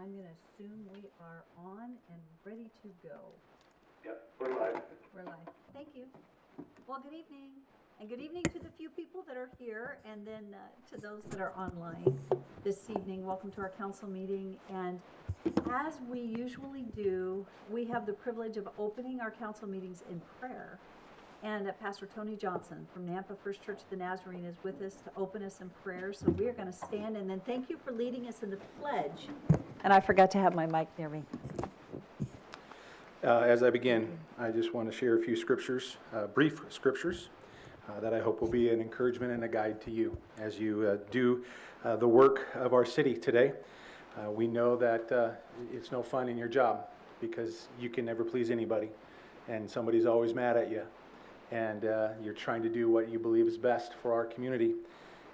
I'm going to assume we are on and ready to go. Yep, we're live. We're live. Thank you. Well, good evening. And good evening to the few people that are here, and then to those that are online this evening. Welcome to our council meeting. And as we usually do, we have the privilege of opening our council meetings in prayer. And Pastor Tony Johnson from Nampa First Church of the Nazarene is with us to open us in prayer. So we are going to stand, and then thank you for leading us in the pledge. And I forgot to have my mic near me. As I begin, I just want to share a few scriptures, brief scriptures, that I hope will be an encouragement and a guide to you as you do the work of our city today. We know that it's no fun in your job because you can never please anybody, and somebody's always mad at you, and you're trying to do what you believe is best for our community.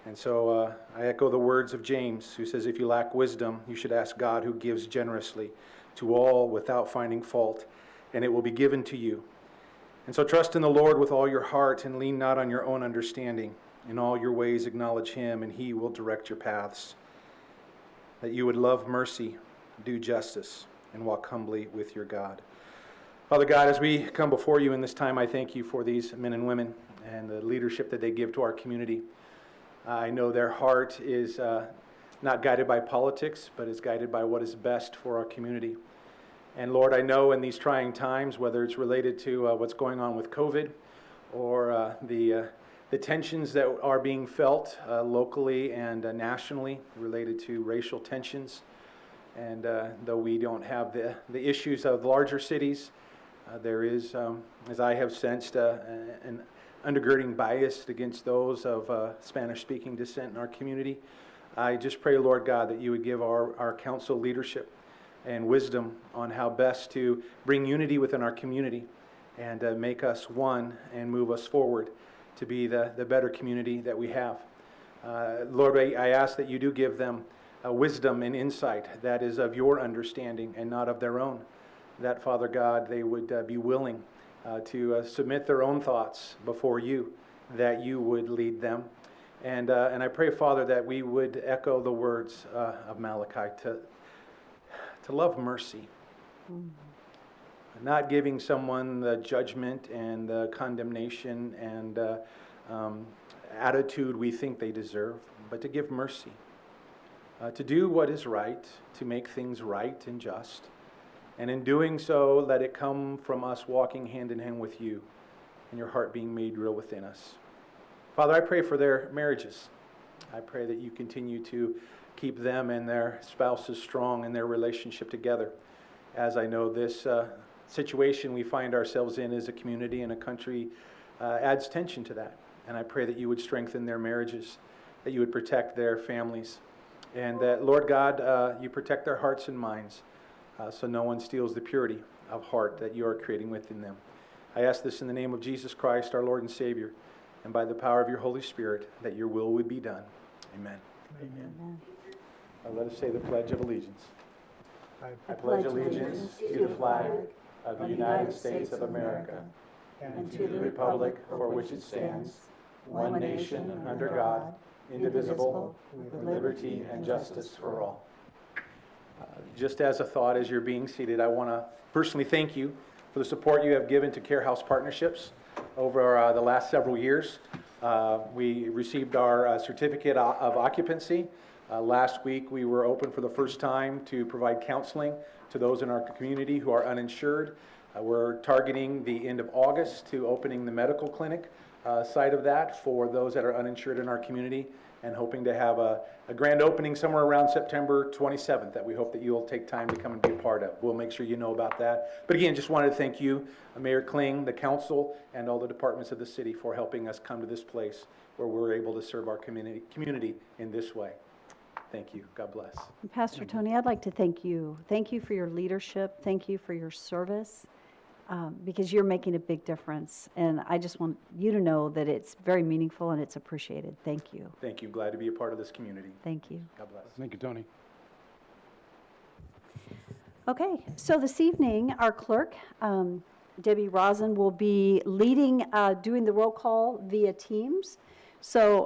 And so I echo the words of James, who says, if you lack wisdom, you should ask God, who gives generously to all without finding fault, and it will be given to you. And so trust in the Lord with all your heart and lean not on your own understanding. In all your ways acknowledge Him, and He will direct your paths. That you would love mercy, do justice, and walk humbly with your God. Father God, as we come before you in this time, I thank you for these men and women and the leadership that they give to our community. I know their heart is not guided by politics, but is guided by what is best for our community. And Lord, I know in these trying times, whether it's related to what's going on with COVID or the tensions that are being felt locally and nationally related to racial tensions, and though we don't have the issues of larger cities, there is, as I have sensed, an undergirding bias against those of Spanish-speaking descent in our community. I just pray, Lord God, that you would give our council leadership and wisdom on how best to bring unity within our community and make us one and move us forward to be the better community that we have. Lord, I ask that you do give them wisdom and insight that is of your understanding and not of their own. That, Father God, they would be willing to submit their own thoughts before you, that you would lead them. And I pray, Father, that we would echo the words of Malachi to love mercy, not giving someone the judgment and the condemnation and attitude we think they deserve, but to give mercy, to do what is right, to make things right and just. And in doing so, let it come from us walking hand in hand with you and your heart being made real within us. Father, I pray for their marriages. I pray that you continue to keep them and their spouses strong in their relationship together. As I know this situation we find ourselves in as a community and a country adds tension to that. And I pray that you would strengthen their marriages, that you would protect their families, and that, Lord God, you protect their hearts and minds. So no one steals the purity of heart that you are creating within them. I ask this in the name of Jesus Christ, our Lord and Savior, and by the power of your Holy Spirit, that your will would be done. Amen. Amen. Let us say the Pledge of Allegiance. I pledge allegiance to the flag of the United States of America and to the republic for which it stands, one nation under God, indivisible, with liberty and justice for all. Just as a thought, as you're being seated, I want to personally thank you for the support you have given to Care House Partnerships over the last several years. We received our certificate of occupancy. Last week we were open for the first time to provide counseling to those in our community who are uninsured. We're targeting the end of August to opening the medical clinic side of that for those that are uninsured in our community, and hoping to have a grand opening somewhere around September 27th that we hope that you'll take time to come and be a part of. We'll make sure you know about that. But again, just wanted to thank you, Mayor Kling, the council, and all the departments of the city for helping us come to this place where we're able to serve our community in this way. Thank you. God bless. Pastor Tony, I'd like to thank you. Thank you for your leadership. Thank you for your service. Because you're making a big difference. And I just want you to know that it's very meaningful and it's appreciated. Thank you. Thank you. Glad to be a part of this community. Thank you. God bless. Thank you, Tony. Okay, so this evening, our clerk, Debbie Rosen, will be leading, doing the roll call via Teams. So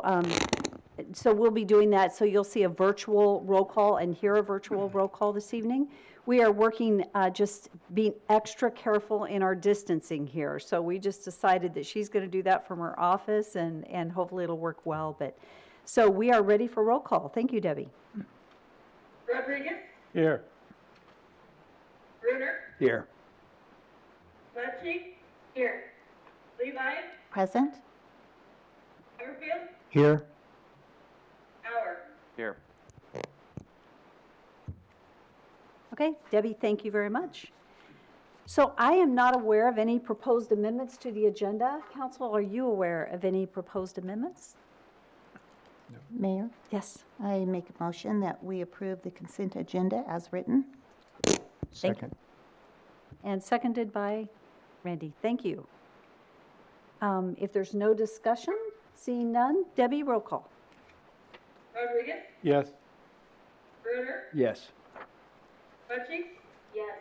so we'll be doing that, so you'll see a virtual roll call and hear a virtual roll call this evening. We are working, just being extra careful in our distancing here, so we just decided that she's going to do that from her office, and hopefully it'll work well, but, so we are ready for roll call. Thank you, Debbie. Rodriguez, Here. Bruner, Here. Munchy. Here. Levi, Present? Everfield, Here. Hour. Here. Okay, Debbie, thank you very much. So I am not aware of any proposed amendments to the agenda. Council, are you aware of any proposed amendments? Mayor, Yes. I make a motion that we approve the consent agenda as written. Second. And seconded by Randy. Thank you. If there's no discussion, seeing none, Debbie, roll call. Rodriguez, Yes. Bruner, Yes. Munchy. Yes.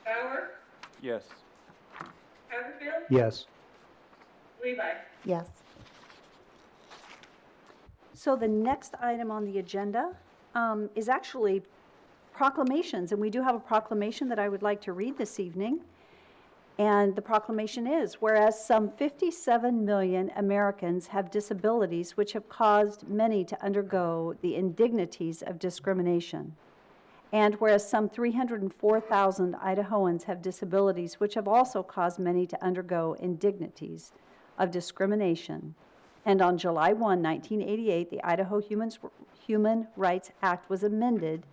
Hour, Yes. Everfield, Yes. Levi. Yes. So the next item on the agenda is actually proclamations, and we do have a proclamation that I would like to read this evening. And the proclamation is, whereas some 57 million Americans have disabilities which have caused many to undergo the indignities of discrimination. And whereas some 304,000 Idahoans have disabilities which have also caused many to undergo indignities of discrimination. And on July 1, 1988, the Idaho Human Rights Act was amended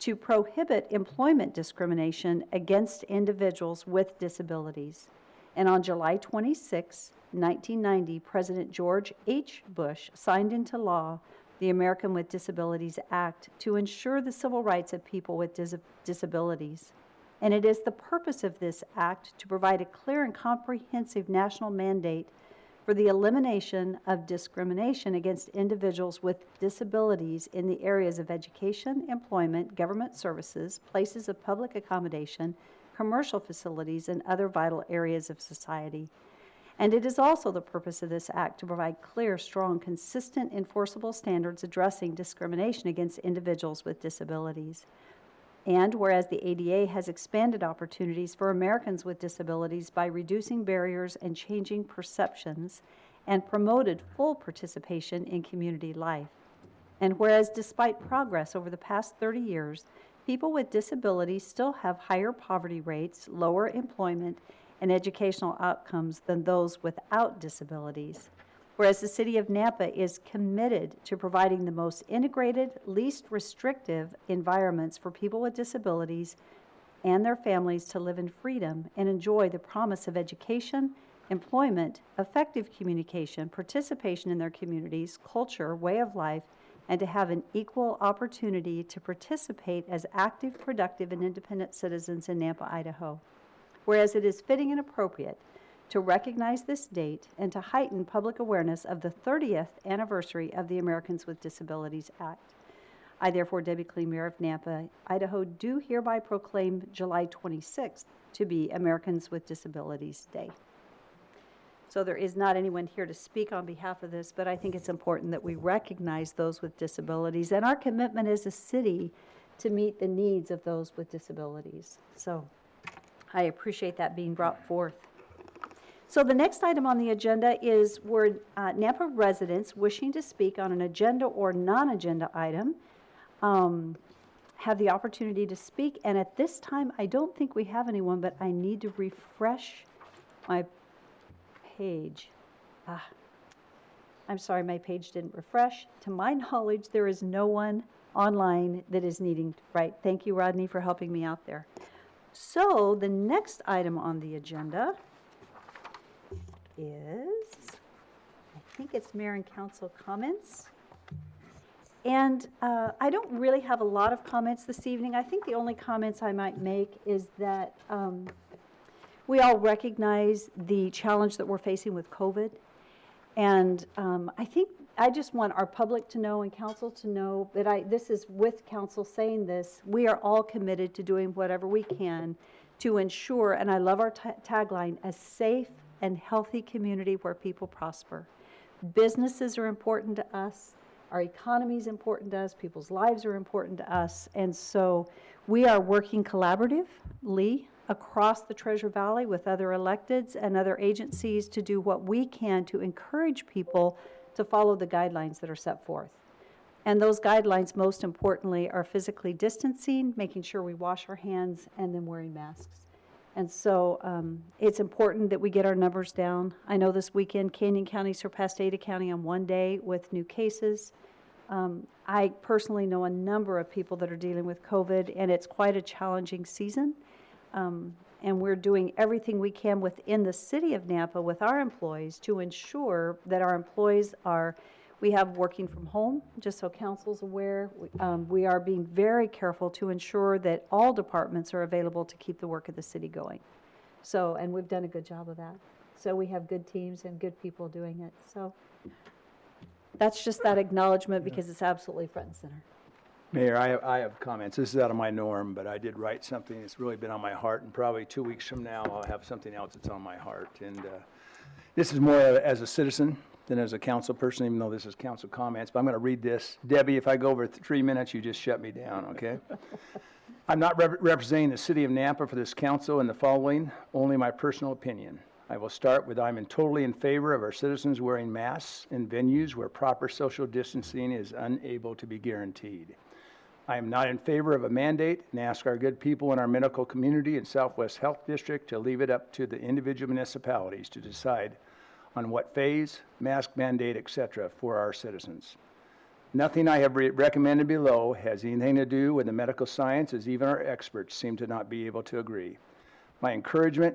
to prohibit employment discrimination against individuals with disabilities. And on July 26, 1990, President George H. Bush signed into law the American with Disabilities Act to ensure the civil rights of people with disabilities. And it is the purpose of this act to provide a clear and comprehensive national mandate for the elimination of discrimination against individuals with disabilities in the areas of education, employment, government services, places of public accommodation, commercial facilities, and other vital areas of society. And it is also the purpose of this act to provide clear, strong, consistent, enforceable standards addressing discrimination against individuals with disabilities. And whereas the ADA has expanded opportunities for Americans with disabilities by reducing barriers and changing perceptions and promoted full participation in community life. And whereas despite progress over the past 30 years, people with disabilities still have higher poverty rates, lower employment, and educational outcomes than those without disabilities. Whereas the city of Nampa is committed to providing the most integrated, least restrictive environments for people with disabilities and their families to live in freedom and enjoy the promise of education, employment, effective communication, participation in their communities, culture, way of life, and to have an equal opportunity to participate as active, productive, and independent citizens in Nampa, Idaho. Whereas it is fitting and appropriate to recognize this date and to heighten public awareness of the 30th anniversary of the Americans with Disabilities Act. I therefore, Debbie Kling, Mayor of Nampa, Idaho, do hereby proclaim July 26th to be Americans with Disabilities Day. So there is not anyone here to speak on behalf of this, but I think it's important that we recognize those with disabilities and our commitment as a city to meet the needs of those with disabilities. So I appreciate that being brought forth. So the next item on the agenda is where Nampa residents wishing to speak on an agenda or non-agenda item have the opportunity to speak. And at this time, I don't think we have anyone, but I need to refresh my page. I'm sorry, my page didn't refresh. To my knowledge, there is no one online that is needing, right? Thank you, Rodney, for helping me out there. So the next item on the agenda is, I think it's Mayor and Council comments. And I don't really have a lot of comments this evening. I think the only comments I might make is that we all recognize the challenge that we're facing with COVID. And I just want our public to know and council to know that this is with council saying this, we are all committed to doing whatever we can to ensure, and I love our tagline, a safe and healthy community where people prosper. Businesses are important to us. Our economy is important to us, people's lives are important to us, and so we are working collaboratively across the Treasure Valley with other electeds and other agencies to do what we can to encourage people to follow the guidelines that are set forth. And those guidelines, most importantly, are physically distancing, making sure we wash our hands, and then wearing masks. And so it's important that we get our numbers down. I know this weekend, Canyon County surpassed Ada County on one day with new cases. I personally know a number of people that are dealing with COVID, and it's quite a challenging season. And we're doing everything we can within the city of Nampa with our employees to ensure that our employees we have working from home, just so council's aware. We are being very careful to ensure that all departments are available to keep the work of the city going. So, and we've done a good job of that. So we have good teams and good people doing it. So that's just that acknowledgement because it's absolutely front and center. Mayor, I have comments. This is out of my norm, but I did write something that's really been on my heart, and probably 2 weeks from now, I'll have something else that's on my heart. And this is more as a citizen than as a council person, even though this is council comments, but I'm going to read this. Debbie, if I go over 3 minutes, you just shut me down, okay? I'm not representing the city of Nampa for this council in the following, only my personal opinion. I will start with I'm totally in favor of our citizens wearing masks in venues where proper social distancing is unable to be guaranteed. I am not in favor of a mandate and ask our good people in our medical community and Southwest Health District to leave it up to the individual municipalities to decide on what phase, mask mandate, etc. for our citizens. Nothing I have recommended below has anything to do with the medical science, as even our experts seem to not be able to agree. My encouragement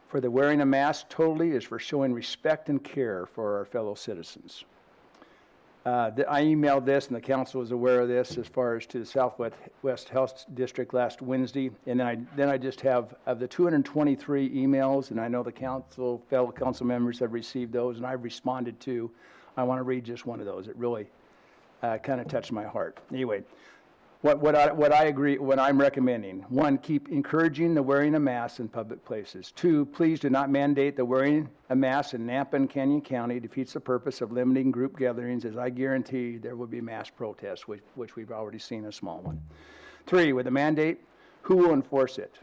for the wearing a mask totally is for showing respect and care for our fellow citizens. I emailed this, and the council was aware of this as far as to the Southwest Health District last Wednesday. And then I just have, of the 223 emails, and I know the fellow council members have received those, and I've responded to. I want to read just one of those. It really kind of touched my heart. Anyway, what I agree, what I'm recommending: 1, keep encouraging the wearing of masks in public places. 2, please do not mandate the wearing of masks in Nampa and Canyon County. Defeats the purpose of limiting group gatherings, as I guarantee there will be mass protests, which we've already seen a small one. 3, with a mandate, who will enforce it?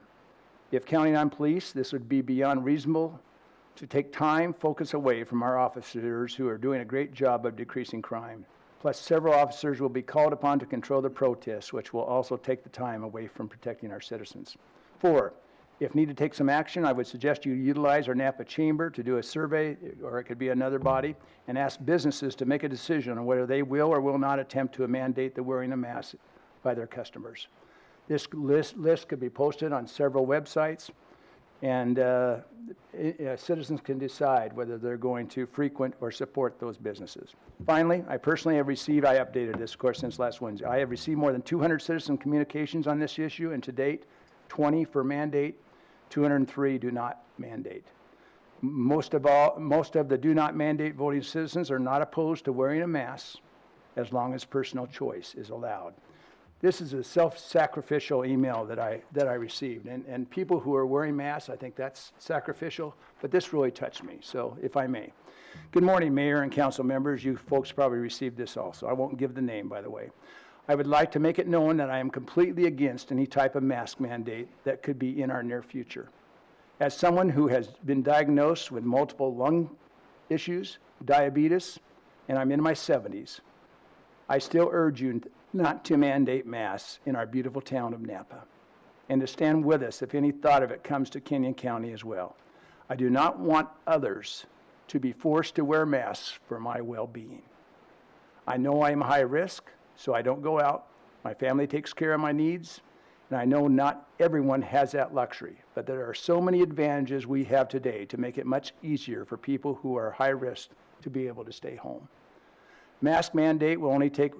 If counting on police, this would be beyond reasonable to take time, focus away from our officers who are doing a great job of decreasing crime. Plus, several officers will be called upon to control the protests, which will also take the time away from protecting our citizens. 4, if need to take some action, I would suggest you utilize our Nampa Chamber to do a survey, or it could be another body, and ask businesses to make a decision on whether they will or will not attempt to mandate the wearing of masks by their customers. This list could be posted on several websites, and citizens can decide whether they're going to frequent or support those businesses. Finally, I personally have received, I updated this, of course, since last Wednesday. I have received more than 200 citizen communications on this issue, and to date, 20 for mandate, 203 do not mandate. Most of the do not mandate voting citizens are not opposed to wearing a mask as long as personal choice is allowed. This is a self-sacrificial email that I received, and people who are wearing masks, I think that's sacrificial, but this really touched me, so if I may. Good morning, Mayor and council members. You folks probably received this also. I won't give the name, by the way. I would like to make it known that I am completely against any type of mask mandate that could be in our near future. As someone who has been diagnosed with multiple lung issues, diabetes, and I'm in my 70s, I still urge you not to mandate masks in our beautiful town of Nampa, and to stand with us if any thought of it comes to Canyon County as well. I do not want others to be forced to wear masks for my well-being. I know I am high risk, so I don't go out. My family takes care of my needs, and I know not everyone has that luxury, but there are so many advantages we have today to make it much easier for people who are high risk to be able to stay home. Mask mandate will only take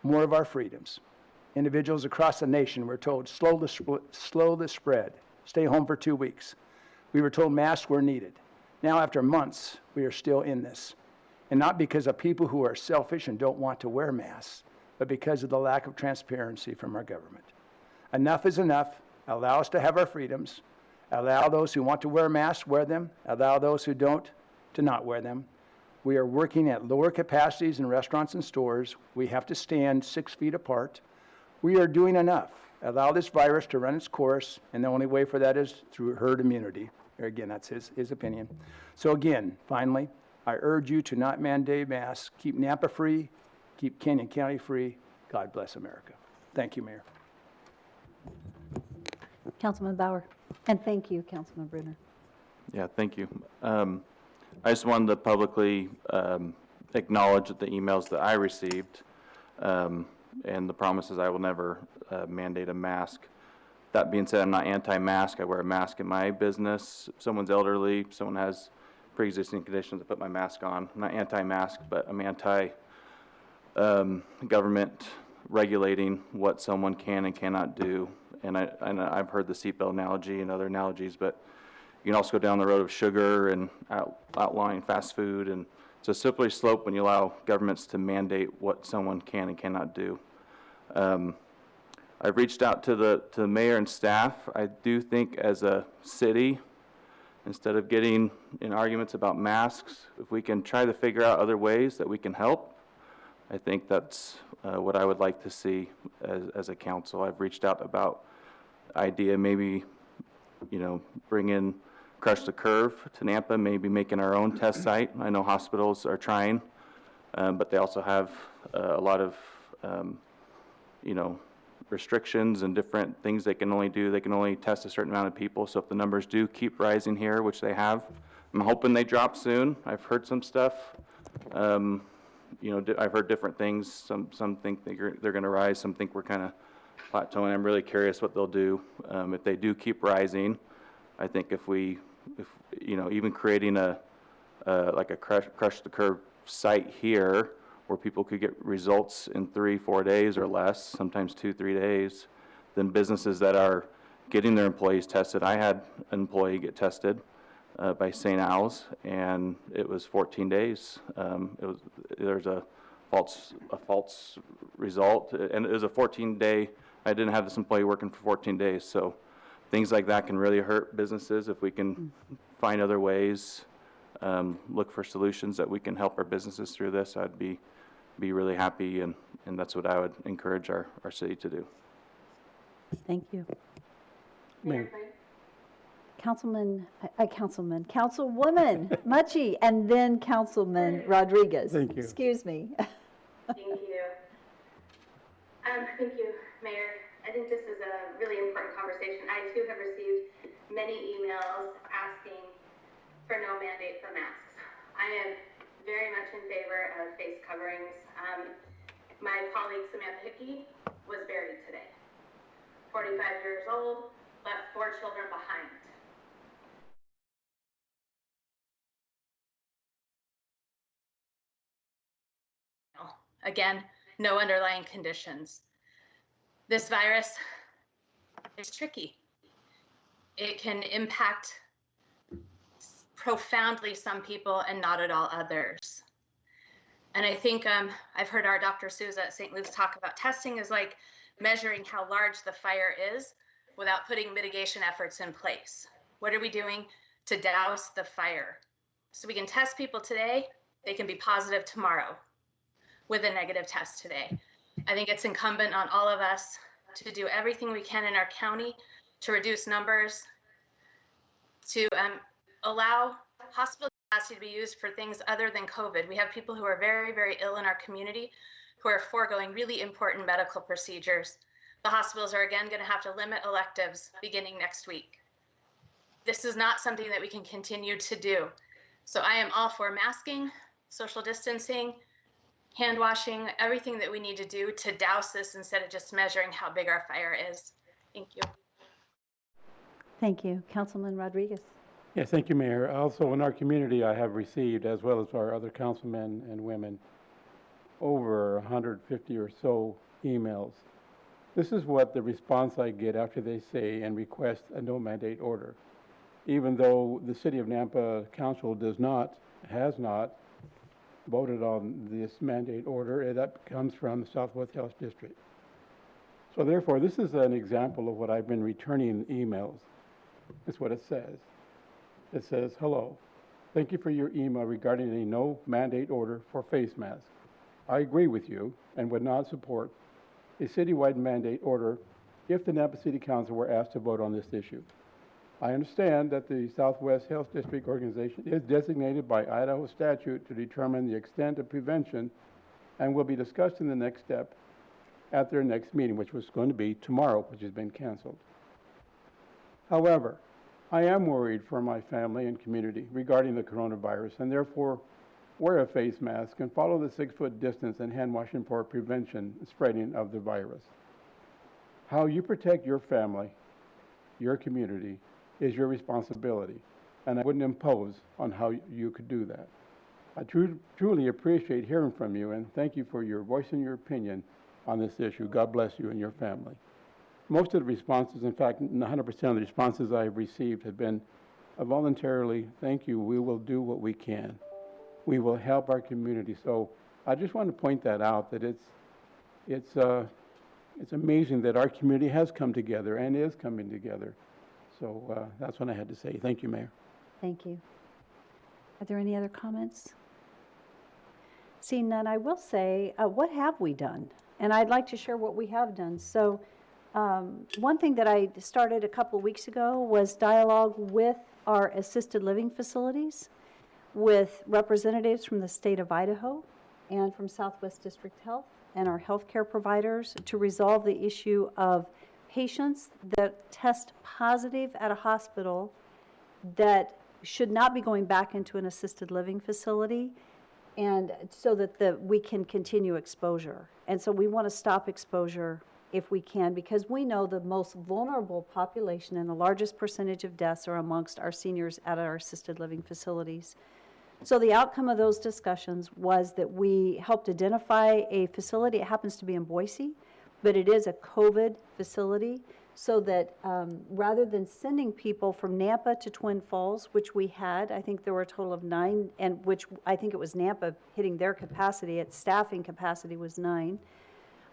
more of our freedoms. Individuals across the nation were told, slow the spread, stay home for 2 weeks. We were told masks were needed. Now, after months, we are still in this. And not because of people who are selfish and don't want to wear masks, but because of the lack of transparency from our government. Enough is enough. Allow us to have our freedoms. Allow those who want to wear masks, wear them. Allow those who don't to not wear them. We are working at lower capacities in restaurants and stores. We have to stand 6 feet apart. We are doing enough. Allow this virus to run its course, and the only way for that is through herd immunity. Again, that's his opinion. So again, finally, I urge you to not mandate masks. Keep Nampa free, keep Canyon County free. God bless America. Thank you, Mayor. Councilman Bauer. And thank you, Councilman Brunner. Yeah, thank you. I just wanted to publicly acknowledge the emails that I received and the promises I will never mandate a mask. That being said, I'm not anti-mask. I wear a mask in my business. If someone's elderly, if someone has pre-existing conditions, I put my mask on. I'm not anti-mask, but I'm anti-government regulating what someone can and cannot do. And I've heard the seatbelt analogy and other analogies, but you can also go down the road of sugar and outlying fast food. And it's a slippery slope when you allow governments to mandate what someone can and cannot do. I've reached out to the mayor and staff. I do think as a city, instead of getting in arguments about masks, if we can try to figure out other ways that we can help, I think that's what I would like to see as a council. I've reached out about idea, maybe, bring in Crush the Curve to Nampa, maybe making our own test site. I know hospitals are trying, but they also have a lot of, restrictions and different things they can only do. They can only test a certain amount of people. So if the numbers do keep rising here, which they have, I'm hoping they drop soon. I've heard some stuff. I've heard different things. Some think they're going to rise. Some think we're kind of plateauing. I'm really curious what they'll do. If they do keep rising, I think if even creating like a crush the curve site here where people could get results in 3-4 days or less, sometimes 2-3 days, then businesses that are getting their employees tested. I had an employee get tested by St. Al's, and it was 14 days. There's a false result, and it was a 14-day. I didn't have this employee working for 14 days, so things like that can really hurt businesses. If we can find other ways, look for solutions that we can help our businesses through this, I'd be really happy, and that's what I would encourage our city to do. Thank you. Mayor. Councilwoman Mucci, and then Councilman Rodriguez. Thank you. Excuse me. Thank you. Thank you, Mayor. I think this is a really important conversation. I too have received many emails asking for no mandate for masks. I am very much in favor of face coverings. My colleague Samantha Hickey was buried today. 45 years old, left 4 children behind. Again, no underlying conditions. This virus is tricky. It can impact profoundly some people and not at all others. And I think I've heard our Dr. Souza at St. Luke's talk about testing is like measuring how large the fire is without putting mitigation efforts in place. What are we doing to douse the fire? So we can test people today, they can be positive tomorrow with a negative test today. I think it's incumbent on all of us to do everything we can in our county to reduce numbers, to allow hospital capacity to be used for things other than COVID. We have people who are very, very ill in our community who are foregoing really important medical procedures. The hospitals are again going to have to limit electives beginning next week. This is not something that we can continue to do. So I am all for masking, social distancing, hand washing, everything that we need to do to douse this instead of just measuring how big our fire is. Thank you. Thank you. Councilman Rodriguez. Yes, thank you, Mayor. Also, in our community, I have received, as well as our other councilmen and women, over 150 or so emails. This is what the response I get after they say and request a no mandate order. Even though the City of Nampa Council has not voted on this mandate order, that comes from the Southwest Health District. So therefore, this is an example of what I've been returning emails. It's what it says. It says, hello, Thank you for your email regarding a no mandate order for face masks. I agree with you and would not support a citywide mandate order if the Napa City Council were asked to vote on this issue. I understand that the Southwest Health District Organization is designated by Idaho statute to determine the extent of prevention and will be discussed in the next step at their next meeting, which was going to be tomorrow, which has been canceled. However, I am worried for my family and community regarding the coronavirus and therefore wear a face mask and follow the 6-foot distance and hand washing for prevention and spreading of the virus. How you protect your family, your community, is your responsibility, and I wouldn't impose on how you could do that. I truly appreciate hearing from you, and thank you for your voicing your opinion on this issue. God bless you and your family. Most of the responses, in fact, 100% of the responses I have received have been voluntarily, thank you, we will do what we can. We will help our community. So I just want to point that out, that it's amazing that our community has come together and is coming together. So that's what I had to say. Thank you, Mayor. Thank you. Are there any other comments? Seeing none, I will say, what have we done? And I'd like to share what we have done. So one thing that I started a couple of weeks ago was dialogue with our assisted living facilities, with representatives from the state of Idaho and from Southwest District Health and our healthcare providers to resolve the issue of patients that test positive at a hospital that should not be going back into an assisted living facility, and so that we can continue exposure. And so we want to stop exposure if we can, because we know the most vulnerable population and the largest percentage of deaths are amongst our seniors at our assisted living facilities. So the outcome of those discussions was that we helped identify a facility. It happens to be in Boise, but it is a COVID facility, so that rather than sending people from Nampa to Twin Falls, which we had, I think there were a total of 9, and which I think it was Nampa hitting their capacity, its staffing capacity was 9,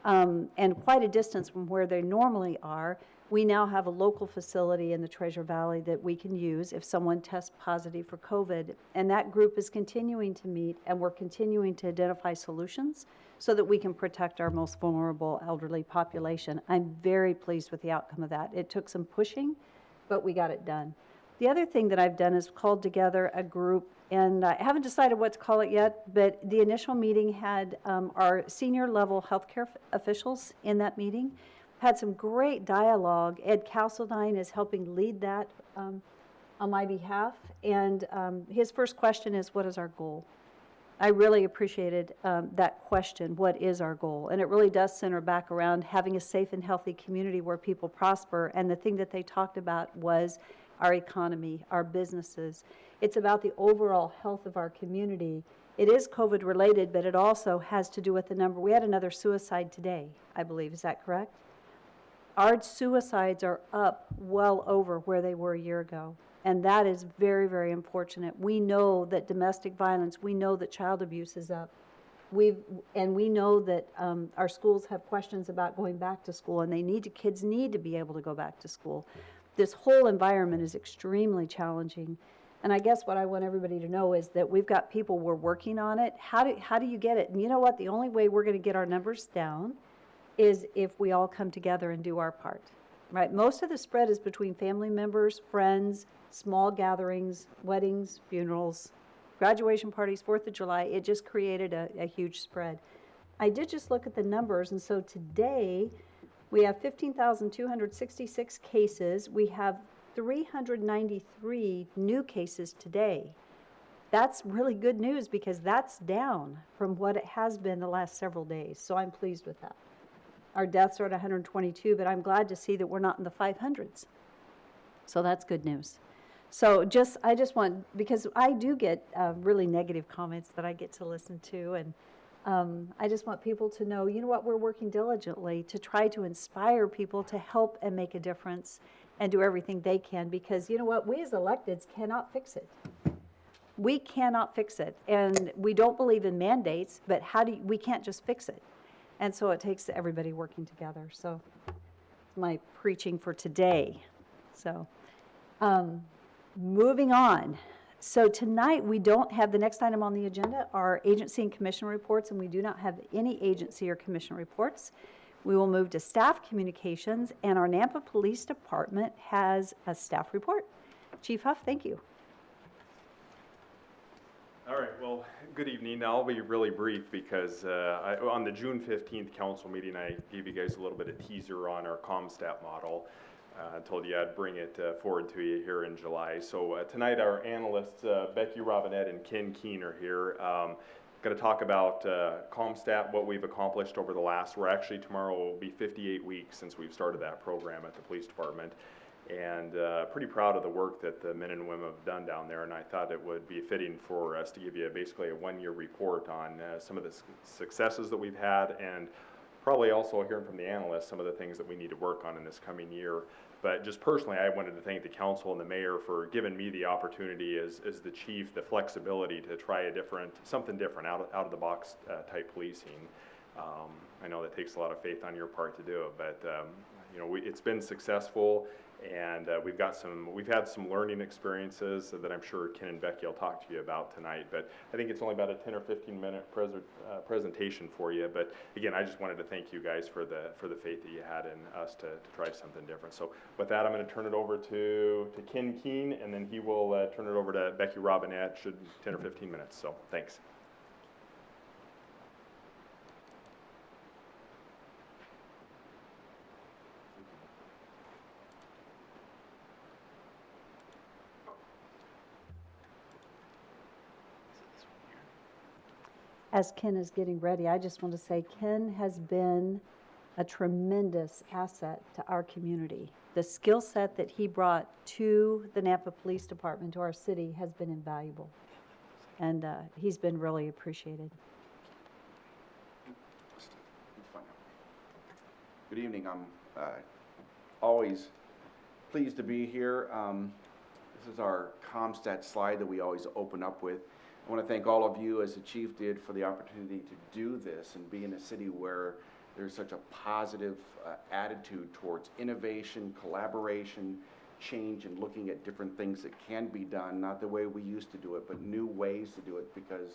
and quite a distance from where they normally are. We now have a local facility in the Treasure Valley that we can use if someone tests positive for COVID. And that group is continuing to meet, and we're continuing to identify solutions so that we can protect our most vulnerable elderly population. I'm very pleased with the outcome of that. It took some pushing, but we got it done. The other thing that I've done is called together a group, and I haven't decided what to call it yet, but the initial meeting had our senior level healthcare officials in that meeting. Had some great dialogue. Ed Castledine is helping lead that on my behalf. And his first question is, what is our goal? I really appreciated that question, what is our goal? And it really does center back around having a safe and healthy community where people prosper. And the thing that they talked about was our economy, our businesses. It's about the overall health of our community. It is COVID related, but it also has to do with the number. We had another suicide today, I believe. Is that correct? Our suicides are up well over where they were a year ago, and that is very, very unfortunate. We know that domestic violence, we know that child abuse is up. We know that our schools have questions about going back to school, and kids need to be able to go back to school. This whole environment is extremely challenging, and I guess what I want everybody to know is that we've got people, we're working on it. How do you get it? And you know what? The only way we're going to get our numbers down is if we all come together and do our part, right? Most of the spread is between family members, friends, small gatherings, weddings, funerals, graduation parties, 4th of July. It just created a huge spread. I did just look at the numbers, and so today we have 15,266 cases. We have 393 new cases today. That's really good news because that's down from what it has been the last several days, so I'm pleased with that. Our deaths are at 122, but I'm glad to see that we're not in the 500s. So that's good news. So I just want, because I do get really negative comments that I get to listen to, and I just want people to know, you know what, we're working diligently to try to inspire people to help and make a difference and do everything they can, because you know what, we as electeds cannot fix it. We cannot fix it, and we don't believe in mandates, but we can't just fix it. And so it takes everybody working together. So my preaching for today. So moving on, So tonight, we don't have, the next item on the agenda are agency and commission reports, and we do not have any agency or commission reports. We will move to staff communications, and our Nampa Police Department has a staff report. Chief Huff, thank you. All right, well, good evening. I'll be really brief because on the June 15th council meeting, I gave you guys a little bit of teaser on our ComStat model. I told you I'd bring it forward to you here in July. So tonight our analysts, Becky Robinette and Ken Keene are here. Going to talk about ComStat, what we've accomplished over the last, tomorrow will be 58 weeks since we've started that program at the police department. And pretty proud of the work that the men and women have done down there, and I thought it would be fitting for us to give you basically a one-year report on some of the successes that we've had, and probably also hearing from the analysts some of the things that we need to work on in this coming year. But just personally, I wanted to thank the council and the mayor for giving me the opportunity as the chief, the flexibility to try something different, out of the box type policing. I know that takes a lot of faith on your part to do it, but you know, it's been successful. And we've had some learning experiences that I'm sure Ken and Becky will talk to you about tonight. But I think it's only about a 10 or 15 minute presentation for you. But again, I just wanted to thank you guys for the faith that you had in us to try something different. So with that, I'm going to turn it over to Ken Keene, and then he will turn it over to Becky Robinette. Should 10 or 15 minutes. So thanks. As Ken is getting ready, I just want to say Ken has been a tremendous asset to our community. The skill set that he brought to the Nampa Police Department, to our city, has been invaluable. And he's been really appreciated. Good evening. I'm always pleased to be here. This is our ComStat slide that we always open up with. I want to thank all of you, as the chief did, for the opportunity to do this and be in a city where there's such a positive attitude towards innovation, collaboration, change, and looking at different things that can be done, not the way we used to do it, but new ways to do it. Because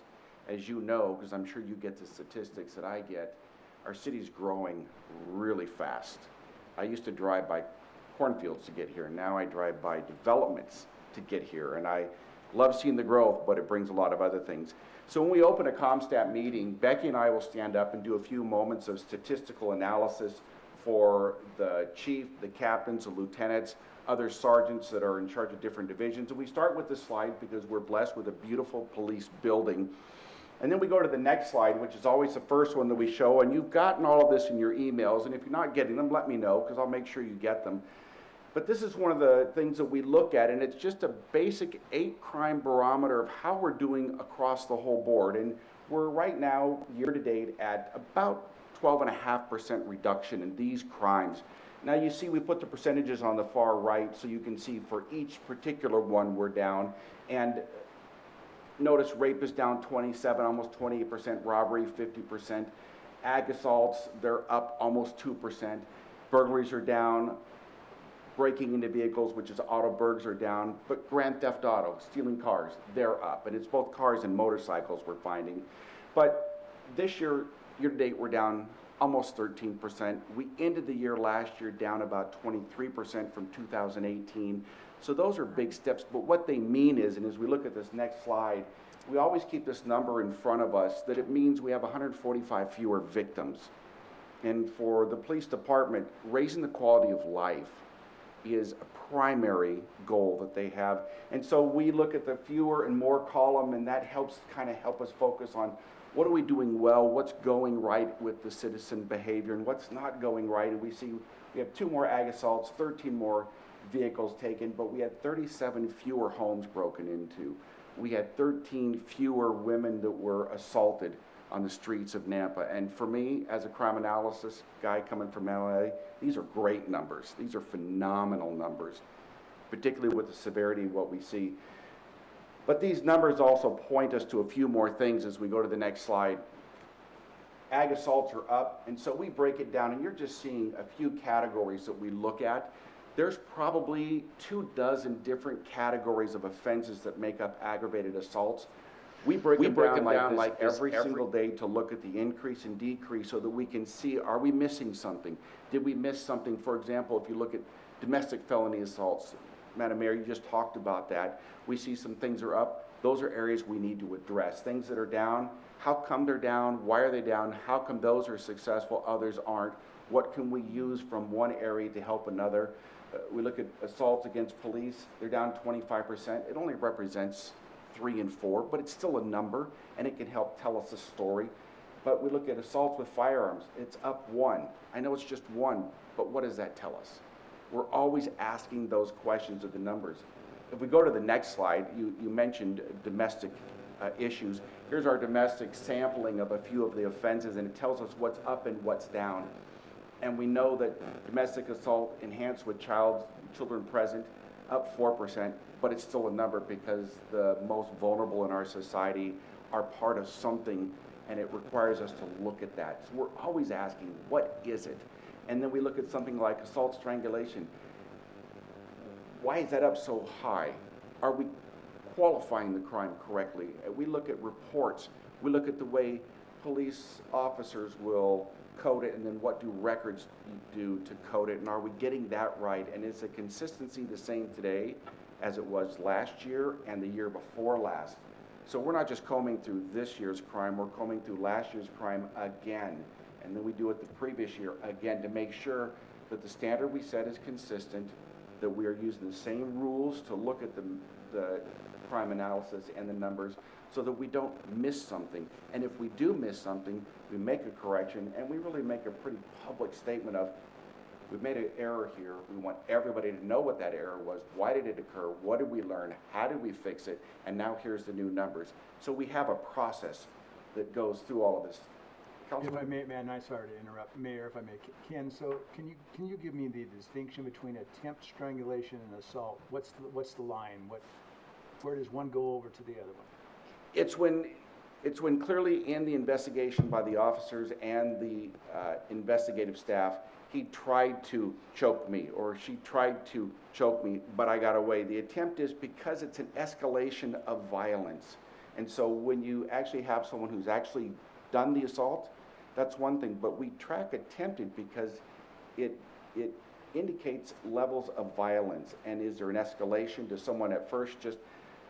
as you know, because I'm sure you get the statistics that I get, our city's growing really fast. I used to drive by cornfields to get here. Now I drive by developments to get here, and I love seeing the growth, but it brings a lot of other things. So when we open a ComStat meeting, Becky and I will stand up and do a few moments of statistical analysis for the chief, the captains, the lieutenants, other sergeants that are in charge of different divisions. And we start with this slide because we're blessed with a beautiful police building. And then we go to the next slide, which is always the first one that we show. And you've gotten all of this in your emails. And if you're not getting them, let me know, because I'll make sure you get them. But this is one of the things that we look at, and it's just a basic 8-crime barometer of how we're doing across the whole board. And we're right now, year to date, at about 12.5% reduction in these crimes. Now you see we put the percentages on the far right, so you can see for each particular one we're down. And notice rape is down 27, almost 28%, robbery 50%, ag assaults, they're up almost 2%, burglaries are down, breaking into vehicles, which is auto burgs, are down, but grand theft auto, stealing cars, they're up. And it's both cars and motorcycles we're finding. But this year, year to date, we're down almost 13%. We ended the year last year down about 23% from 2018. So those are big steps, but what they mean is, and as we look at this next slide, we always keep this number in front of us, that it means we have 145 fewer victims. And for the police department, raising the quality of life is a primary goal that they have. And so we look at the fewer and more column, and that helps help us focus on what are we doing well, what's going right with the citizen behavior, and what's not going right. And we see we have 2 more ag assaults, 13 more vehicles taken, but we had 37 fewer homes broken into. We had 13 fewer women that were assaulted on the streets of Nampa. And for me, as a crime analysis guy coming from LA, these are great numbers. These are phenomenal numbers, particularly with the severity of what we see. But these numbers also point us to a few more things as we go to the next slide. Ag assaults are up, and so we break it down, and you're just seeing a few categories that we look at. there's probably 24 different categories of offenses that make up aggravated assaults. We break them down like this every single day to look at the increase and decrease so that we can see, are we missing something? Did we miss something? For example, if you look at domestic felony assaults, Madam Mayor, you just talked about that. We see some things are up. Those are areas we need to address. Things that are down, how come they're down? Why are they down? How come those are successful, others aren't? What can we use from one area to help another? We look at assaults against police, they're down 25%. It only represents 3 and 4, but it's still a number, and it can help tell us a story. But we look at assaults with firearms, it's up 1. I know it's just 1, but what does that tell us? We're always asking those questions of the numbers. If we go to the next slide, you mentioned domestic issues. Here's our domestic sampling of a few of the offenses, and it tells us what's up and what's down. And we know that domestic assault enhanced with children present, up 4%, but it's still a number because the most vulnerable in our society are part of something, and it requires us to look at that. So we're always asking, what is it? And then we look at something like assault strangulation. Why is that up so high? Are we qualifying the crime correctly? We look at reports. We look at the way police officers will code it, and then what do records do to code it, and are we getting that right? And is the consistency the same today as it was last year and the year before last? So we're not just combing through this year's crime, we're combing through last year's crime again. And then we do it the previous year again to make sure that the standard we set is consistent, that we are using the same rules to look at the crime analysis and the numbers so that we don't miss something. And if we do miss something, we make a correction, and we really make a pretty public statement of, we've made an error here. We want everybody to know what that error was. Why did it occur? What did we learn? How did we fix it? And now here's the new numbers. So we have a process that goes through all of this. If I Councilman? may, man, I'm sorry to interrupt, Mayor, if I may. Ken, so can you give me the distinction between attempt strangulation and assault? What's the line? Where does one go over to the other one? It's when clearly in the investigation by the officers and the investigative staff, he tried to choke me, or she tried to choke me, but I got away. The attempt is because it's an escalation of violence. And so when you actually have someone who's actually done the assault, that's one thing, but we track attempted because it indicates levels of violence. And is there an escalation? Does someone at first just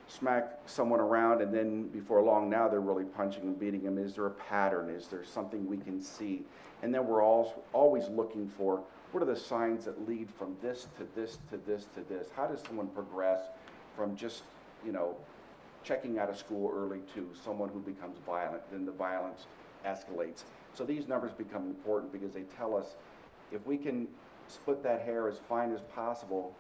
smack someone around, and then before long now they're really punching and beating them? Is there a pattern? Is there something we can see? And then we're always looking for, what are the signs that lead from this to this to this to this? How does someone progress from just, checking out of school early to someone who becomes violent, then the violence escalates? So these numbers become important because they tell us if we can split that hair as fine as possible,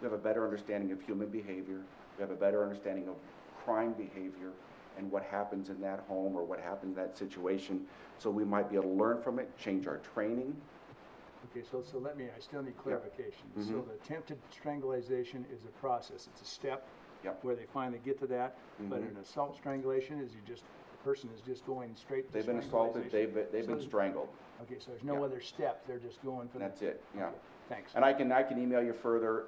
we have a better understanding of human behavior, we have a better understanding of crime behavior and what happens in that home or what happens in that situation. So we might be able to learn from it, change our training. Okay, so I still need clarification. Mm-hmm. So the attempted strangulation is a process, it's a step Yep. where they finally get to that, but Mhm. an assault strangulation is the person is just going straight to They've been assaulted, they've been strangled. Okay, so there's no Yeah. other step, they're just going for the. That's it, yeah. Okay, thanks. And I can email you further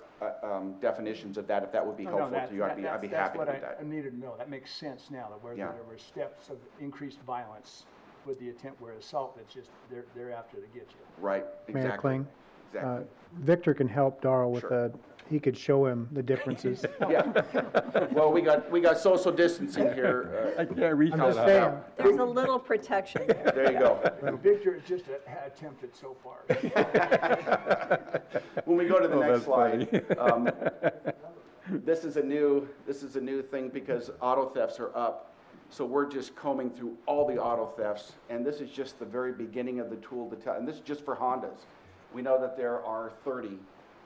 definitions of that if that would be No, helpful that's- to you. I'd be happy to do That's what that. I needed to know. That makes sense now, that where Yeah. there were steps of increased violence with the attempt, where assault, it's just, they're after to get you. Right, Mayor exactly. Kling, Exactly. Victor can help Darrell with Sure. he could show him the differences. Yeah. Well, we got social distancing here. I can't reach I'm that just out. saying. There's a little protection there. There you go. Victor is just attempted so far. When we go to the Oh, next that's slide, this is a new thing because auto thefts are up. So we're just combing through all the auto thefts, and this is just the very beginning of the tool to tell, and this is just for Hondas. We know that there are 30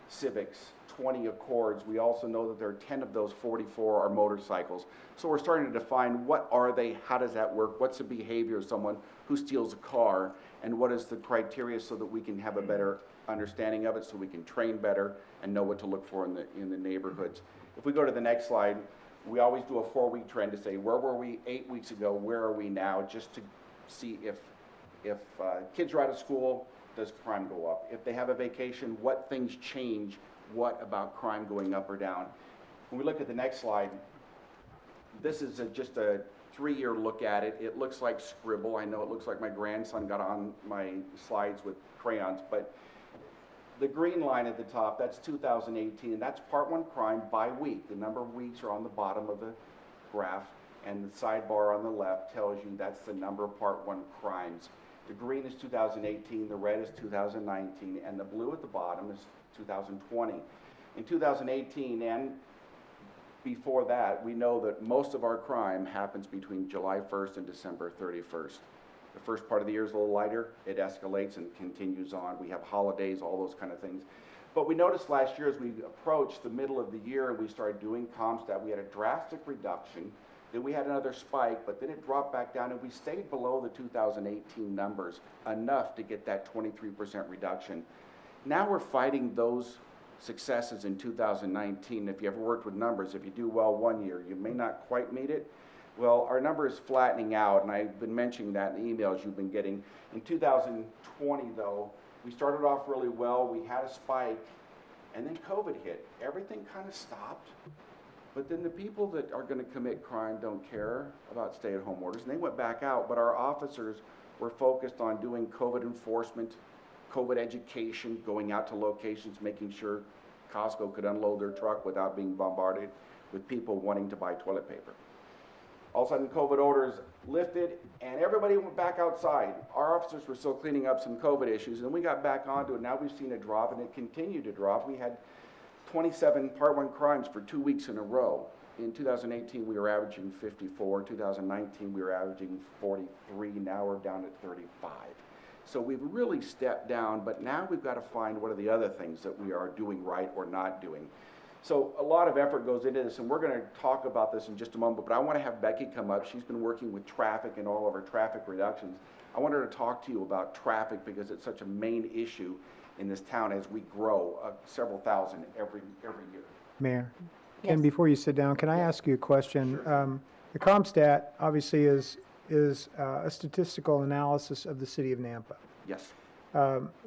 Civics, 20 Accords. We also know that there are 10 of those 44 are motorcycles. So we're starting to define what are they, how does that work, what's the behavior of someone who steals a car, and what is the criteria so that we can have a better understanding of it, so we can train better and know what to look for in the neighborhoods. If we go to the next slide, we always do a 4-week trend to say, where were we 8 weeks ago, where are we now, just to see if kids are out of school, does crime go up? If they have a vacation, what things change what about crime going up or down. When we look at the next slide, this is just a 3-year look at it. It looks like scribble. I know it looks like my grandson got on my slides with crayons, but the green line at the top, that's 2018, and that's Part 1 crime by week. The number of weeks are on the bottom of the graph, and the sidebar on the left tells you that's the number of Part 1 crimes. The green is 2018, the red is 2019, and the blue at the bottom is 2020. In 2018 and before that, we know that most of our crime happens between July 1st and December 31st. The first part of the year is a little lighter. It escalates and continues on. We have holidays, all those kind of things. But we noticed last year as we approached the middle of the year and we started doing CompStat, we had a drastic reduction. Then we had another spike, but then it dropped back down and we stayed below the 2018 numbers enough to get that 23% reduction. Now we're fighting those successes in 2019. If you ever worked with numbers, if you do well one year, you may not quite meet it. Well, our number is flattening out, and I've been mentioning that in the emails you've been getting. In 2020, though, we started off really well. We had a spike, and then COVID hit. Everything kind of stopped. But then the people that are going to commit crime don't care about stay-at-home orders, and they went back out. But our officers were focused on doing COVID enforcement, COVID education, going out to locations, making sure Costco could unload their truck without being bombarded with people wanting to buy toilet paper. All of a sudden, COVID orders lifted, and everybody went back outside. Our officers were still cleaning up some COVID issues, and we got back onto it. Now we've seen a drop, and it continued to drop. We had 27 Part 1 crimes for 2 weeks in a row. In 2018, we were averaging 54. 2019, we were averaging 43. Now we're down at 35. So we've really stepped down, but now we've got to find what are the other things that we are doing right or not doing. So a lot of effort goes into this, and we're going to talk about this in just a moment, but I want to have Becky come up. She's been working with traffic and all of our traffic reductions. I want her to talk to you about traffic because it's such a main issue in this town as we grow several thousand every year. Mayor, Ken, before you sit down, can I ask you a question? The CompStat obviously is a statistical analysis of the city of Nampa. Yes.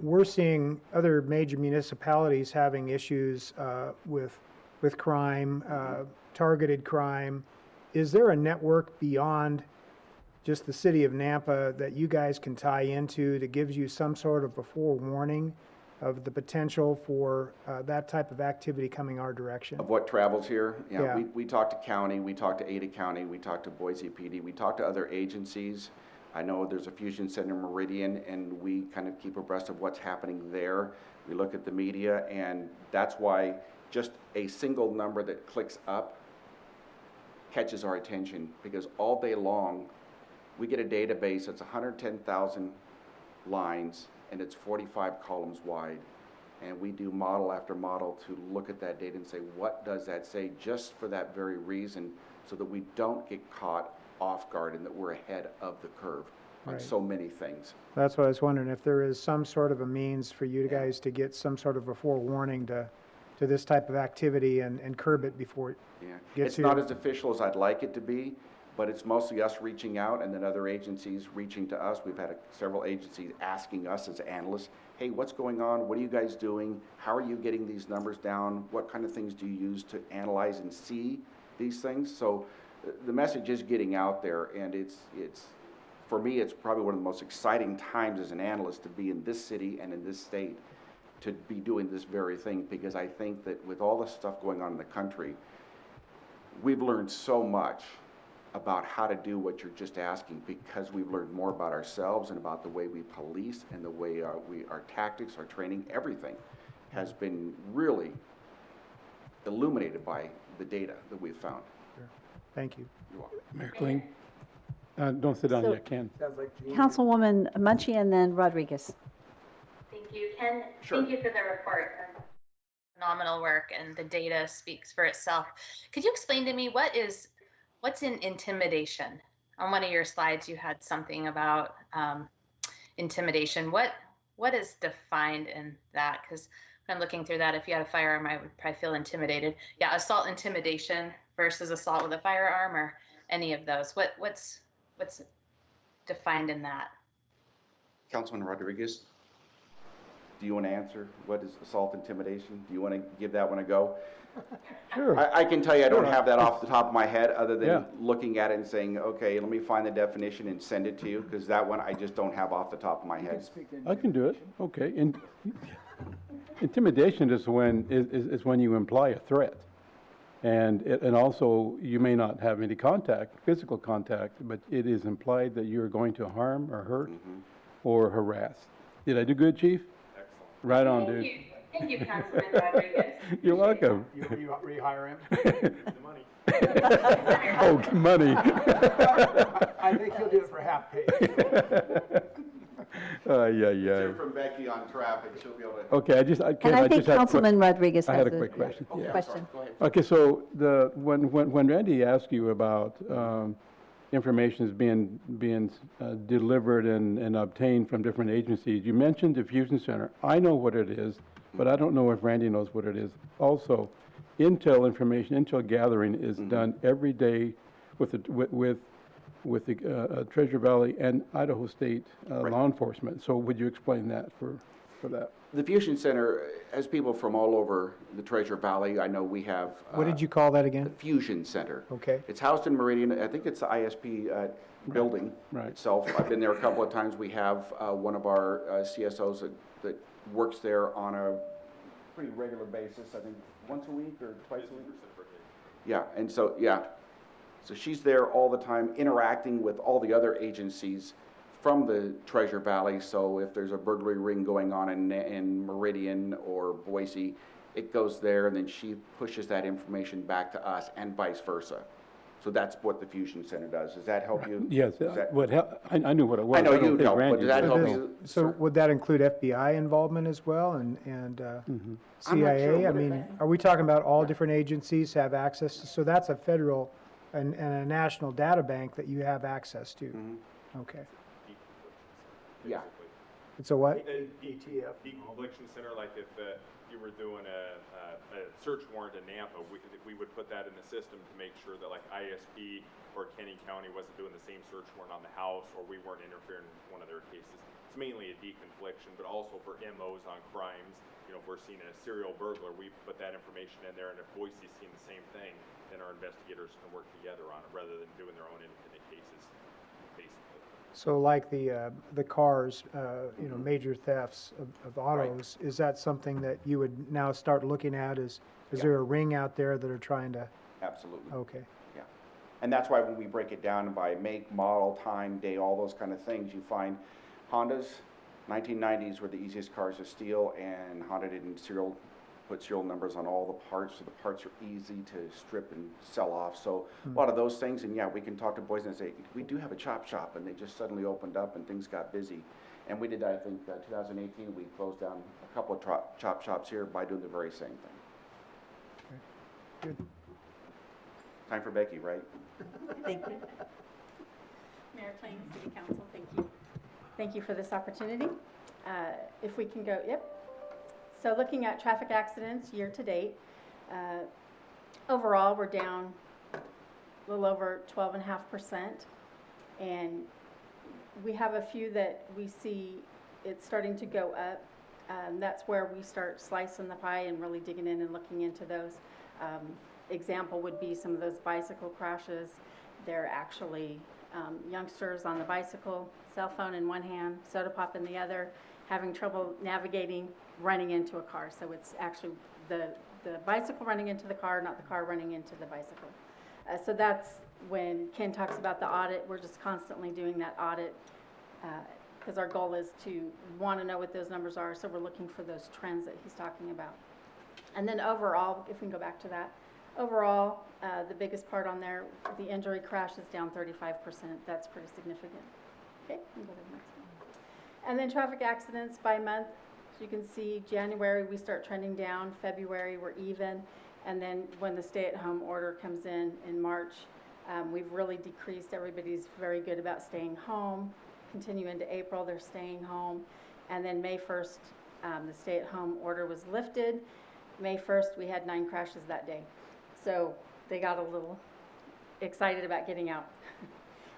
We're seeing other major municipalities having issues with crime, targeted crime. Is there a network beyond just the city of Nampa that you guys can tie into that gives you some sort of a forewarning of the potential for that type of activity coming our direction? Of what travels here? Yeah. We talk to county, we talk to Ada County, we talk to Boise PD, we talk to other agencies. I know there's a fusion center in Meridian, and we kind of keep abreast of what's happening there. We look at the media, and that's why just a single number that clicks up catches our attention, because all day long we get a database that's 110,000 lines and it's 45 columns wide, and we do model after model to look at that data and say, what does that say, just for that very reason, so that we don't get caught off guard and that we're ahead of the curve on Right. so many things. That's what I was wondering, if there is some sort of a means for you guys to get some sort of a forewarning to this type of activity and curb it before it Yeah, gets it's here. not as official as I'd like it to be, but it's mostly us reaching out and then other agencies reaching to us. We've had several agencies asking us as analysts, hey, what's going on? What are you guys doing? How are you getting these numbers down? What kind of things do you use to analyze and see these things? So the message is getting out there, and it's for me, it's probably one of the most exciting times as an analyst to be in this city and in this state to be doing this very thing, because I think that with all the stuff going on in the country, we've learned so much about how to do what you're just asking, because we've learned more about ourselves and about the way we police and the way our tactics, our training, everything has been really illuminated by the data that we've found. Thank you. You're welcome. Mayor Kling? Don't sit down So- yet, Ken. Councilwoman Munchie and then Rodriguez. Thank you, Ken. Sure. Thank you for the report. Phenomenal work, and the data speaks for itself. Could you explain to me what's in intimidation? On one of your slides, you had something about intimidation. What is defined in that? Because when I'm looking through that, if you had a firearm, I would probably feel intimidated. Yeah, assault intimidation versus assault with a firearm, or any of those. What's defined in that? Councilman Rodriguez? Do you want to answer? What is assault intimidation? Do you want to give that one a go? Sure. I can tell you, I don't have that off the top of my head, other Yeah. than looking at it and saying, okay, let me find the definition and send it to you, because that one I just don't have off the top of my head. I can do it, okay. Intimidation is when you imply a threat. And also, you may not have any contact, physical contact, but it is implied that you're going to harm or hurt or harass. Did I do good, Chief? Excellent. Right on, dude. Thank you, Councilman Rodriguez. You're welcome. You rehire him? The money. Oh, money. I think he'll do it for half pay. Yeah. From Becky on traffic, she'll be able to. Okay, And I think had a quick- Councilman Rodriguez I has had a quick question. Yeah. question. Go ahead. Okay, so when Randy asked you about information is being delivered and obtained from different agencies, you mentioned diffusion center. I know what it is, but I don't know if Randy knows what it is. Also, intel gathering is done every day with the Treasure Valley and Idaho State law enforcement. So would you explain that for that? The Fusion Center has people from all over the Treasure Valley. I know we have. What did you call that The again? Fusion Center. Okay. It's housed in Meridian. I think it's the ISP building Right. itself. I've been there a couple of times. We have one of our CSOs that works there on a pretty regular basis, I think once a week or twice a week. Yeah, and so, yeah. So she's there all the time interacting with all the other agencies from the Treasure Valley. So if there's a burglary ring going on in Meridian or Boise, it goes there and then she pushes that information back to us and vice versa. So that's what the Fusion Center does. Does that help you? Yes, Does that- I knew what it was. I know don't you think don't, but Randy does that did. help Does- you? So sir? would that include FBI involvement as well and I'm not CIA? sure I what mean, are we talking about all different agencies have access? So that's a federal and a national data bank that you have access to? Okay. Yeah. It's a what? ETF. Deconfliction center, like if you were doing a search warrant in Nampa, we would put that in the system to make sure that like ISP or Kenny County wasn't doing the same search warrant on the house, or we weren't interfering with one of their cases. It's mainly a deconfliction, but also for MOs on crimes. You know, if we're seeing a serial burglar, we put that information in there, and if Boise's seeing the same thing, then our investigators can work together on it rather than doing their own independent cases, basically. So like the cars, major thefts of autos, is that something that you would now start looking at? Is there a ring out there that are trying to, Absolutely. okay. Yeah. And that's why when we break it down by make, model, time, day, all those kind of things, you find Hondas, 1990s were the easiest cars to steal, and Honda didn't put serial numbers on all the parts, so the parts are easy to strip and sell off. So a lot of those things, and yeah, we can talk to boys and say, we do have a chop shop, and they just suddenly opened up and things got busy. And we did that, I think, 2018, we closed down a couple of chop shops here by doing the very same thing. Good. Time for Becky, right? Thank you. Mayor Plain, City Council, thank you. Thank you for this opportunity. If we can go, yep. So looking at traffic accidents year-to-date, overall, we're down a little over 12.5%. And we have a few that we see it's starting to go up. That's where we start slicing the pie and really digging in and looking into those. Example would be some of those bicycle crashes. They're actually youngsters on the bicycle, cell phone in one hand, soda pop in the other, having trouble navigating, running into a car. So it's actually the bicycle running into the car, not the car running into the bicycle. So that's when Ken talks about the audit. We're just constantly doing that audit because our goal is to want to know what those numbers are. So we're looking for those trends that he's talking about. And then overall, if we can go back to that, overall, the biggest part on there, the injury crash is down 35%. That's pretty significant. Okay, we'll go to the next one. And then traffic accidents by month. As you can see, January, we start trending down. February, we're even. And then when the stay-at-home order comes in March, we've really decreased. Everybody's very good about staying home. Continue into April, they're staying home. And then May 1st, the stay-at-home order was lifted. May 1st, we had 9 crashes that day. So they got a little excited about getting out.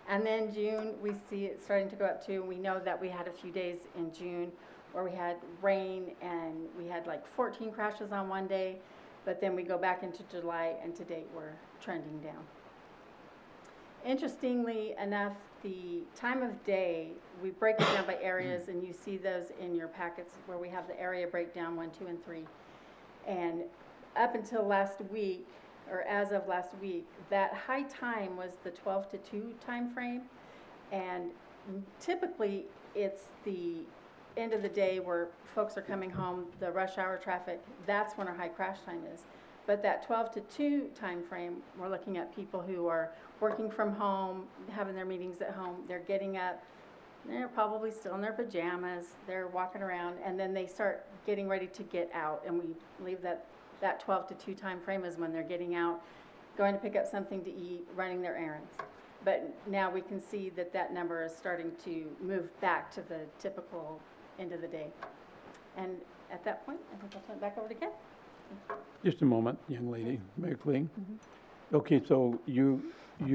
And then June, we see it starting to go up too. We know that we had a few days in June where we had rain and we had like 14 crashes on one day, but then we go back into July and to date we're trending down. Interestingly enough, the time of day, we break it down by areas, and you see those in your packets where we have the area breakdown 1, 2, and 3. And up until last week, or as of last week, that high time was the 12 to 2 time frame. And typically, it's the end of the day where folks are coming home, the rush hour traffic, that's when our high crash time is. But that 12 to 2 time frame, we're looking at people who are working from home, having their meetings at home, they're getting up, they're probably still in their pajamas, they're walking around, and then they start getting ready to get out, and we believe that that 12 to 2 time frame is when they're getting out, going to pick up something to eat, running their errands. But now we can see that that number is starting to move back to the typical end of the day. And at that point, I think I'll turn it back over to Ken. Just a moment, young lady, Mayor Kling. Okay, so you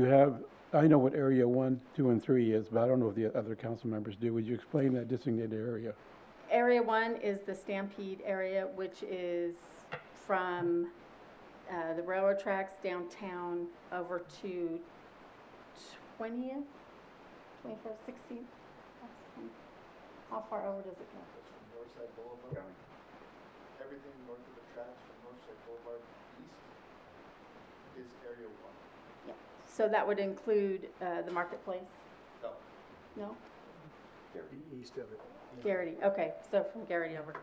have, I know what area 1, 2, and 3 is, but I don't know if the other council members do. Would you explain that designated area? Area 1 is the Stampede area, which is from the railroad tracks downtown over to 20th, 21st, 16th. How far over does it go? Northside Boulevard. Everything north of the tracks from Northside Boulevard east is Area 1. Yeah. So that would include the marketplace? No. No? East of it. Garrity, okay, so from Garrity over.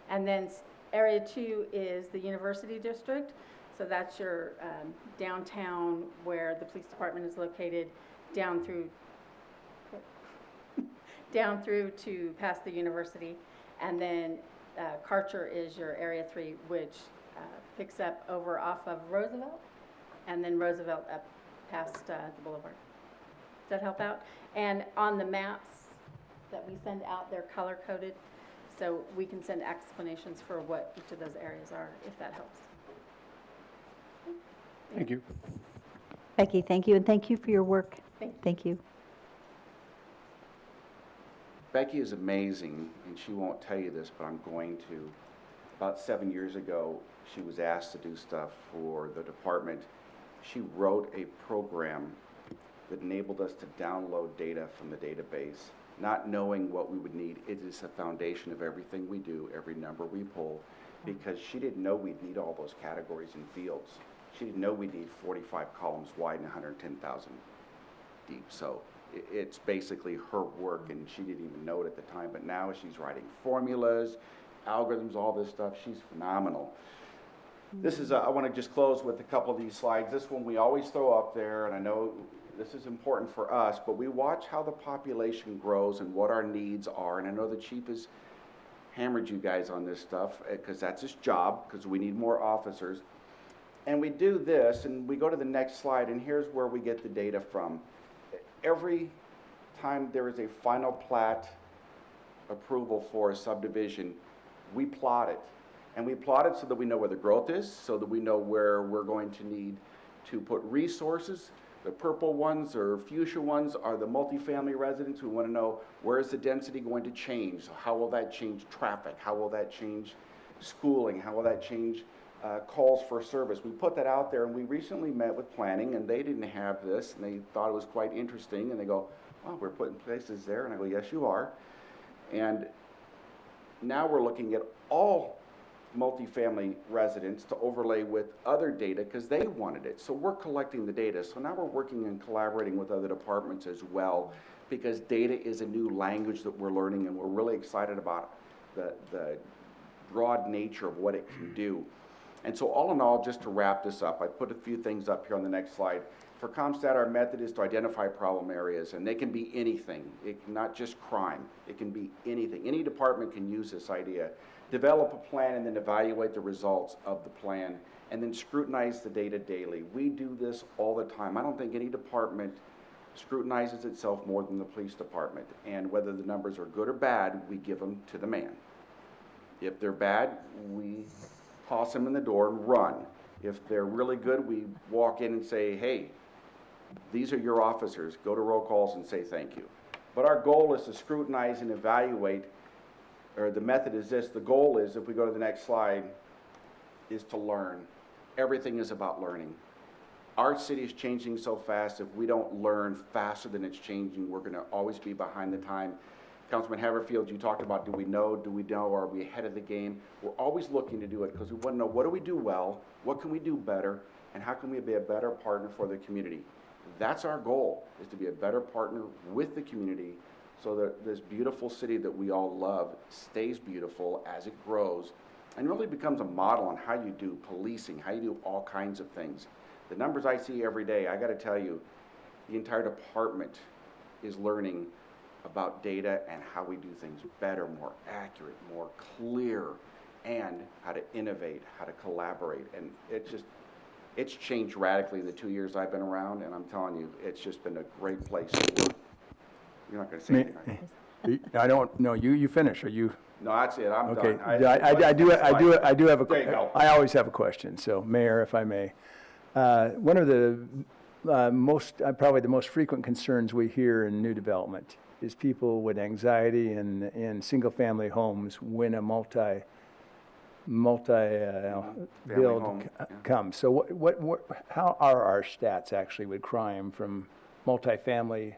And then Area 2 is the University District, so that's your downtown where the police department is located, down through to past the university. And then Karcher is your Area 3, which picks up over off of Roosevelt, and then Roosevelt up past the boulevard. Does that help out? And on the maps that we send out, they're color-coded, so we can send explanations for what each of those areas are, if that helps. Thank you. Becky, thank you, and thank you for your work. Thank you. Becky is amazing, and she won't tell you this, but I'm going to. About 7 years ago, she was asked to do stuff for the department. She wrote a program that enabled us to download data from the database, not knowing what we would need. It is the foundation of everything we do, every number we pull, because she didn't know we'd need all those categories and fields. She didn't know we'd need 45 columns wide and 110,000 deep. So it's basically her work, and she didn't even know it at the time, but now she's writing formulas, algorithms, all this stuff. She's phenomenal. This is, I want to just close with a couple of these slides. This one we always throw up there, and I know this is important for us, but we watch how the population grows and what our needs are, and I know the chief has hammered you guys on this stuff, because that's his job, because we need more officers. And we do this, and we go to the next slide, and here's where we get the data from. Every time there is a final plat approval for a subdivision, we plot it. And we plot it so that we know where the growth is, so that we know where we're going to need to put resources. The purple ones or fuchsia ones are the multifamily residents. We want to know, where is the density going to change? How will that change traffic? How will that change schooling? How will that change calls for service? We put that out there, and we recently met with planning, and they didn't have this, and they thought it was quite interesting, and they go, well, we're putting places there, and I go, yes, you are. And now we're looking at all multifamily residents to overlay with other data because they wanted it. So we're collecting the data. So now we're working and collaborating with other departments as well, because data is a new language that we're learning, and we're really excited about the broad nature of what it can do. And so all in all, just to wrap this up, I put a few things up here on the next slide. For CompStat, our method is to identify problem areas, and they can be anything. Not just crime. It can be anything. Any department can use this idea. Develop a plan and then evaluate the results of the plan, and then scrutinize the data daily. We do this all the time. I don't think any department scrutinizes itself more than the police department. And whether the numbers are good or bad, we give them to the man. If they're bad, we toss them in the door and run. If they're really good, we walk in and say, hey, these are your officers. Go to roll calls and say thank you. But our goal is to scrutinize and evaluate or the method is this, the goal is, if we go to the next slide, is to learn. Everything is about learning. Our city is changing so fast, if we don't learn faster than it's changing, we're gonna always be behind the time. Councilman Haverfield, you talked about, do we know, are we ahead of the game? We're always looking to do it, because we wanna know, what do we do well, what can we do better, and how can we be a better partner for the community? That's our goal, is to be a better partner with the community, so that this beautiful city that we all love stays beautiful as it grows, and really becomes a model on how you do policing, how you do all kinds of things. The numbers I see every day, I gotta tell you, the entire department is learning about data and how we do things better, more accurate, more clear, and how to innovate, how to collaborate. And it's changed radically in the 2 years I've been around, and I'm telling you, it's just been a great place to work. You're not gonna say anything, right? I don't, no, you finish, or you? No, that's it, I'm Okay, done. I do have a, There you go. I always have a question, so Mayor, if I may. One of the probably the most frequent concerns we hear in new development is people with anxiety in single-family homes when a build home, yeah. comes. So how are our stats actually with crime from multifamily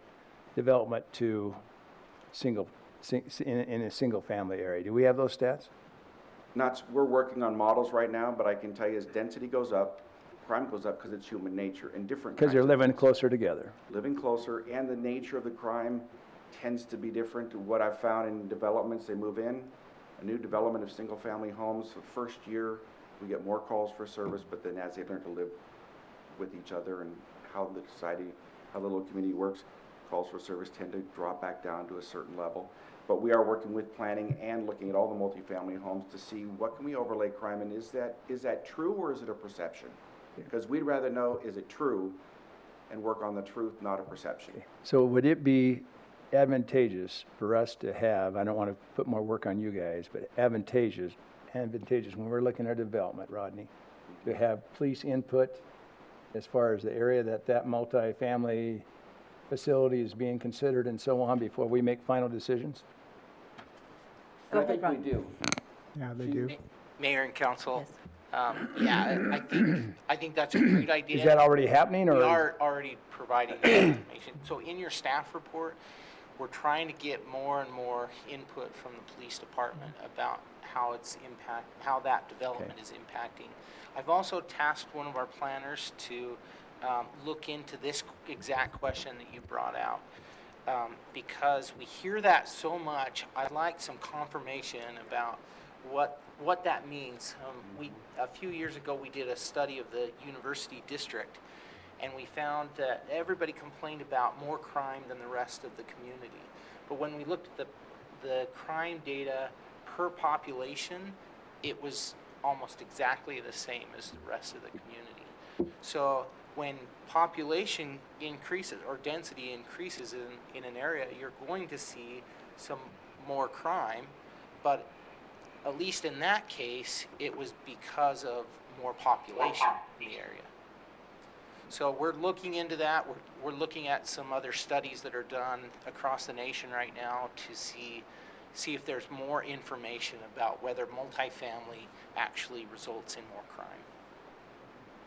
development to in a single-family area? Do we have those stats? We're working on models right now, but I can tell you as density goes up, crime goes up because it's human nature and different Because they're kinds of living things. closer together. Living closer, and the nature of the crime tends to be different. What I've found in developments, they move in, a new development of single-family homes, the first year, we get more calls for service, but then as they learn to live with each other and how the society, how the little community works, calls for service tend to drop back down to a certain level. But we are working with planning and looking at all the multifamily homes to see what can we overlay crime, and is that true or is it a perception? Because we'd rather know, is it true, and work on the truth, not a perception. So would it be advantageous for us to have, I don't want to put more work on you guys, but advantageous when we're looking at development, Rodney, to have police input as far as the area that multifamily facility is being considered and so on before we make final decisions? Go I ahead, think Ron. we do. Yeah, they do. Mayor and council, Yes. yeah, I think that's a great idea. Is that already happening, or? We are already providing that information. So in your staff report, we're trying to get more and more input from the police department about how that development is impacting. I've also tasked one of our planners to look into this exact question that you brought out. Because we hear that so much, I'd like some confirmation about what that means. A few years ago, we did a study of the university district, and we found that everybody complained about more crime than the rest of the community. But when we looked at the crime data per population, it was almost exactly the same as the rest of the community. So when population increases or density increases in an area, you're going to see some more crime, but at least in that case, it was because of more population in the area. So we're looking into that. We're looking at some other studies that are done across the nation right now to see if there's more information about whether multifamily actually results in more crime.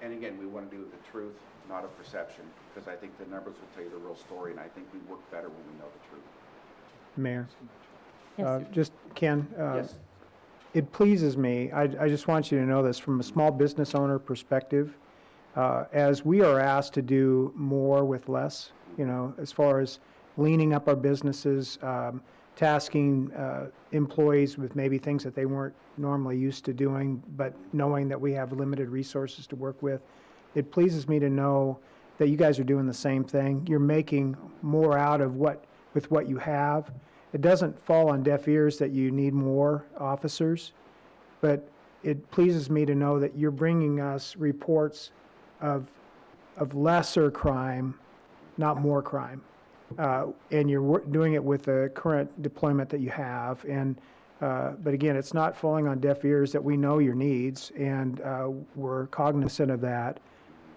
And again, we want to do the truth, not a perception, because I think the numbers will tell you the real story, and I think we work better when we know the truth. Mayor, Yes. just, Ken, Yes. it pleases me, I just want you to know this, from a small business owner perspective, as we are asked to do more with less, as far as leaning up our businesses, tasking employees with maybe things that they weren't normally used to doing, but knowing that we have limited resources to work with, it pleases me to know that you guys are doing the same thing. You're making more out of with what you have. It doesn't fall on deaf ears that you need more officers, but it pleases me to know that you're bringing us reports of lesser crime, not more crime. And you're doing it with the current deployment that you have. But again, it's not falling on deaf ears that we know your needs, and we're cognizant of that.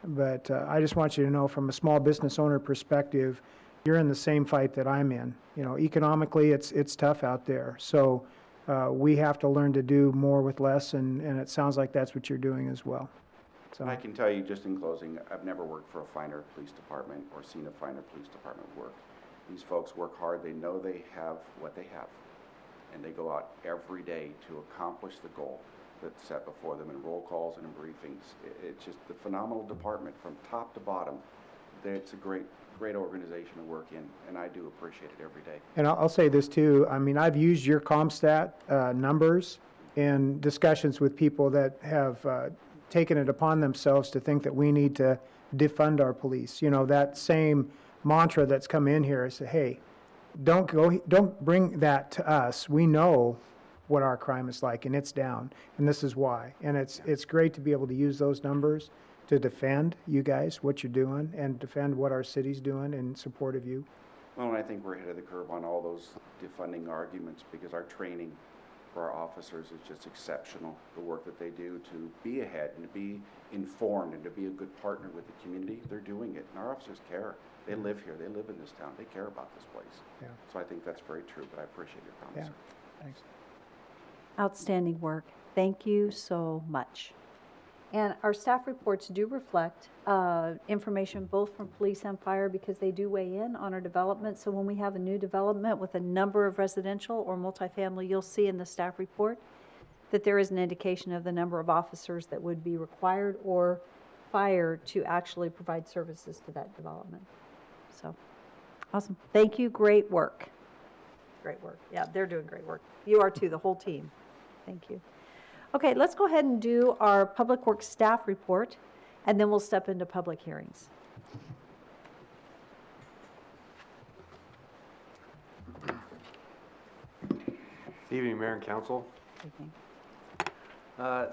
But I just want you to know, from a small business owner perspective, you're in the same fight that I'm in. Economically, it's tough out there. So we have to learn to do more with less, and it sounds like that's what you're doing as well. So, I can tell you, just in closing, I've never worked for a finer police department or seen a finer police department work. These folks work hard, they know they have what they have, and they go out every day to accomplish the goal that's set before them in roll calls and in briefings. It's just a phenomenal department from top to bottom. It's a great organization to work in, and I do appreciate it every day. and I'll say this too, I mean, I've used your CompStat numbers in discussions with people that have taken it upon themselves to think that we need to defund our police. You know, that same mantra that's come in here is, hey, don't bring that to us. We know what our crime is like, and it's down, and this is why. And it's great to be able to use those numbers to defend you guys, what you're doing, and defend what our city's doing in support of you. Well, and I think we're ahead of the curve on all those defunding arguments because our training for our officers is just exceptional. The work that they do to be ahead and to be informed and to be a good partner with the community, they're doing it. And our officers care. They live here. They live in this town. They care about this place. Yeah. So I think that's very true, but I appreciate your comments. Yeah, thanks. Outstanding work. Thank you so much. And our staff reports do reflect information both from police and fire because they do weigh in on our development. So when we have a new development with a number of residential or multifamily, you'll see in the staff report that there is an indication of the number of officers that would be required or fire to actually provide services to that development. So, awesome. Thank you. Great work. Great work. Yeah, they're doing great work. You are too, the whole team. Thank you. Okay, let's go ahead and do our Public Works staff report, and then we'll step into public hearings. Good evening, Mayor and Council. Evening.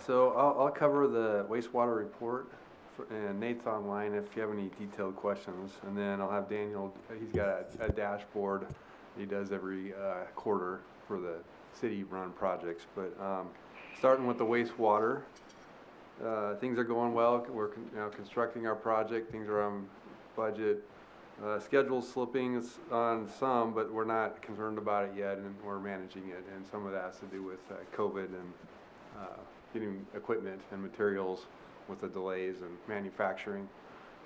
So I'll cover the wastewater report, and Nate's online if you have any detailed questions. And then I'll have Daniel, he's got a dashboard he does every quarter for the city-run projects. But starting with the wastewater, things are going well. We're constructing our project. Things are on budget. Schedule's slipping on some, but we're not concerned about it yet, and we're managing it. And some of that has to do with COVID and getting equipment and materials with the delays and manufacturing.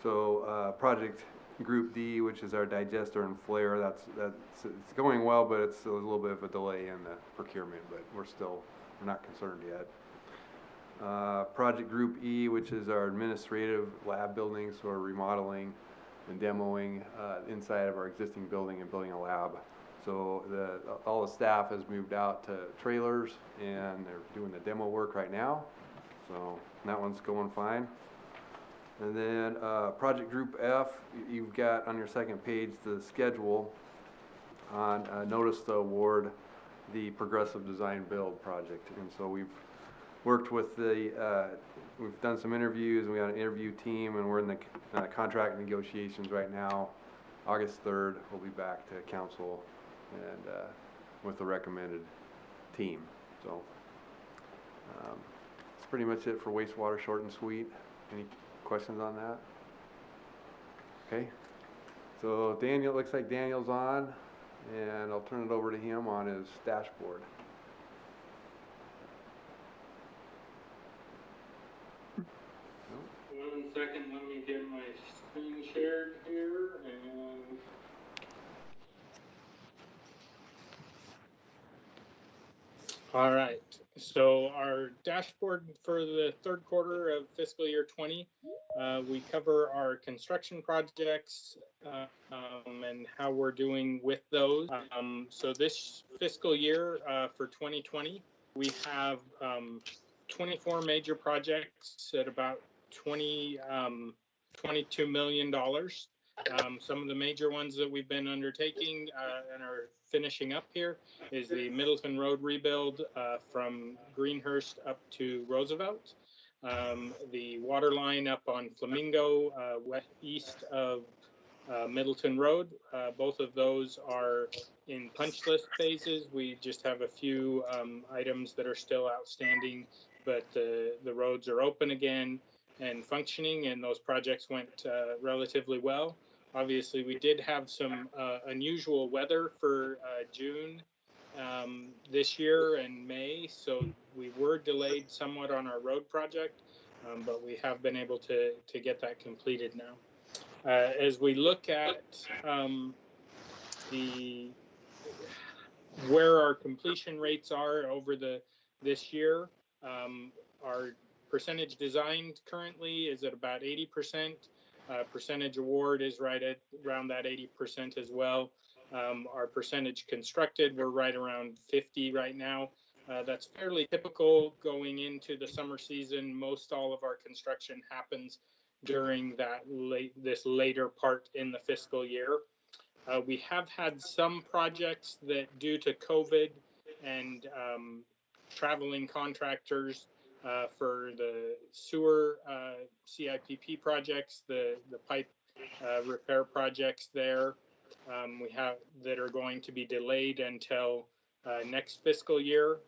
So project Group D, which is our digester and flare, it's going well, but it's a little bit of a delay in the procurement, but we're not concerned yet. Project Group E, which is our administrative lab buildings, so we're remodeling and demoing inside of our existing building and building a lab. So all the staff has moved out to trailers and they're doing the demo work right now. So that one's going fine. And then Project Group F, you've got on your second page the schedule on notice to award the Progressive Design Build project. And so we've worked with we've done some interviews, and we got an interview team, and we're in the contract negotiations right now. August 3rd, we'll be back to council and with the recommended team. So that's pretty much it for wastewater, short and sweet. Any questions on that? Okay. So Daniel, it looks like Daniel's on, and I'll turn it over to him on his dashboard. One second, let me get my screen shared here and all right. So our dashboard for the third quarter of fiscal year 20, we cover our construction projects and how we're doing with those. So this fiscal year for 2020, we have 24 major projects at about $22 million. Some of the major ones that we've been undertaking and are finishing up here is the Middleton Road rebuild from Greenhurst up to Roosevelt. The water line up on Flamingo east of Middleton Road. Both of those are in punch list phases. We just have a few items that are still outstanding, but the roads are open again and functioning, and those projects went relatively well. Obviously, we did have some unusual weather for June this year in May, so we were delayed somewhat on our road project, but we have been able to get that completed now. As we look at where our completion rates are over this year, our percentage designed currently is at about 80%. Percentage award is right at around that 80% as well. Our percentage constructed, we're right around 50 right now. That's fairly typical going into the summer season. Most all of our construction happens during this later part in the fiscal year. We have had some projects that, due to COVID and traveling contractors for the sewer CIPP projects, the pipe repair projects there, we have that are going to be delayed until next fiscal year.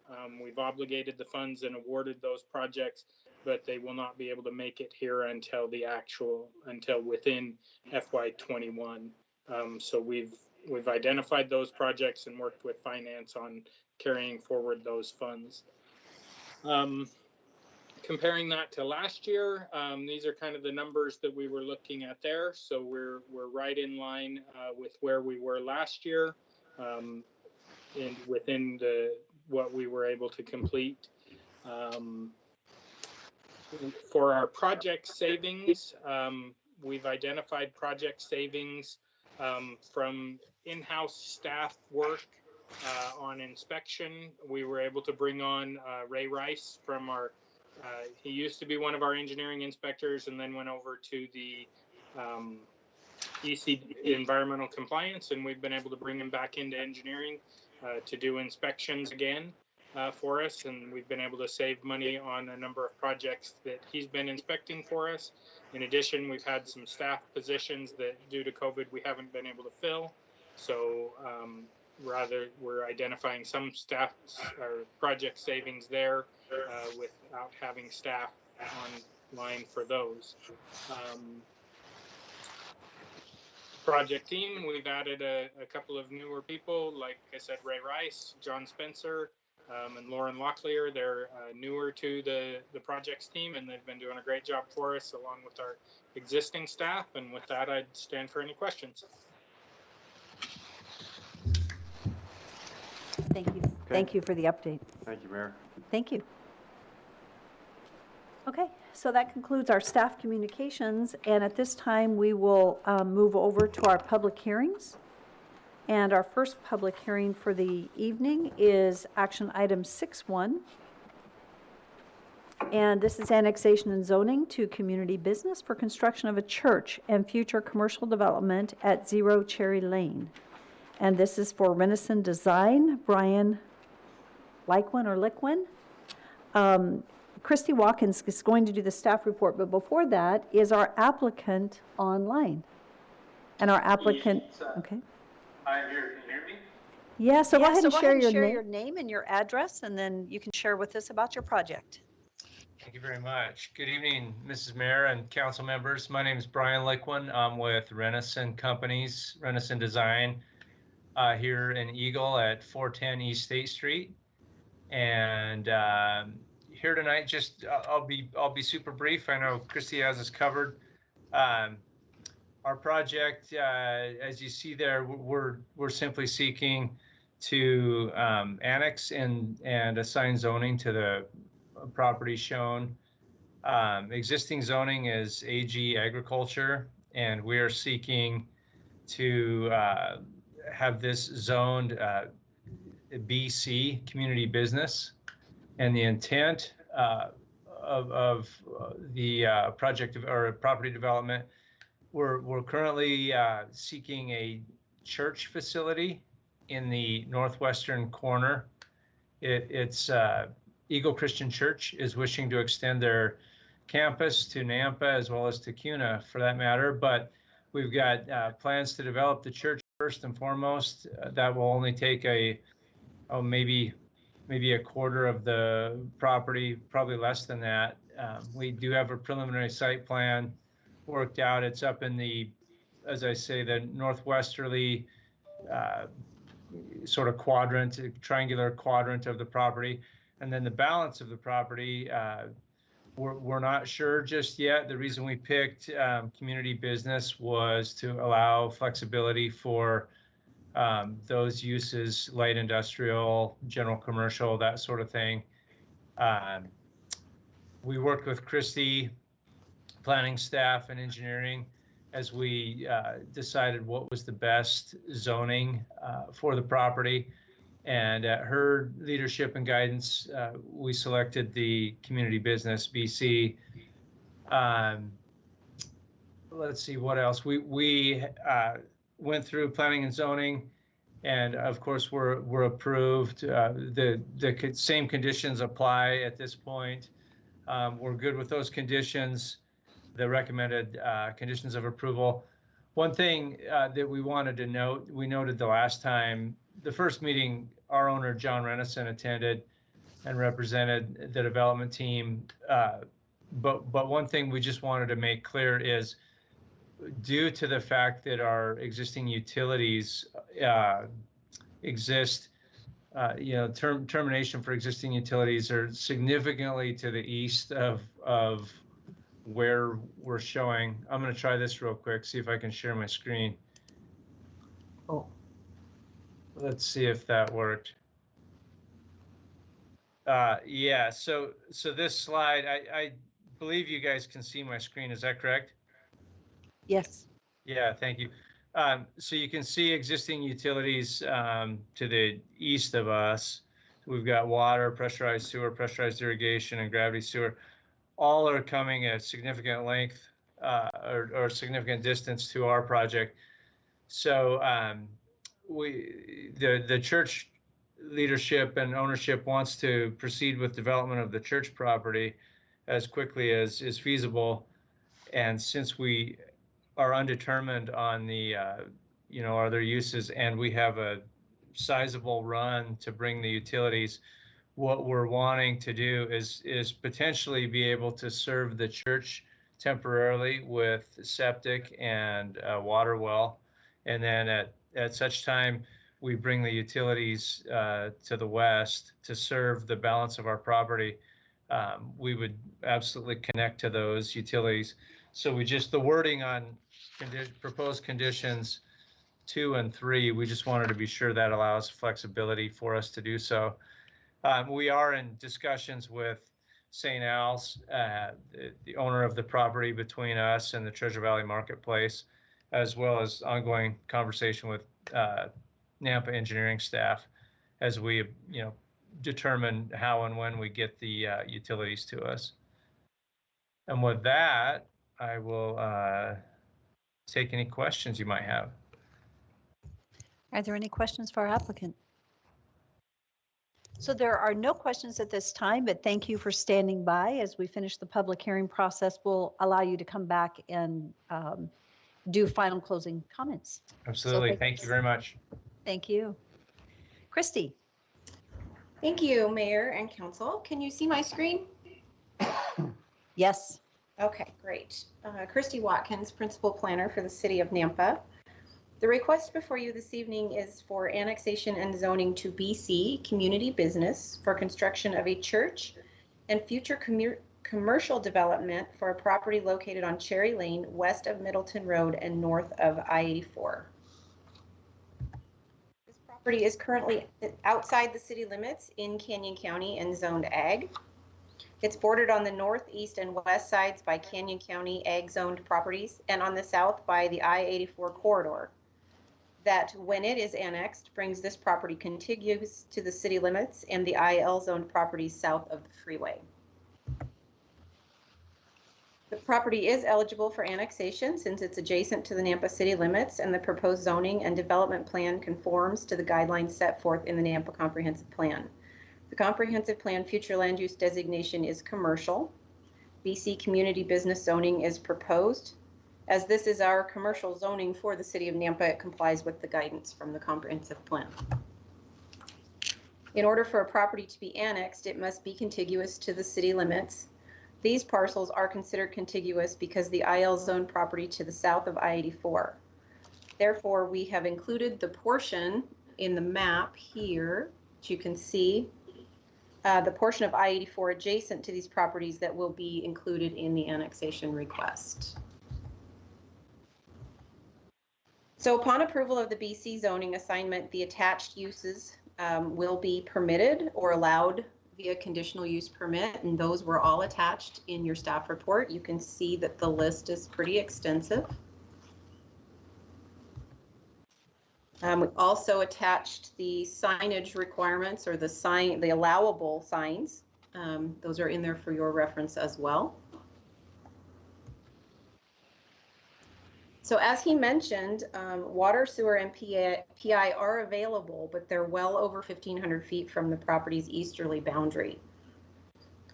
We've obligated the funds and awarded those projects, but they will not be able to make it here until within FY21. So we've identified those projects and worked with finance on carrying forward those funds. Comparing that to last year, these are kind of the numbers that we were looking at there. So we're right in line with where we were last year, and within what we were able to complete. For our project savings, we've identified project savings from in-house staff work on inspection. We were able to bring on Ray Rice from our he used to be one of our engineering inspectors and then went over to the EC environmental compliance, and we've been able to bring him back into engineering to do inspections again for us, and we've been able to save money on a number of projects that he's been inspecting for us. In addition, we've had some staff positions that due to COVID we haven't been able to fill, so rather we're identifying some staff or project savings there without having staff online for those. Project team, we've added a couple of newer people, like I said, Ray Rice, John Spencer, and Lauren Locklear. They're newer to the projects team, and they've been doing a great job for us along with our existing staff. And with that, I'd stand for any questions. Thank you. Thank you for the update. Thank you, Mayor. Thank you. Okay, so that concludes our staff communications, and at this time, we will move over to our public hearings. And our first public hearing for the evening is action item 6.1. And this is annexation and zoning to community business for construction of a church and future commercial development at 0 Cherry Lane. And this is for Renison Design, Brian Liquin. Christy Watkins is going to do the staff report, but before that is our applicant online. And our applicant, okay. I'm here, can you hear me? Yeah, so go ahead and share your name. Your name and your address, and then you can share with us about your project. Thank you very much. Good evening, Mrs. Mayor and council members. My name is Brian Liquin. I'm with Renison Companies, Renison Design, here in Eagle at 410 East State Street. And here tonight, just I'll be super brief. I know Christy has us covered. Our project, as you see there, we're simply seeking to annex and assign zoning to the property shown. Existing zoning is AG agriculture, and we are seeking to have this zoned BC community business. And the intent of the project or property development, we're currently seeking a church facility in the northwestern corner. It's Eagle Christian Church is wishing to extend their campus to Nampa as well as to Kuna for that matter, but we've got plans to develop the church first and foremost. That will only take maybe a quarter of the property, probably less than that. We do have a preliminary site plan worked out. It's up in the, as I say, the northwesterly sort of quadrant, triangular quadrant of the property. And then the balance of the property, we're not sure just yet. The reason we picked community business was to allow flexibility for those uses, light industrial, general commercial, that sort of thing. We worked with Christie, planning staff and engineering as we decided what was the best zoning for the property. And at her leadership and guidance, we selected the community business BC. Let's see what else. We went through planning and zoning, and of course we're approved. The same conditions apply at this point. We're good with those conditions, the recommended conditions of approval. One thing that we wanted to note, we noted the last time, the first meeting, our owner, John Renison, attended and represented the development team. But one thing we just wanted to make clear is, due to the fact that our existing utilities exist, termination for existing utilities are significantly to the east of where we're showing. I'm going to try this real quick, see if I can share my screen. Oh. Let's see if that worked. Yeah, so this slide, I believe you guys can see my screen. Is that correct? Yes. Yeah, thank you. So you can see existing utilities to the east of us. We've got water, pressurized sewer, pressurized irrigation, and gravity sewer. All are coming at significant length or significant distance to our project. So the church leadership and ownership wants to proceed with development of the church property as quickly as is feasible. And since we are undetermined on the other uses, and we have a sizable run to bring the utilities, what we're wanting to do is potentially be able to serve the church temporarily with septic and water well, and then at such time we bring the utilities to the west to serve the balance of our property. We would absolutely connect to those utilities. So the wording on proposed conditions 2 and 3, we just wanted to be sure that allows flexibility for us to do so. We are in discussions with St. Al's, the owner of the property, between us and the Treasure Valley Marketplace, as well as ongoing conversation with Nampa engineering staff as we determine how and when we get the utilities to us. And with that, I will take any questions you might have. Are there any questions for our applicant? So there are no questions at this time, but thank you for standing by. As we finish the public hearing process, we'll allow you to come back and do final closing comments. Absolutely. So thank you very much. Thank you. Christy. Thank you, Mayor and Council. Can you see my screen? Yes. Okay, great. Christy Watkins, Principal Planner for the City of Nampa. The request before you this evening is for annexation and zoning to BC Community Business for construction of a church and future commercial development for a property located on Cherry Lane, west of Middleton Road and north of I-84. This property is currently outside the city limits in Canyon County and zoned ag. It's bordered on the north, east, and west sides by Canyon County ag zoned properties and on the south by the I-84 corridor. That, when it is annexed, brings this property contiguous to the city limits and the IL zoned properties south of the freeway. The property is eligible for annexation since it's adjacent to the Nampa city limits, and the proposed zoning and development plan conforms to the guidelines set forth in the Nampa Comprehensive Plan. The Comprehensive Plan future land use designation is commercial. BC Community Business zoning is proposed. As this is our commercial zoning for the city of Nampa, it complies with the guidance from the Comprehensive Plan. In order for a property to be annexed, it must be contiguous to the city limits. These parcels are considered contiguous because the IL zone property to the south of I-84. Therefore, we have included the portion in the map here, that you can see the portion of I-84 adjacent to these properties that will be included in the annexation request. So upon approval of the BC zoning assignment, the attached uses will be permitted or allowed via conditional use permit, and those were all attached in your staff report. You can see that the list is pretty extensive. We also attached the signage requirements, or the allowable signs. Those are in there for your reference as well. So as he mentioned, water, sewer, and PI are available, but they're well over 1,500 feet from the property's easterly boundary.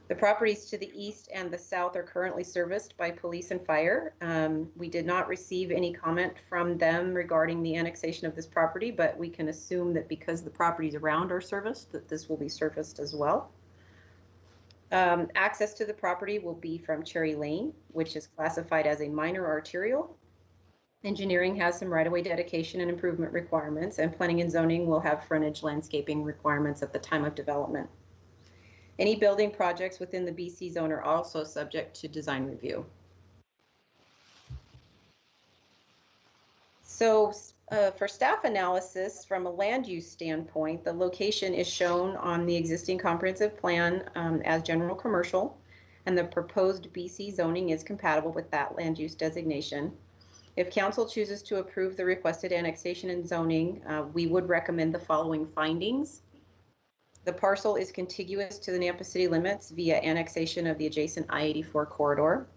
The properties to the east and the south are currently serviced by police and fire. We did not receive any comment from them regarding the annexation of this property, but we can assume that because the properties around are serviced, that this will be serviced as well. Access to the property will be from Cherry Lane, which is classified as a minor arterial. Engineering has some right-of-way dedication and improvement requirements, and planning and zoning will have frontage landscaping requirements at the time of development. Any building projects within the BC zone are also subject to design review. So for staff analysis, from a land use standpoint, the location is shown on the existing comprehensive plan as general commercial, and the proposed BC zoning is compatible with that land use designation. If council chooses to approve the requested annexation and zoning, we would recommend the following findings. The parcel is contiguous to the Nampa city limits via annexation of the adjacent I-84 corridor.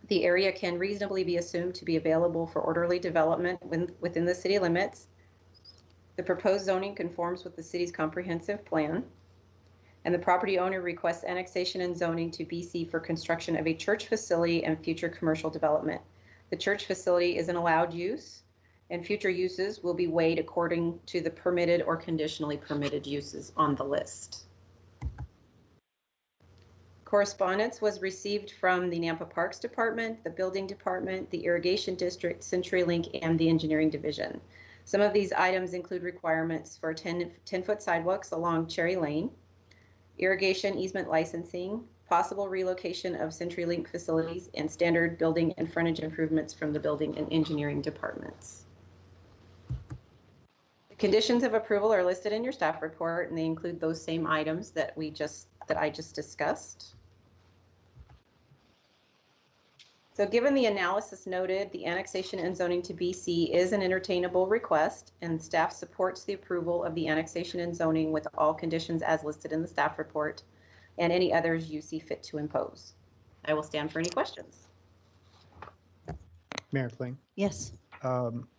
The area can reasonably be assumed to be available for orderly development within the city limits. The proposed zoning conforms with the city's comprehensive plan, and the property owner requests annexation and zoning to BC for construction of a church facility and future commercial development. The church facility is an allowed use, and future uses will be weighed according to the permitted or conditionally permitted uses on the list. Correspondence was received from the Nampa Parks Department, the Building Department, the Irrigation District, CenturyLink, and the Engineering Division. Some of these items include requirements for 10-foot sidewalks along Cherry Lane, irrigation easement licensing, possible relocation of CenturyLink facilities, and standard building and frontage improvements from the Building and Engineering Departments. The conditions of approval are listed in your staff report, and they include those same items that I just discussed. So given the analysis noted, the annexation and zoning to BC is an entertainable request, and staff supports the approval of the annexation and zoning with all conditions as listed in the staff report and any others you see fit to impose. I will stand for any questions. Mayor Kling. Yes.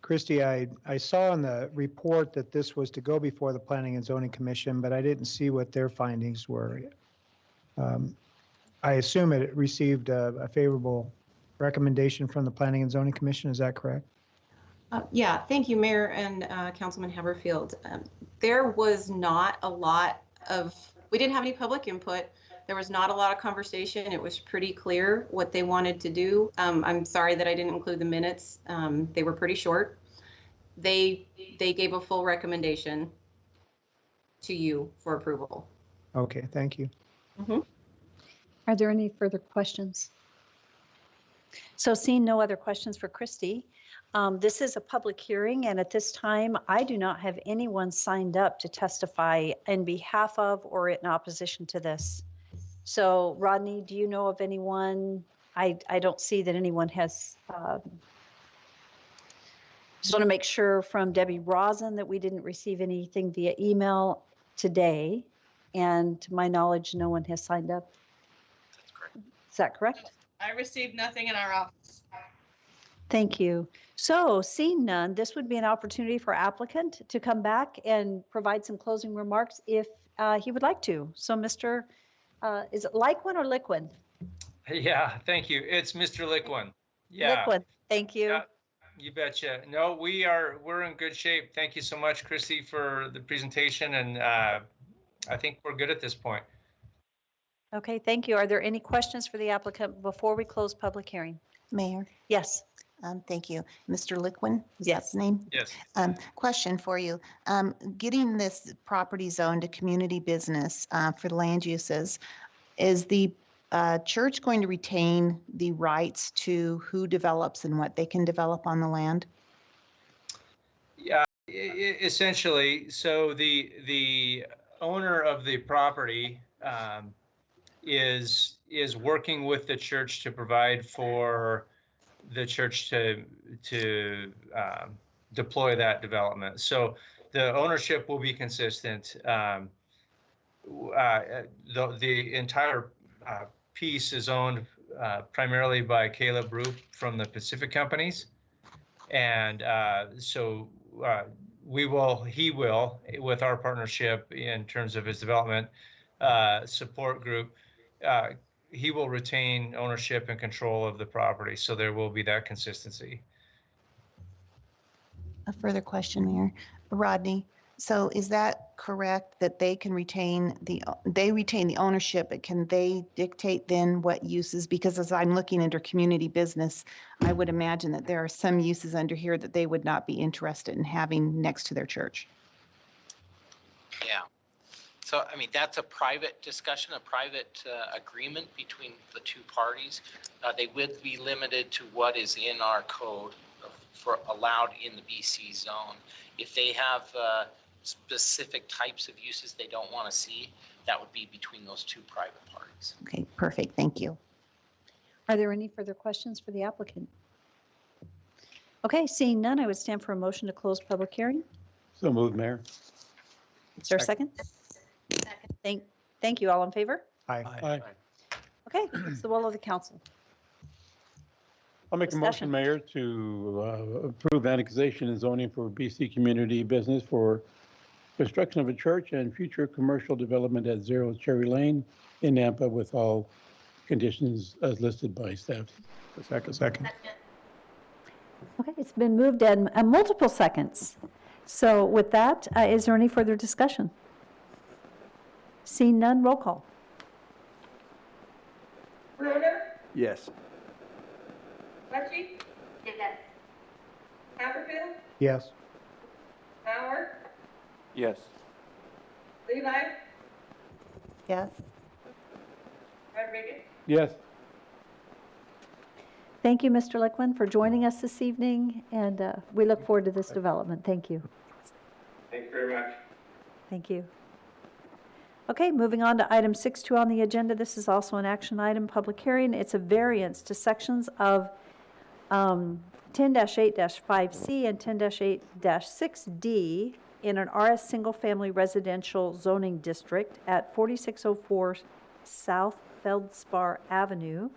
Christie, I saw in the report that this was to go before the Planning and Zoning Commission, but I didn't see what their findings were. I assume it received a favorable recommendation from the Planning and Zoning Commission. Is that correct? Yeah, thank you, Mayor and Councilman Haberfield. There was not a lot of, we didn't have any public input. There was not a lot of conversation. It was pretty clear what they wanted to do. I'm sorry that I didn't include the minutes. They were pretty short. They gave a full recommendation to you for approval. Okay, thank you. Mm-hmm. Are there any further questions? So seeing no other questions for Christie, this is a public hearing, and at this time, I do not have anyone signed up to testify in behalf of or in opposition to this. So Rodney, do you know of anyone? I don't see that anyone has. Just want to make sure from Debbie Rosen that we didn't receive anything via email today. And to my knowledge, no one has signed up. That's correct. Is that correct? I received nothing in our office. Thank you. So seeing none, this would be an opportunity for applicant to come back and provide some closing remarks if he would like to. So Mr. Is it Liquin or Liquin? Yeah, thank you. It's Mr. Liquin. Yeah. Liquin, thank you. Yeah, you betcha. No, we're in good shape. Thank you so much, Christy, for the presentation, and I think we're good at this point. Okay, thank you. Are there any questions for the applicant before we close public hearing? Mayor, Yes. Thank you. Mr. Liquin, is that Yes. the name? Yes. Question for you. Getting this property zoned to community business for land uses, is the church going to retain the rights to who develops and what they can develop on the land? Yeah, essentially, so the owner of the property is working with the church to provide for the church to deploy that development. So the ownership will be consistent. The entire piece is owned primarily by Caleb Roop from the Pacific Companies. And so he will, with our partnership in terms of his development support group, he will retain ownership and control of the property. So there will be that consistency. A further question, Mayor. Rodney, so is that correct that they can retain the ownership, but can they dictate then what uses? Because as I'm looking under community business, I would imagine that there are some uses under here that they would not be interested in having next to their church. Yeah. So, I mean, that's a private discussion, a private agreement between the two parties. They would be limited to what is in our code for allowed in the BC zone. If they have specific types of uses they don't want to see, that would be between those two private parties. Okay, perfect. Thank you. Are there any further questions for the applicant? Okay, seeing none, I would stand for a motion to close public hearing. So moved, Mayor. Is there a second? Thank you. All in favor? Aye. Okay, it's the will of the council. I'll make a motion, Discussion. Mayor, to approve annexation and zoning for BC community business for construction of a church and future commercial development at 0 Cherry Lane in Nampa with all conditions as listed by staff. Second. Okay, it's been moved and multiple seconds. So with that, is there any further discussion? Seeing none, roll call. Yes. Yes. Haverfield, Yes. Howard, Yes. Levi, Yes. Rodriguez. Yes. Thank you, Mr. Liquin, for joining us this evening, and we look forward to this development. Thank you. Thanks very much. Thank you. Okay, moving on to item 6.2 on the agenda. This is also an action item, public hearing. It's a variance to sections of 10-8-5C and 10-8-6D in an RS single-family residential zoning district at 4604 South Feldspar Avenue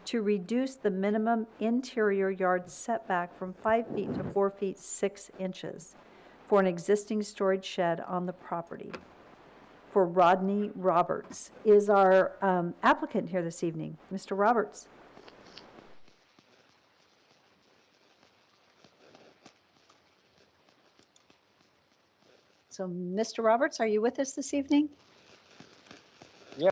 to reduce the minimum interior yard setback from 5 feet to 4 feet 6 inches for an existing storage shed on the property. For Rodney Roberts is our applicant here this evening. Mr. Roberts. So, Mr. Roberts, are you with us this evening? Yeah.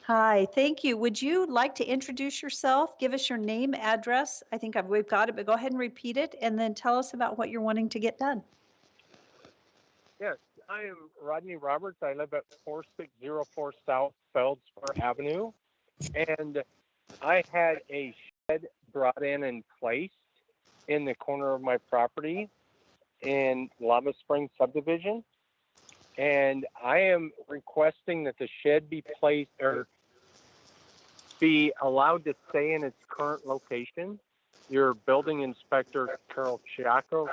Hi, thank you. Would you like to introduce yourself? Give us your name, address. I think we've got it, but go ahead and repeat it, and then tell us about what you're wanting to get done. Yes, I am Rodney Roberts. I live at 4604 South Feldspar Avenue, and I had a shed brought in and placed in the corner of my property in Lava Springs subdivision, and I am requesting that the shed be placed or be allowed to stay in its current location. Your building inspector, Carol Chiacco,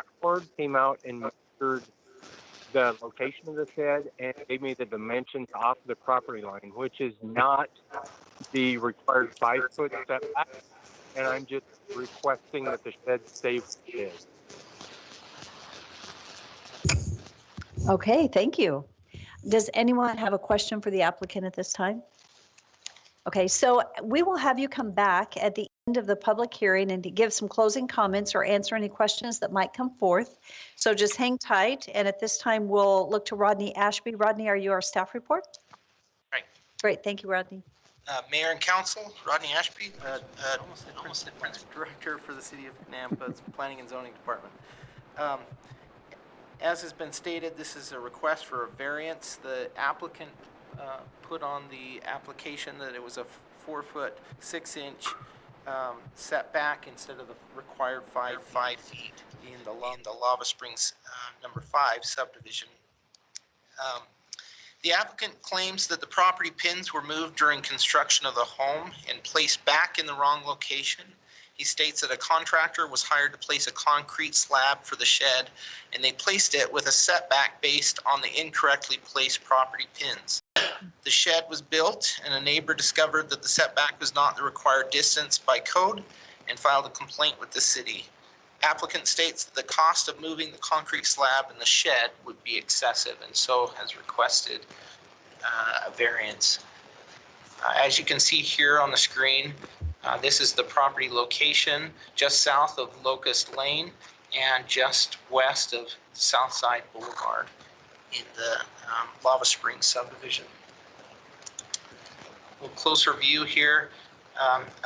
came out and measured the location of the shed and gave me the dimensions off the property line, which is not the required 5-foot setback, and I'm just requesting that the shed stay where it is. Okay, thank you. Does anyone have a question for the applicant at this time? Okay, so we will have you come back at the end of the public hearing and to give some closing comments or answer any questions that might come forth. So just hang tight. And at this time, we'll look to Rodney Ashby. Rodney, are you our staff report? Right. Great, thank you, Rodney. Mayor and Council, Rodney Ashby, almost said Principal Director for the City of Nampa's Planning and Zoning Department. As has been stated, this is a request for a variance. The applicant put on the application that it was a 4-foot 6-inch setback instead of the required 5 feet in the Lava Springs number 5 subdivision. The applicant claims that the property pins were moved during construction of the home and placed back in the wrong location. He states that a contractor was hired to place a concrete slab for the shed, and they placed it with a setback based on the incorrectly placed property pins. The shed was built, and a neighbor discovered that the setback was not the required distance by code and filed a complaint with the city. Applicant states that the cost of moving the concrete slab in the shed would be excessive, and so has requested a variance. As you can see here on the screen, this is the property location just south of Locust Lane and just west of Southside Boulevard in the Lava Springs subdivision. A little closer view here.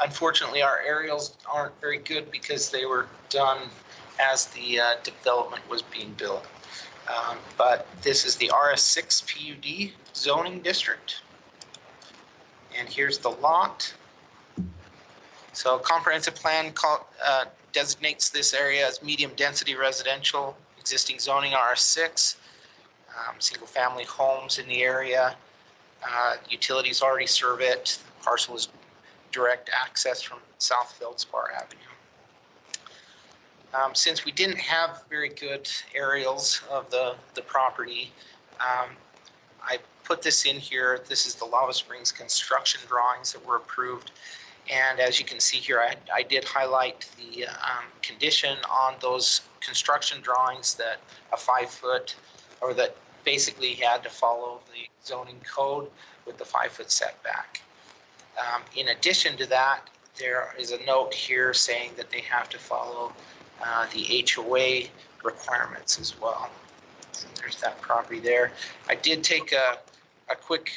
Unfortunately, our aerials aren't very good because they were done as the development was being built. But this is the RS6 PUD zoning district. And here's the lot. So comprehensive plan designates this area as medium density residential, existing zoning RS6, single family homes in the area. Utilities already serve it. The parcel is direct access from South Feldspar Avenue. Since we didn't have very good aerials of the property, I put this in here. This is the Lava Springs construction drawings that were approved. And as you can see here, I did highlight the condition on those construction drawings that a 5-foot, or that basically had to follow the zoning code with the 5-foot setback. In addition to that, there is a note here saying that they have to follow the HOA requirements as well. So there's that property there. I did take a quick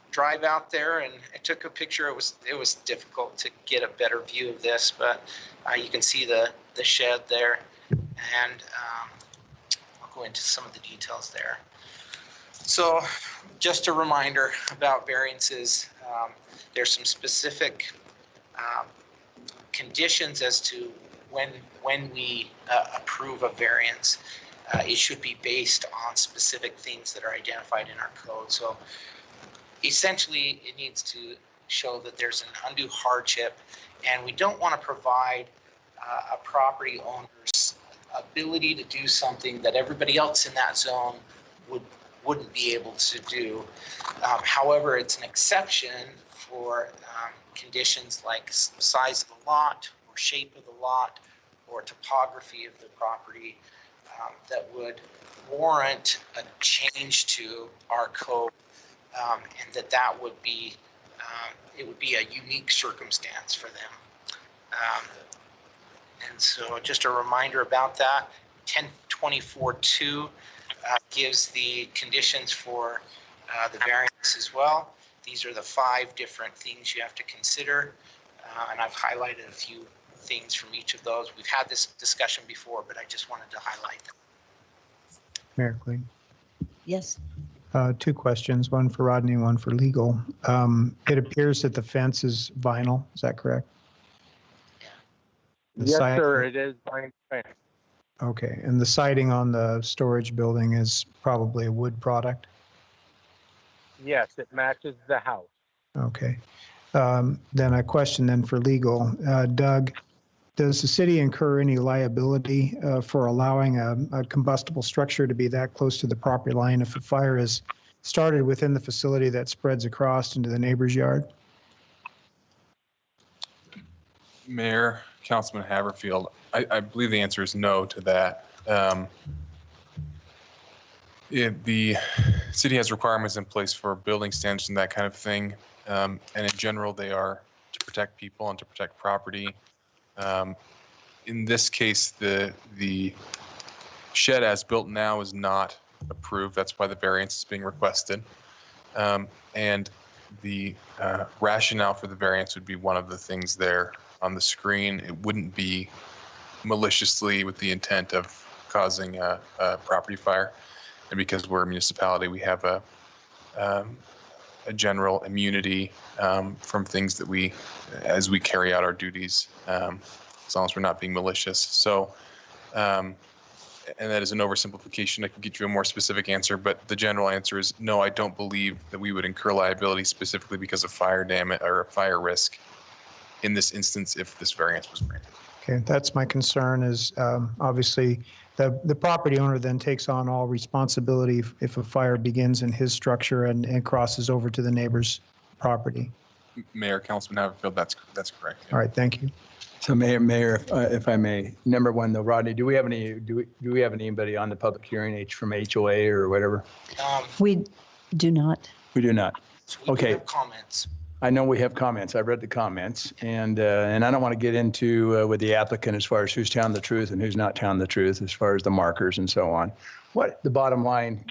drive out there and I took a picture. It was difficult to get a better view of this, but you can see the shed there, and I'll go into some of the details there. So just a reminder about variances. There's some specific conditions as to when we approve a variance. It should be based on specific things that are identified in our code. So essentially, it needs to show that there's an undue hardship, and we don't want to provide a property owner's ability to do something that everybody else in that zone wouldn't be able to do. However, it's an exception for conditions like size of the lot, or shape of the lot, or topography of the property that would warrant a change to our code, and that would be it would be a unique circumstance for them. And so just a reminder about that, 1024-2 gives the conditions for the variance as well. These are the 5 different things you have to consider, and I've highlighted a few things from each of those. We've had this discussion before, but I just wanted to highlight them. Mayor Clayton. Yes. 2 questions, one for Rodney and one for legal. It appears that the fence is vinyl, is that correct? The Yes, side- sir, it is vinyl fence. Okay, and the siding on the storage building is probably a wood product? Yes, it matches the house. Okay. Then a question then for legal. Doug, does the city incur any liability for allowing a combustible structure to be that close to the property line if a fire is started within the facility that spreads across into the neighbor's yard? Mayor, Councilman Haverfield, I believe the answer is no to that. The city has requirements in place for building standards and that kind of thing. And in general, they are to protect people and to protect property. In this case, the shed as built now is not approved. That's why the variance is being requested. And the rationale for the variance would be one of the things there on the screen. It wouldn't be maliciously with the intent of causing a property fire. And because we're a municipality, we have a general immunity from things that as we carry out our duties, as long as we're not being malicious. So, and that is an oversimplification. I can get you a more specific answer, but the general answer is no, I don't believe that we would incur liability specifically because of fire damage or fire risk in this instance if this variance was granted. Okay, that's my concern is obviously the property owner then takes on all responsibility if a fire begins in his structure and crosses over to the neighbor's property. Mayor, Councilman Haverfield, that's correct. All right, thank you. So Mayor, if I may, number one though, Rodney, do we have anybody on the public hearing from HOA or whatever? We do not. We do not. So we do Okay. have comments. I know we have comments. I've read the comments, and I don't want to get into with the applicant as far as who's telling the truth and who's not telling the truth as far as the markers and so on. What the bottom line,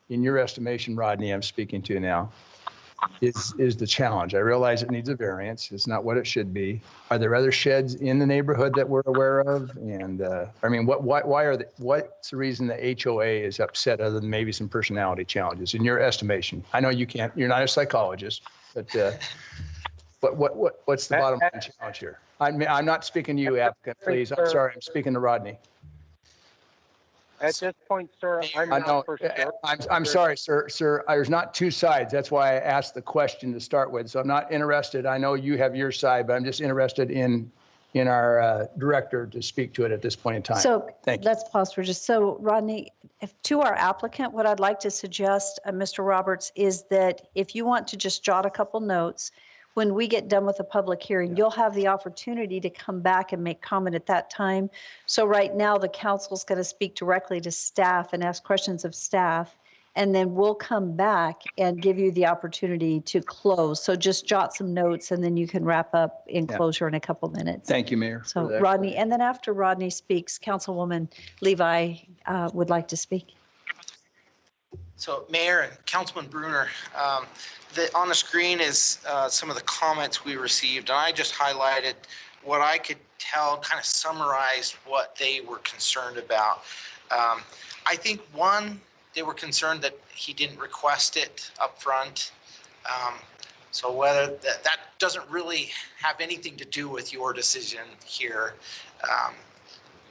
in your estimation, Rodney, I'm speaking to now, is the challenge. I realize it needs a variance. It's not what it should be. Are there other sheds in the neighborhood that we're aware of? And I mean, what's the reason the HOA is upset other than maybe some personality challenges in your estimation? I know you're not a psychologist, but what's the bottom line challenge here? I'm not speaking to you, applicant, please. I'm sorry. I'm speaking to Rodney. At this point, sir, I'm I not know. for sure. I'm sorry, sir. There's not two sides. That's why I asked the question to start with. So I'm not interested. I know you have your side, but I'm just interested in our director to speak to it at this point in time. So Thank you. let's pause for just, so Rodney, to our applicant, what I'd like to suggest, Mr. Roberts, is that if you want to just jot a couple notes, when we get done with the public hearing, you'll have the opportunity to come back and make comment at that time. So right now, the council's going to speak directly to staff and ask questions of staff, and then we'll come back and give you the opportunity to close. So just jot some notes, and then you can wrap up in Yeah. closure in a couple minutes. Thank you, Mayor. So for that. Rodney, and then after Rodney speaks, Councilwoman Levi would like to speak. So Mayor and Councilman Bruner, on the screen is some of the comments we received, and I just highlighted what I could tell, kind of summarized what they were concerned about. I think one, they were concerned that he didn't request it up front. So whether that doesn't really have anything to do with your decision here,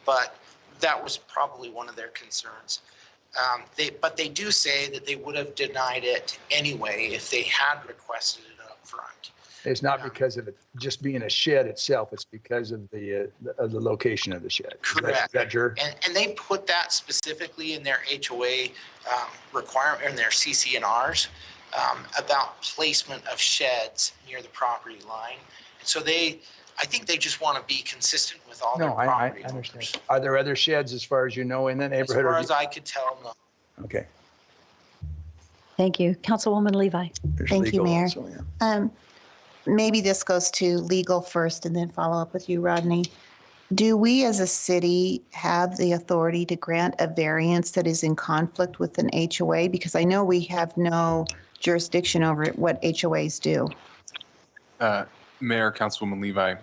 but that was probably one of their concerns. But they do say that they would have denied it anyway if they had requested it up front. It's not because of it just being a shed itself. It's because of the location of the shed. Correct. Is that your? And they put that specifically in their HOA requirement, in their CC&Rs, about placement of sheds near the property line. And so I think they just want to be consistent with all their No, property I understand. owners. Are there other sheds as far as you know in the As neighborhood? far or as I could tell, no. Okay. Thank you. Councilwoman Levi. There's Thank you, legal Mayor. also, yeah. Maybe this goes to legal first and then follow up with you, Rodney. Do we as a city have the authority to grant a variance that is in conflict with an HOA? Because I know we have no jurisdiction over what HOAs do. Mayor, Councilwoman Levi,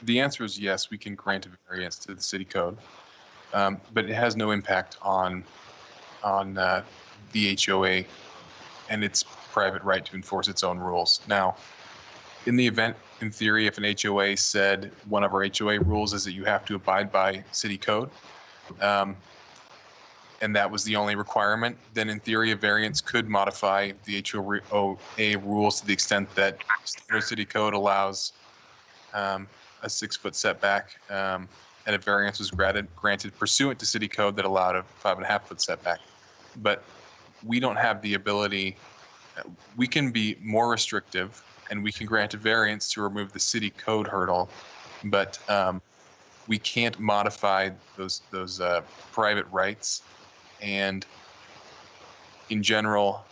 the answer is yes, we can grant a variance to the city code, but it has no impact on the HOA and its private right to enforce its own rules. Now, in the event, in theory, if an HOA said one of our HOA rules is that you have to abide by city code, and that was the only requirement, then in theory, a variance could modify the HOA rules to the extent that standard city code allows a 6-foot setback, and a variance was granted pursuant to city code that allowed a 5.5-foot setback. But we don't have the ability, we can be more restrictive and we can grant a variance to remove the city code hurdle, but we can't modify those private rights. And in general,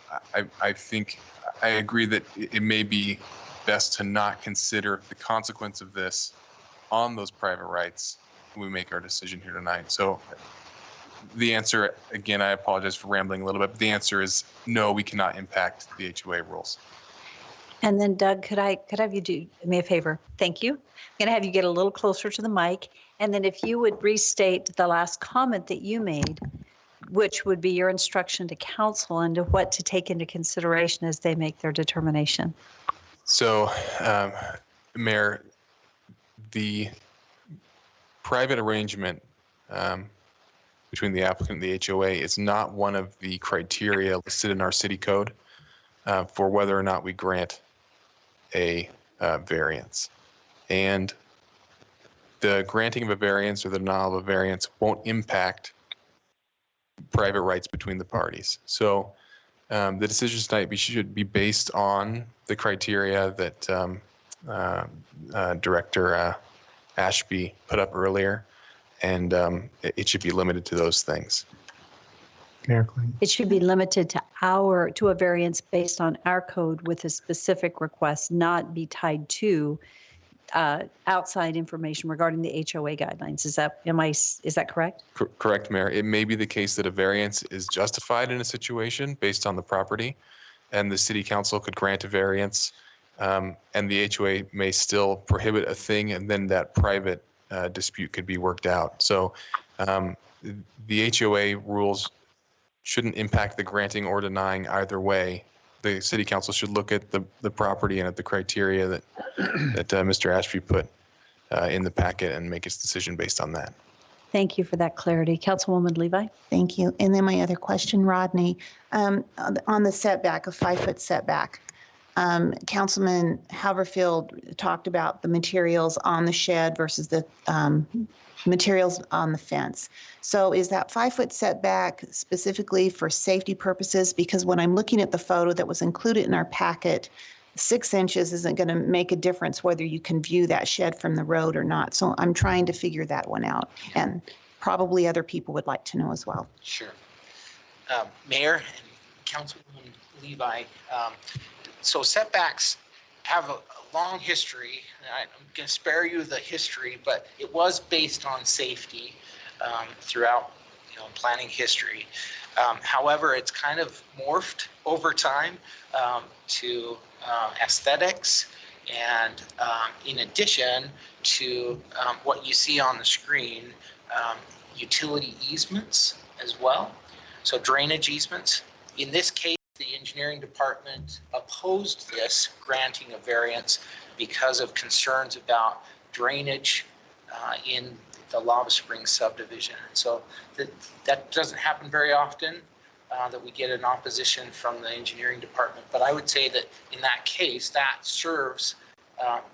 I think I agree that it may be best to not consider the consequence of this on those private rights when we make our decision here tonight. So the answer, again, I apologize for rambling a little bit, but the answer is no, we cannot impact the HOA rules. And then Doug, could I have you do me a favor? Thank you. I'm going to have you get a little closer to the mic. And then if you would restate the last comment that you made, which would be your instruction to council and to what to take into consideration as they make their determination. So, Mayor, the private arrangement between the applicant and the HOA is not one of the criteria listed in our city code for whether or not we grant a variance. And the granting of a variance or the denial of a variance won't impact private rights between the parties. So the decision tonight should be based on the criteria that Director Ashby put up earlier, and it should be limited to those things. Mayor Kling. It should be limited to a variance based on our code with a specific request, not be tied to outside information regarding the HOA guidelines. Is that correct? Correct, Mayor. It may be the case that a variance is justified in a situation based on the property, and the city council could grant a variance, and the HOA may still prohibit a thing, and then that private dispute could be worked out. So the HOA rules shouldn't impact the granting or denying either way. The city council should look at the property and at the criteria that Mr. Ashby put in the packet and make its decision based on that. Thank you for that clarity. Councilwoman Levi? Thank you. And then my other question, Rodney, on the setback, a 5-foot setback. Councilman Haverfield talked about the materials on the shed versus the materials on the fence. So is that 5-foot setback specifically for safety purposes? Because when I'm looking at the photo that was included in our packet, 6 inches isn't going to make a difference whether you can view that shed from the road or not. So I'm trying to figure that one out, and probably other people would like to know as well. Sure. Mayor and Councilwoman Levi, so setbacks have a long history. I'm going to spare you the history, but it was based on safety throughout planning history. However, it's kind of morphed over time to aesthetics, and in addition to what you see on the screen, utility easements as well. So drainage easements. In this case, the engineering department opposed this granting of variance because of concerns about drainage in the Lava Springs subdivision. So that doesn't happen very often, that we get an opposition from the engineering department. But I would say that in that case, that serves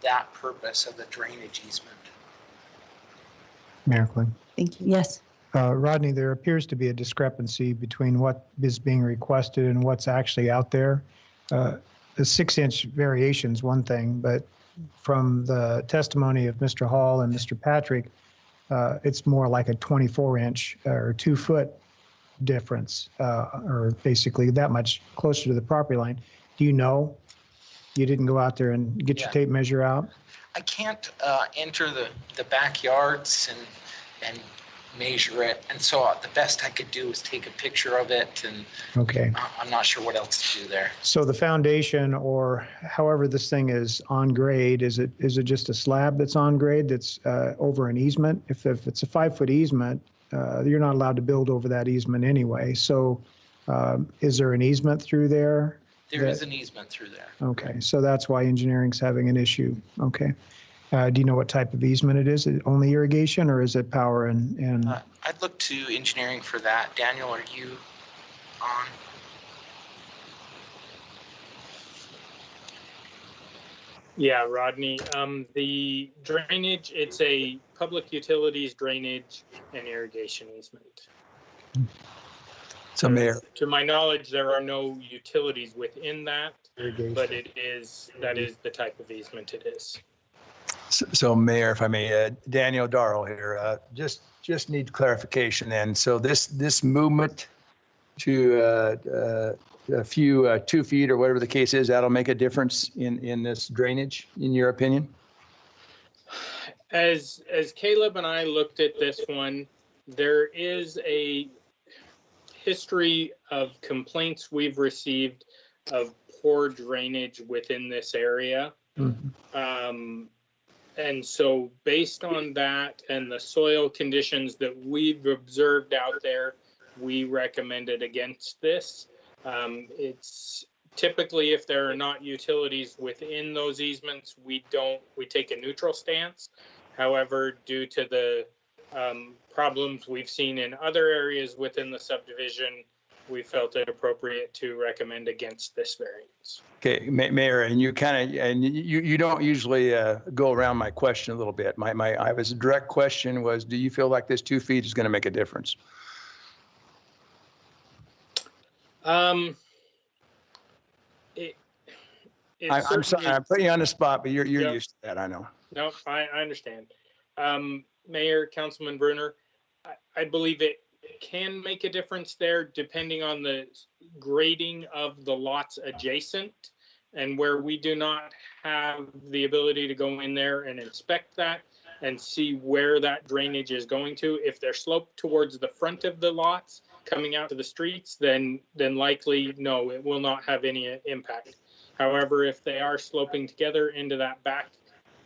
that purpose of the drainage easement. Mayor Kling. Thank you. Yes. Rodney, there appears to be a discrepancy between what is being requested and what's actually out there. The 6-inch variation is one thing, but from the testimony of Mr. Hall and Mr. Patrick, it's more like a 24-inch or 2-foot difference, or basically that much closer to the property line. Do you know? You didn't go out there and get your tape measure out? I can't enter the backyards and measure it, and so the best I could do is take a picture of it, and Okay. I'm not sure what else to do there. So the foundation, or however this thing is on grade, is it just a slab that's on grade that's over an easement? If it's a 5-foot easement, you're not allowed to build over that easement anyway. So is there an easement through there? There is an easement through there. Okay, so that's why engineering's having an issue. Okay. Do you know what type of easement it is? Is it only irrigation, or is it power and? I'd look to engineering for that. Daniel, are you on? Yeah, Rodney. The drainage, it's a public utilities drainage and irrigation easement. So Mayor. To my knowledge, there are no utilities within that, but that is the type of easement it is. So Mayor, if I may, Daniel Darrell here, just need clarification then. So this movement to a few 2 feet or whatever the case is, that'll make a difference in this drainage, in your opinion? As Caleb and I looked at this one, there is a history of complaints we've received of poor drainage within this area. And so based on that and the soil conditions that we've observed out there, we recommended against this. It's typically, if there are not utilities within those easements, we take a neutral stance. However, due to the problems we've seen in other areas within the subdivision, we felt it appropriate to recommend against this variance. Okay, Mayor, and you don't usually go around my question a little bit. I was direct question was, do you feel like this 2 feet is going to make a difference? I'm sorry, I'm putting you on the spot, but you're Yep. used to that, I know. No, I understand. Mayor, Councilman Brunner, I believe it can make a difference there depending on the grading of the lots adjacent, and where we do not have the ability to go in there and inspect that and see where that drainage is going to. If they're sloped towards the front of the lots coming out to the streets, then likely, no, it will not have any impact. However, if they are sloping together into that back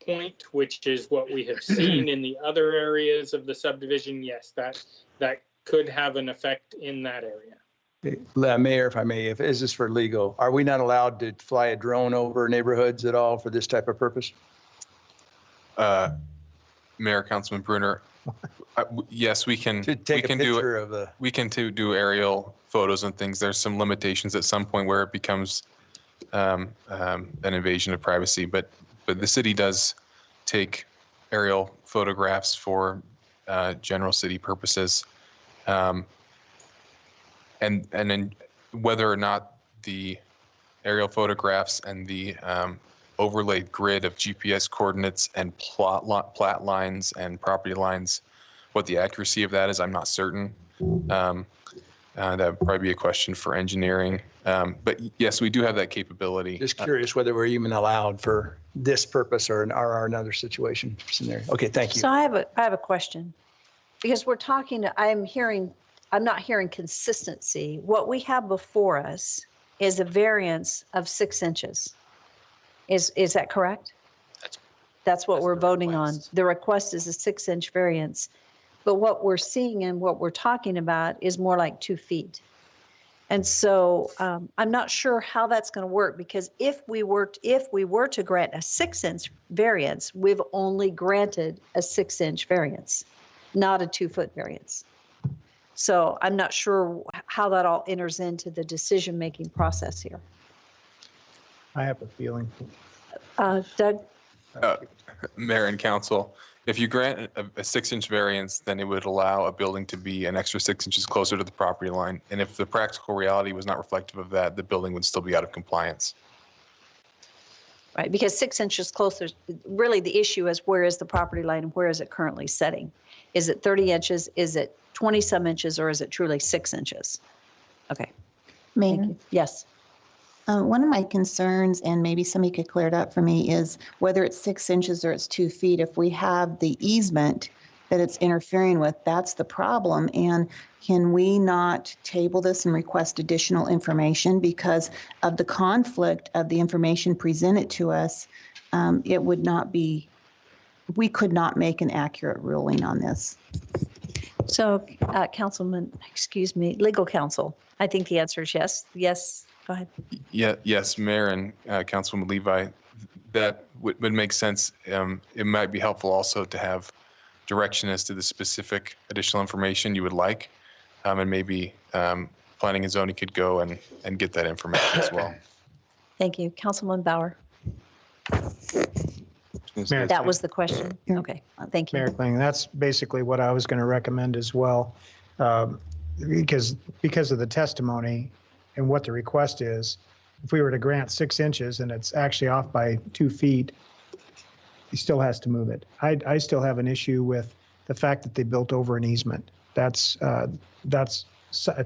point, which is what we have seen in the other areas of the subdivision, yes, that could have an effect in that area. Mayor, if I may, is this for legal? Are we not allowed to fly a drone over neighborhoods at all for this type of purpose? Mayor, Councilman Brunner, yes, we can. Take a picture of the. We can do aerial photos and things. There's some limitations at some point where it becomes an invasion of privacy, but the city does take aerial photographs for general city purposes. And then whether or not the aerial photographs and the overlaid grid of GPS coordinates and plat lines and property lines, what the accuracy of that is, I'm not certain. That would probably be a question for engineering. But yes, we do have that capability. Just curious whether we're even allowed for this purpose or another situation scenario. Okay, thank you. So I have a question, because we're talking, I'm not hearing consistency. What we have before us is a variance of 6 inches. Is that correct? That's what we're voting on. The request is a 6-inch variance. But what we're seeing and what we're talking about is more like 2 feet. And so I'm not sure how that's going to work, because if we were to grant a 6-inch variance, we've only granted a 6-inch variance, not a 2-foot variance. So I'm not sure how that all enters into the decision-making process here. I have a feeling. Doug? Mayor and council, if you grant a 6-inch variance, then it would allow a building to be an extra 6 inches closer to the property line. And if the practical reality was not reflective of that, the building would still be out of compliance. Right, because 6 inches closer, really the issue is where is the property line and where is it currently setting? Is it 30 inches? Is it 20-some inches, or is it truly 6 inches? Okay. Mayor? Yes. One of my concerns, and maybe somebody could clear it up for me, is whether it's 6 inches or it's 2 feet. If we have the easement that it's interfering with, that's the problem. And can we not table this and request additional information because of the conflict of the information presented to us? It would not be, we could not make an accurate ruling on this. So, legal counsel, I think the answer is yes. Yes, go ahead. Yes, Mayor and Councilwoman Levi, that would make sense. It might be helpful also to have direction as to the specific additional information you would like. And maybe planning and zoning could go and get that information as well. Thank you. Councilman Bauer. Mayor, That was the question. Okay, thank you. Mayor Kling, that's basically what I was going to recommend as well. Because of the testimony and what the request is, if we were to grant 6 inches and it's actually off by 2 feet, he still has to move it. I still have an issue with the fact that they built over an easement. That's a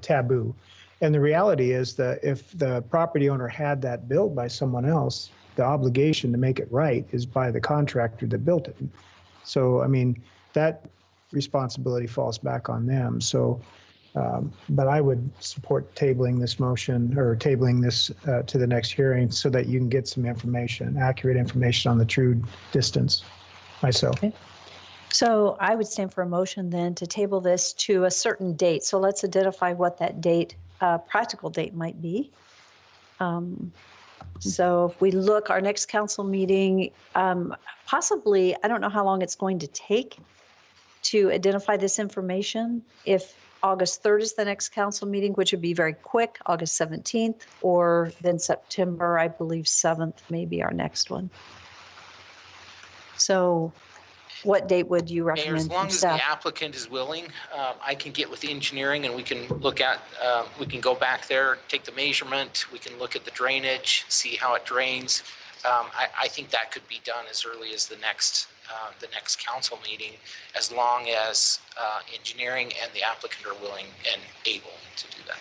taboo. And the reality is that if the property owner had that built by someone else, the obligation to make it right is by the contractor that built it. So, I mean, that responsibility falls back on them. So But I would support tabling this motion or tabling this to the next hearing so that you can get some information, accurate information on the true distance myself. Okay. So I would stand for a motion then to table this to a certain date. So let's identify what that date, practical date might be. So if we look, our next council meeting, possibly, I don't know how long it's going to take to identify this information. If August 3rd is the next council meeting, which would be very quick, August 17th, or then September, I believe 7th may be our next one. So what date would you Mayor, recommend? as long from as staff? the applicant is willing, I can get with engineering and we can look at, we can go back there, take the measurement, we can look at the drainage, see how it drains. I think that could be done as early as the next council meeting, as long as engineering and the applicant are willing and able to do that.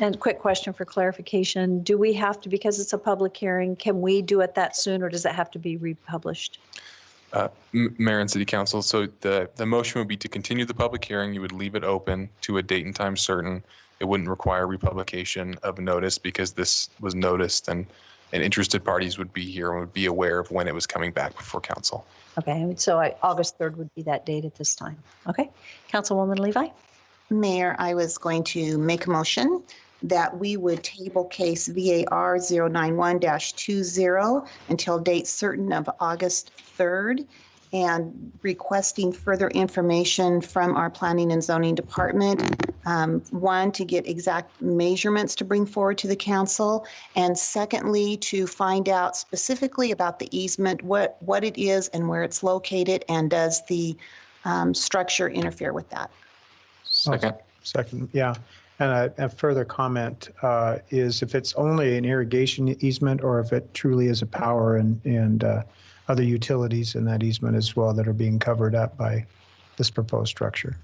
And quick question for clarification, do we have to, because it's a public hearing, can we do it that soon, or does it have to be republished? Mayor and City Council, so the motion would be to continue the public hearing. You would leave it open to a date and time certain. It wouldn't require republication of a notice because this was noticed, and interested parties would be here and would be aware of when it was coming back before council. Okay, so August 3rd would be that date at this time. Okay, Councilwoman Levi? Mayor, I was going to make a motion that we would table case VAR 091-20 until date certain of August 3rd, and requesting further information from our planning and zoning department. One, to get exact measurements to bring forward to the council, and secondly, to find out specifically about the easement, what it is and where it's located, and does the structure interfere with that? Second. Second, yeah. And a further comment is if it's only an irrigation easement or if it truly is a power and other utilities in that easement as well that are being covered up by this proposed structure.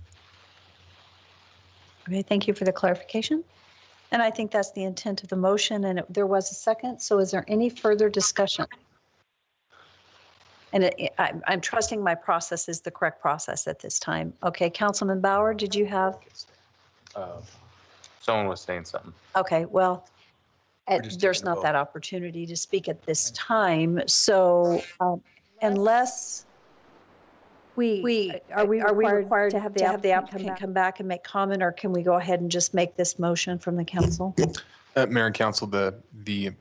Okay, thank you for the clarification. And I think that's the intent of the motion, and there was a second. So is there any further discussion? And I'm trusting my process is the correct process at this time. Okay, Councilman Bauer, did you have? Someone was saying something. Okay, well, there's not that opportunity to speak at this time. So unless are we required to have the applicant come back and make comment, or can we go ahead and just make this motion from the council? Mayor and Council, the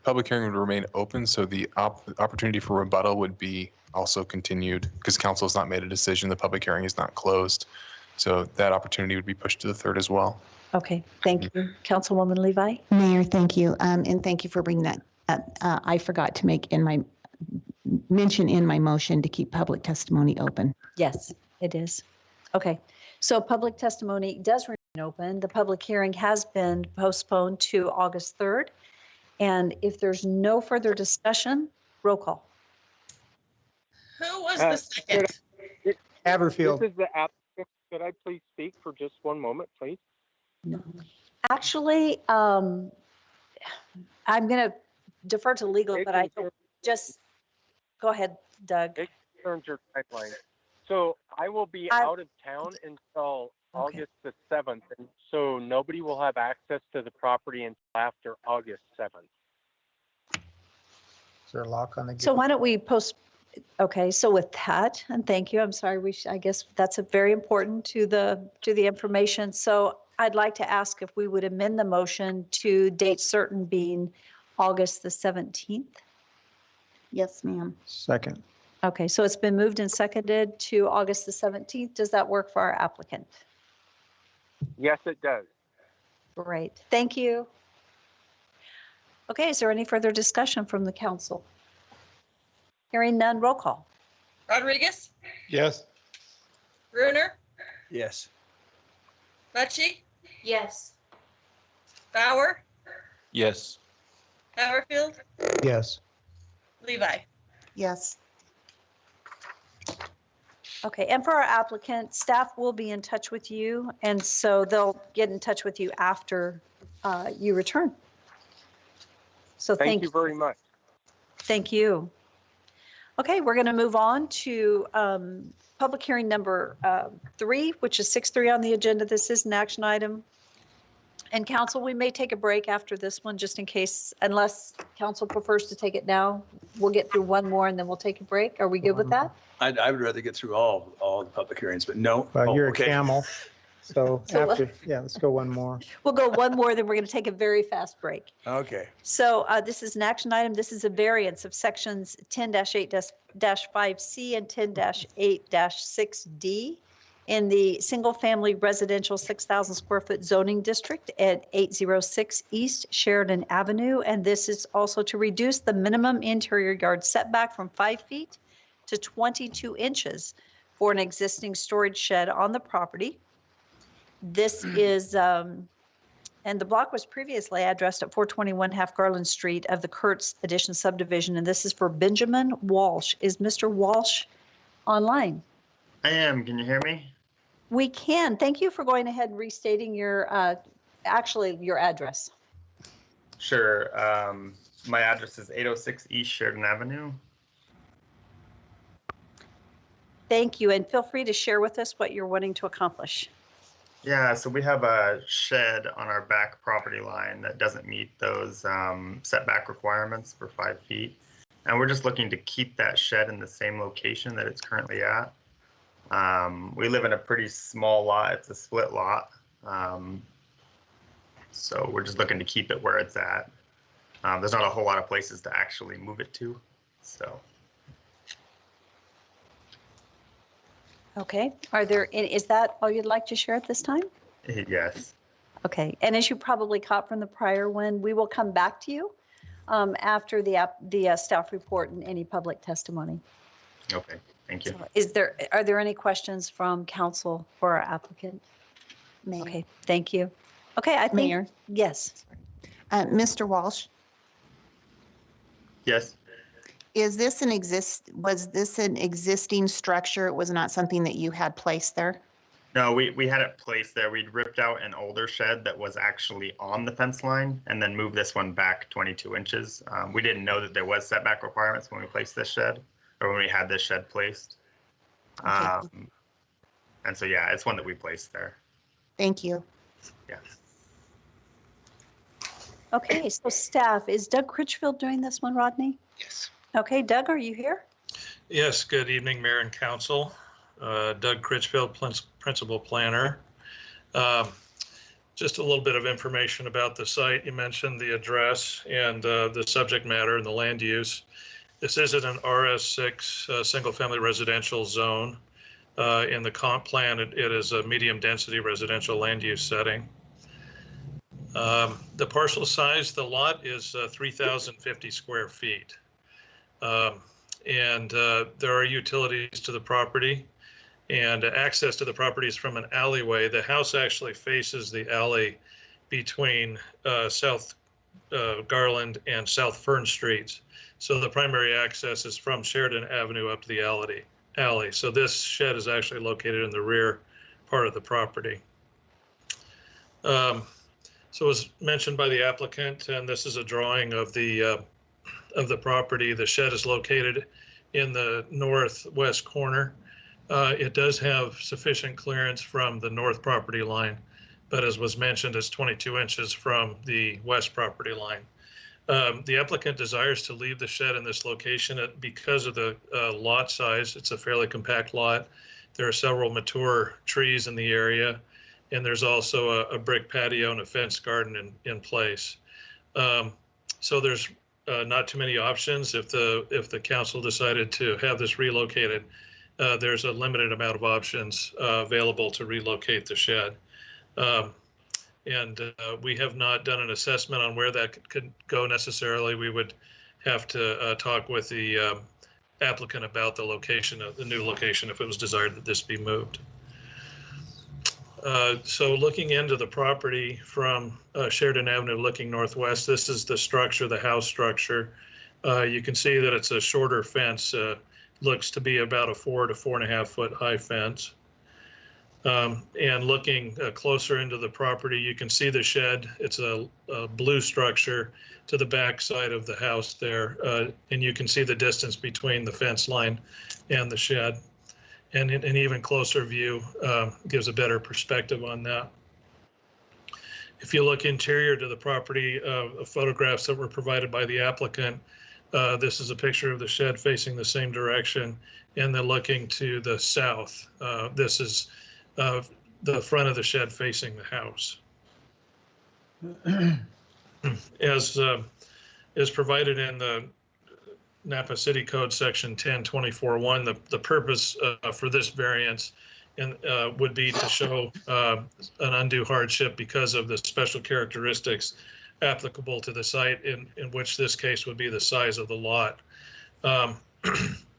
public hearing would remain open, so the opportunity for rebuttal would be also continued because council has not made a decision. The public hearing is not closed. So that opportunity would be pushed to the 3rd as well. Okay, thank you. Councilwoman Levi? Mayor, thank you. And thank you for bringing that up. I forgot to make mention in my motion to keep public testimony open. Yes, it is. Okay, so public testimony does remain open. The public hearing has been postponed to August 3rd. And if there's no further discussion, roll call. Who was the second? Haverfield. This is the applicant. Could I please speak for just one moment, please? No. Actually, I'm going to defer to legal, but I just, go ahead, Doug. It concerns your timeline. So I will be out of town until August the 7th, and so nobody will have access to the property until after August 7th. Is there a lock on the gate? So why don't we okay, so with that, and thank you, I'm sorry, I guess that's very important to the information. So I'd like to ask if we would amend the motion to date certain being August the 17th. Yes, ma'am. Second. Okay, so it's been moved and seconded to August the 17th. Does that work for our applicant? Yes, it does. Great, thank you. Okay, is there any further discussion from the council? Hearing none, roll call. Rodriguez? Yes. Bruner? Yes. Mucci? Yes. Bauer? Yes. Haverfield? Yes. Levi? Yes. Okay, and for our applicant, staff will be in touch with you, and so they'll get in touch with you after you return. So Thank you very much. Thank you. Okay, we're going to move on to public hearing number 3, which is 6.3 on the agenda. This is an action item And council, we may take a break after this one, just in case, unless council prefers to take it now. We'll get through one more and then we'll take a break. Are we good with that? I would rather get through all the public hearings, but no. Well, Oh, you're a okay. camel. So So, after, yeah, let's go one more. We'll go one more, then we're going to take a very fast break. Okay. So this is an action item. This is a variance of sections 10-8-5C and 10-8-6D in the single-family residential 6,000 square foot zoning district at 806 East Sheridan Avenue. And this is also to reduce the minimum interior yard setback from 5 feet to 22 inches for an existing storage shed on the property. This is, and the block was previously addressed at 421 Half Garland Street of the Kurtz Addition subdivision, and this is for Benjamin Walsh. Is Mr. Walsh online? I am. Can you hear me? We can. Thank you for going ahead and restating your, actually, your address. Sure. My address is 806 East Sheridan Avenue. Thank you, and feel free to share with us what you're wanting to accomplish. Yeah, so we have a shed on our back property line that doesn't meet those setback requirements for 5 feet. And we're just looking to keep that shed in the same location that it's currently at. We live in a pretty small lot. It's a split lot. So we're just looking to keep it where it's at. There's not a whole lot of places to actually move it to, so. Okay, is that all you'd like to share at this time? Yes. Okay, and as you probably caught from the prior one, we will come back to you after the staff report and any public testimony. Okay, thank you. Are there any questions from council for our applicant? Okay, thank you. Okay, I think. Mayor? Yes. Mr. Walsh, Yes. was this an existing structure? It was not something that you had placed there? No, we had it placed there. We'd ripped out an older shed that was actually on the fence line and then moved this one back 22 inches. We didn't know that there was setback requirements when we placed this shed, or when we had this shed placed. And so, yeah, it's one that we placed there. Thank you. Yeah. Okay, so staff, is Doug Critchfield doing this one, Rodney? Yes. Okay, Doug, are you here? Yes, good evening, Mayor and Council. Doug Critchfield, Principal Planner. Just a little bit of information about the site. You mentioned the address and the subject matter and the land use. This is in an RS6 single-family residential zone. In the comp plan, it is a medium-density residential land use setting. The parcel size, the lot is 3,050 square feet. And there are utilities to the property, and access to the property is from an alleyway. The house actually faces the alley between South Garland and South Fern Streets. So the primary access is from Sheridan Avenue up to the alley. So this shed is actually located in the rear part of the property. So as mentioned by the applicant, and this is a drawing of the property, the shed is located in the northwest corner. It does have sufficient clearance from the north property line, but as was mentioned, it's 22 inches from the west property line. The applicant desires to leave the shed in this location because of the lot size. It's a fairly compact lot. There are several mature trees in the area, and there's also a brick patio and a fenced garden in place. So there's not too many options. If the council decided to have this relocated, there's a limited amount of options available to relocate the shed. And we have not done an assessment on where that could go necessarily. We would have to talk with the applicant about the location of the new location if it was desired that this be moved. So looking into the property from Sheridan Avenue looking northwest, this is the structure, the house structure. You can see that it's a shorter fence, looks to be about a 4 to 4.5 foot high fence. And looking closer into the property, you can see the shed. It's a blue structure to the back side of the house there. And you can see the distance between the fence line and the shed. And an even closer view gives a better perspective on that. If you look interior to the property, photographs that were provided by the applicant, this is a picture of the shed facing the same direction and then looking to the south. This is the front of the shed facing the house. As is provided in the Napa City Code Section 1024-1, the purpose for this variance would be to show an undue hardship because of the special characteristics applicable to the site, in which this case would be the size of the lot.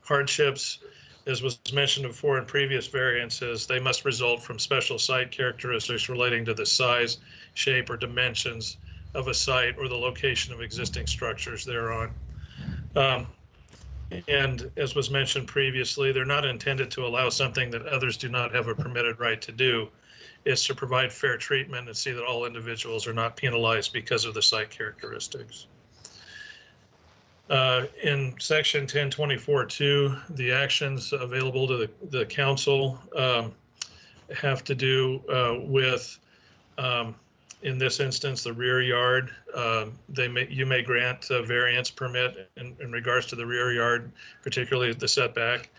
Hardships, as was mentioned before in previous variances, they must result from special site characteristics relating to the size, shape, or dimensions of a site or the location of existing structures thereon. And as was mentioned previously, they're not intended to allow something that others do not have a permitted right to do. It's to provide fair treatment and see that all individuals are not penalized because of the site characteristics. In section 1024-2, the actions available to the council have to do with, in this instance, the rear yard. You may grant a variance permit in regards to the rear yard, particularly the setback.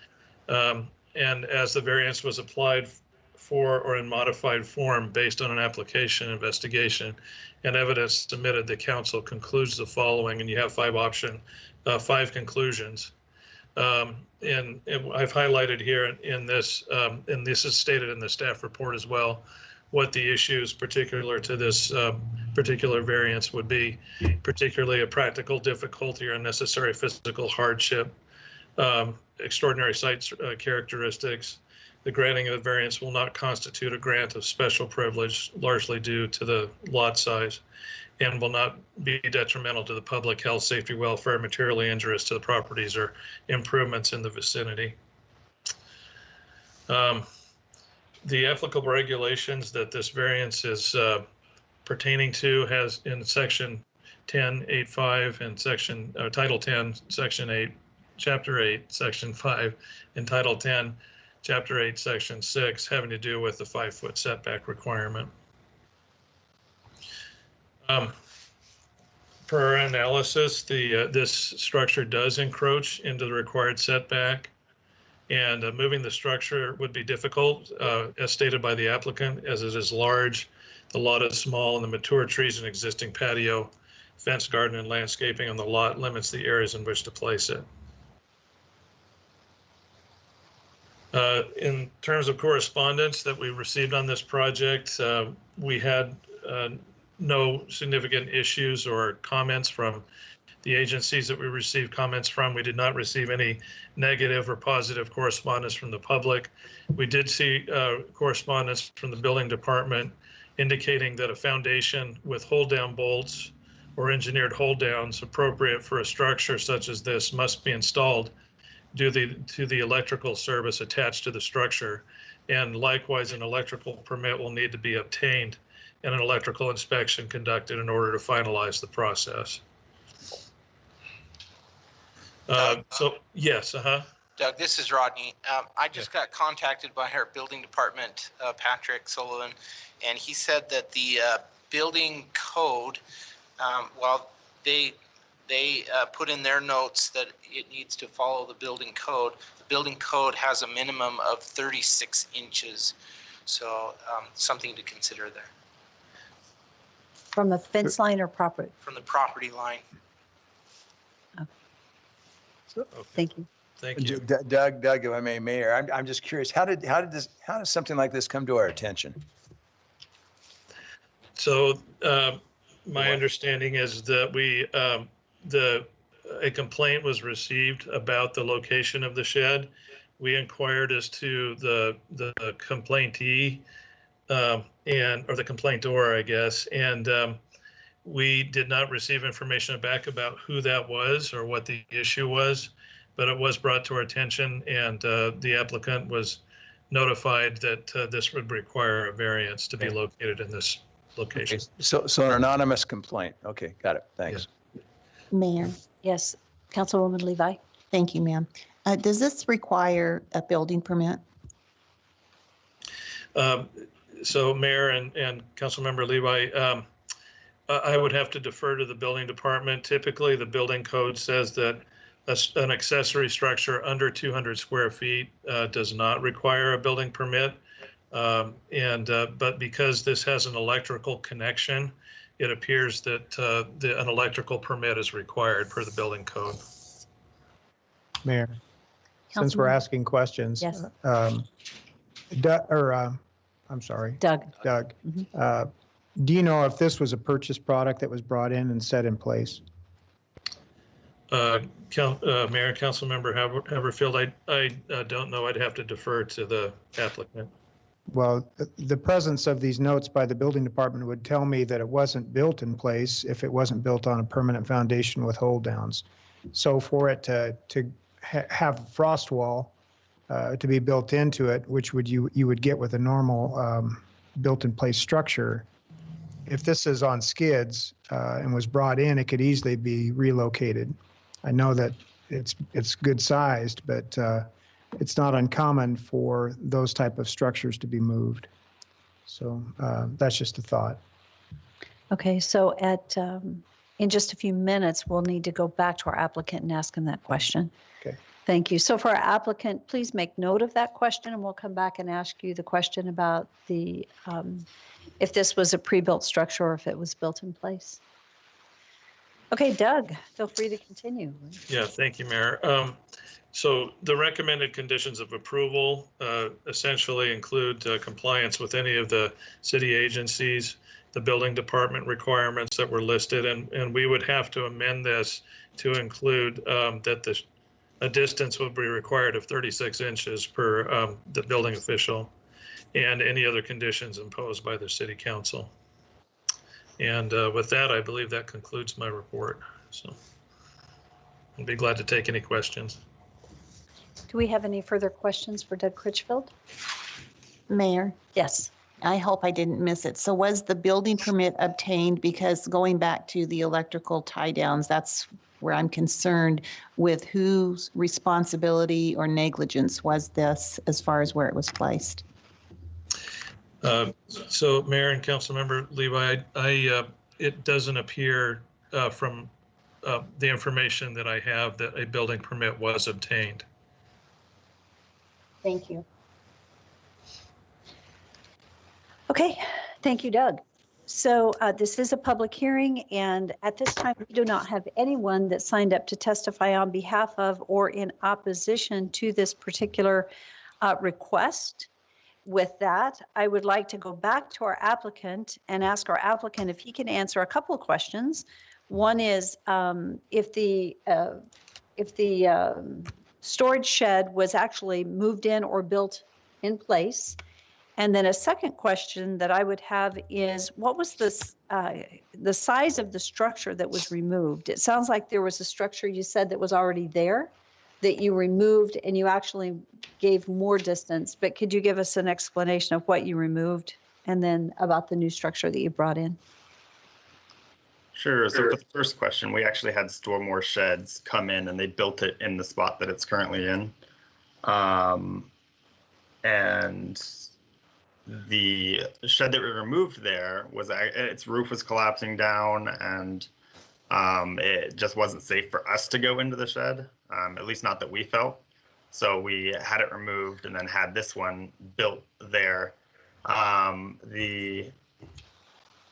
And as the variance was applied for or in modified form based on an application, investigation, and evidence submitted, the council concludes the following, and you have five conclusions. And I've highlighted here in this, and this is stated in the staff report as well, what the issues particular to this particular variance would be, particularly a practical difficulty or unnecessary physical hardship, extraordinary site characteristics. The granting of the variance will not constitute a grant of special privilege, largely due to the lot size, and will not be detrimental to the public health, safety, welfare, materially injurious to the properties or improvements in the vicinity. The applicable regulations that this variance is pertaining to has in section 10.8.5 and section title 10, section 8, chapter 8, section 5, and title 10, chapter 8, section 6, having to do with the 5-foot setback requirement. Per our analysis, this structure does encroach into the required setback, and moving the structure would be difficult, as stated by the applicant, as it is large, the lot is small, and the mature trees and existing patio, fence, garden, and landscaping on the lot limits the areas in which to place it. In terms of correspondence that we received on this project, we had no significant issues or comments from the agencies that we received comments from. We did not receive any negative or positive correspondence from the public. We did see correspondence from the building department indicating that a foundation with hold-down bolts or engineered hold-downs appropriate for a structure such as this must be installed due to the electrical service attached to the structure. And likewise, an electrical permit will need to be obtained and an electrical inspection conducted in order to finalize the process. So yes, Doug, this is Rodney. I just got contacted by our building department, Patrick Sullivan, and he said that the building code, while they put in their notes that it needs to follow the building code has a minimum of 36 inches. So something to consider there. From the fence line or property? From the property line. Thank you. Thank you. Doug, if I may, Mayor, I'm just curious, how does something like this come to our attention? So my understanding is that a complaint was received about the location of the shed. We inquired as to the complaintee or the complaintor, I guess, and we did not receive information back about who that was or what the issue was, but it was brought to our attention, and the applicant was notified that this would require a variance to be located in this location. So an anonymous complaint. Okay, got it. Thanks. Mayor, Yes, Councilwoman Levi. thank you, ma'am. Does this require a building permit? So Mayor and Councilmember Levi, I would have to defer to the building department. Typically, the building code says that an accessory structure under 200 square feet does not require a building permit. But because this has an electrical connection, it appears that an electrical permit is required per the building code. Mayor, since we're Councilman- asking questions. Yes. I'm sorry. Doug. Doug, do you know if this was a purchased product that was brought in and set in place? Mayor, Councilmember Haverfield, I don't know. I'd have to defer to the applicant. Well, the presence of these notes by the building department would tell me that it wasn't built in place if it wasn't built on a permanent foundation with hold downs. So for it to have a frost wall to be built into it, which you would get with a normal built in place structure, if this is on skids and was brought in, it could easily be relocated. I know that it's good sized, but it's not uncommon for those type of structures to be moved. So that's just a thought. Okay, so in just a few minutes, we'll need to go back to our applicant and ask him that question. Okay. Thank you. So for our applicant, please make note of that question, and we'll come back and ask you the question about the if this was a pre-built structure or if it was built in place. Okay, Doug, feel free to continue. Yeah, thank you, Mayor. So the recommended conditions of approval essentially include compliance with any of the city agencies, the building department requirements that were listed, and we would have to amend this to include that a distance would be required of 36 inches per the building official and any other conditions imposed by the city council. And with that, I believe that concludes my report. So I'd be glad to take any questions. Do we have any further questions for Doug Critchfield? Mayor, Yes. I hope I didn't miss it. So was the building permit obtained? Because going back to the electrical tie downs, that's where I'm concerned with whose responsibility or negligence was this as far as where it was placed. So Mayor and Councilmember Levi, it doesn't appear from the information that I have that a building permit was obtained. Thank you. Okay, thank you, Doug. So this is a public hearing, and at this time, we do not have anyone that signed up to testify on behalf of or in opposition to this particular request. With that, I would like to go back to our applicant and ask our applicant if he can answer a couple of questions. One is if the storage shed was actually moved in or built in place. And then a second question that I would have is, what was the size of the structure that was removed? It sounds like there was a structure you said that was already there that you removed and you actually gave more distance, but could you give us an explanation of what you removed and then about the new structure that you brought in? Sure. So with the first question, we actually had Stormore Sheds come in and they built it in the spot that it's currently in. And the shed that we removed there was, its roof was collapsing down, and it just wasn't safe for us to go into the shed, at least not that we felt. So we had it removed and then had this one built there. I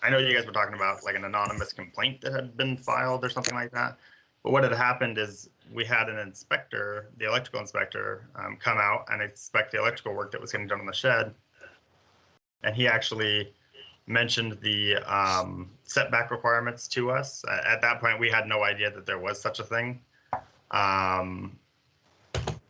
know you guys were talking about like an anonymous complaint that had been filed or something like that. But what had happened is we had an inspector, the electrical inspector, come out and inspect the electrical work that was getting done on the shed. And he actually mentioned the setback requirements to us. At that point, we had no idea that there was such a thing. And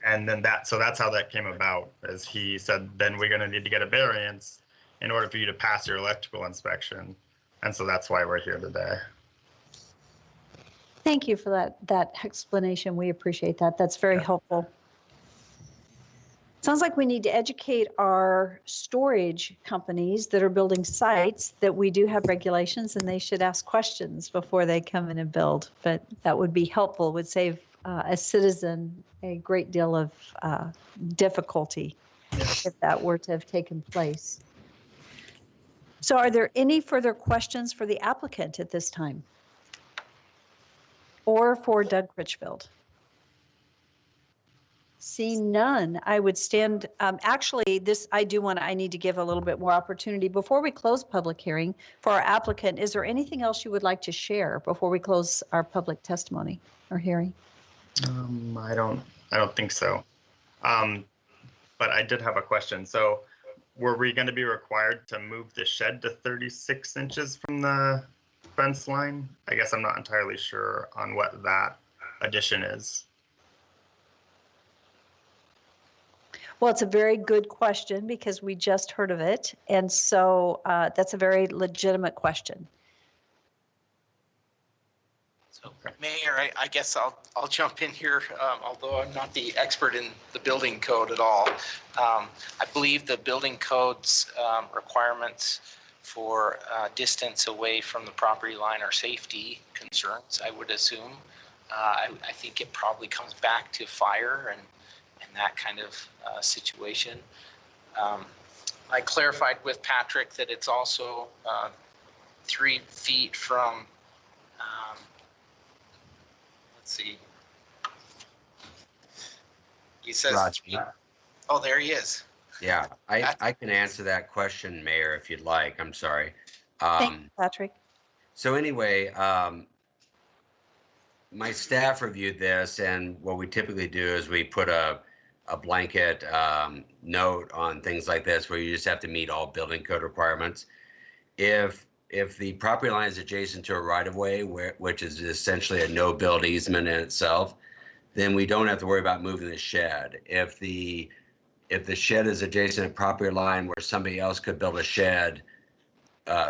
then so that's how that came about, as he said, then we're gonna need to get a variance in order for you to pass your electrical inspection. And so that's why we're here today. Thank you for that explanation. We appreciate that. That's very helpful. Sounds like we need to educate our storage companies that are building sites that we do have regulations and they should ask questions before they come in and build. But that would be helpful, would save a citizen a great deal of difficulty if that were to have taken place. So are there any further questions for the applicant at this time? Or for Doug Critchfield? Seeing none, I would stand, actually, I need to give a little bit more opportunity before we close public hearing for our applicant. Is there anything else you would like to share before we close our public testimony or hearing? I don't think so. But I did have a question. So were we going to be required to move the shed to 36 inches from the fence line? I guess I'm not entirely sure on what that addition is. Well, it's a very good question because we just heard of it. And so that's a very legitimate question. So, Mayor, I guess I'll jump in here, although I'm not the expert in the building code at all. I believe the building code's requirements for distance away from the property line are safety concerns, I would assume. I think it probably comes back to fire and that kind of situation. I clarified with Patrick that it's also 3 feet from, let's see. He says, Rodney. oh, there he is. Yeah, I can answer that question, Mayor, if you'd like. I'm sorry. Thank you, Patrick. So anyway, my staff reviewed this, and what we typically do is we put a blanket note on things like this where you just have to meet all building code requirements. If the property line is adjacent to a right-of-way, which is essentially a no-build easement in itself, then we don't have to worry about moving the shed. If the shed is adjacent to property line where somebody else could build a shed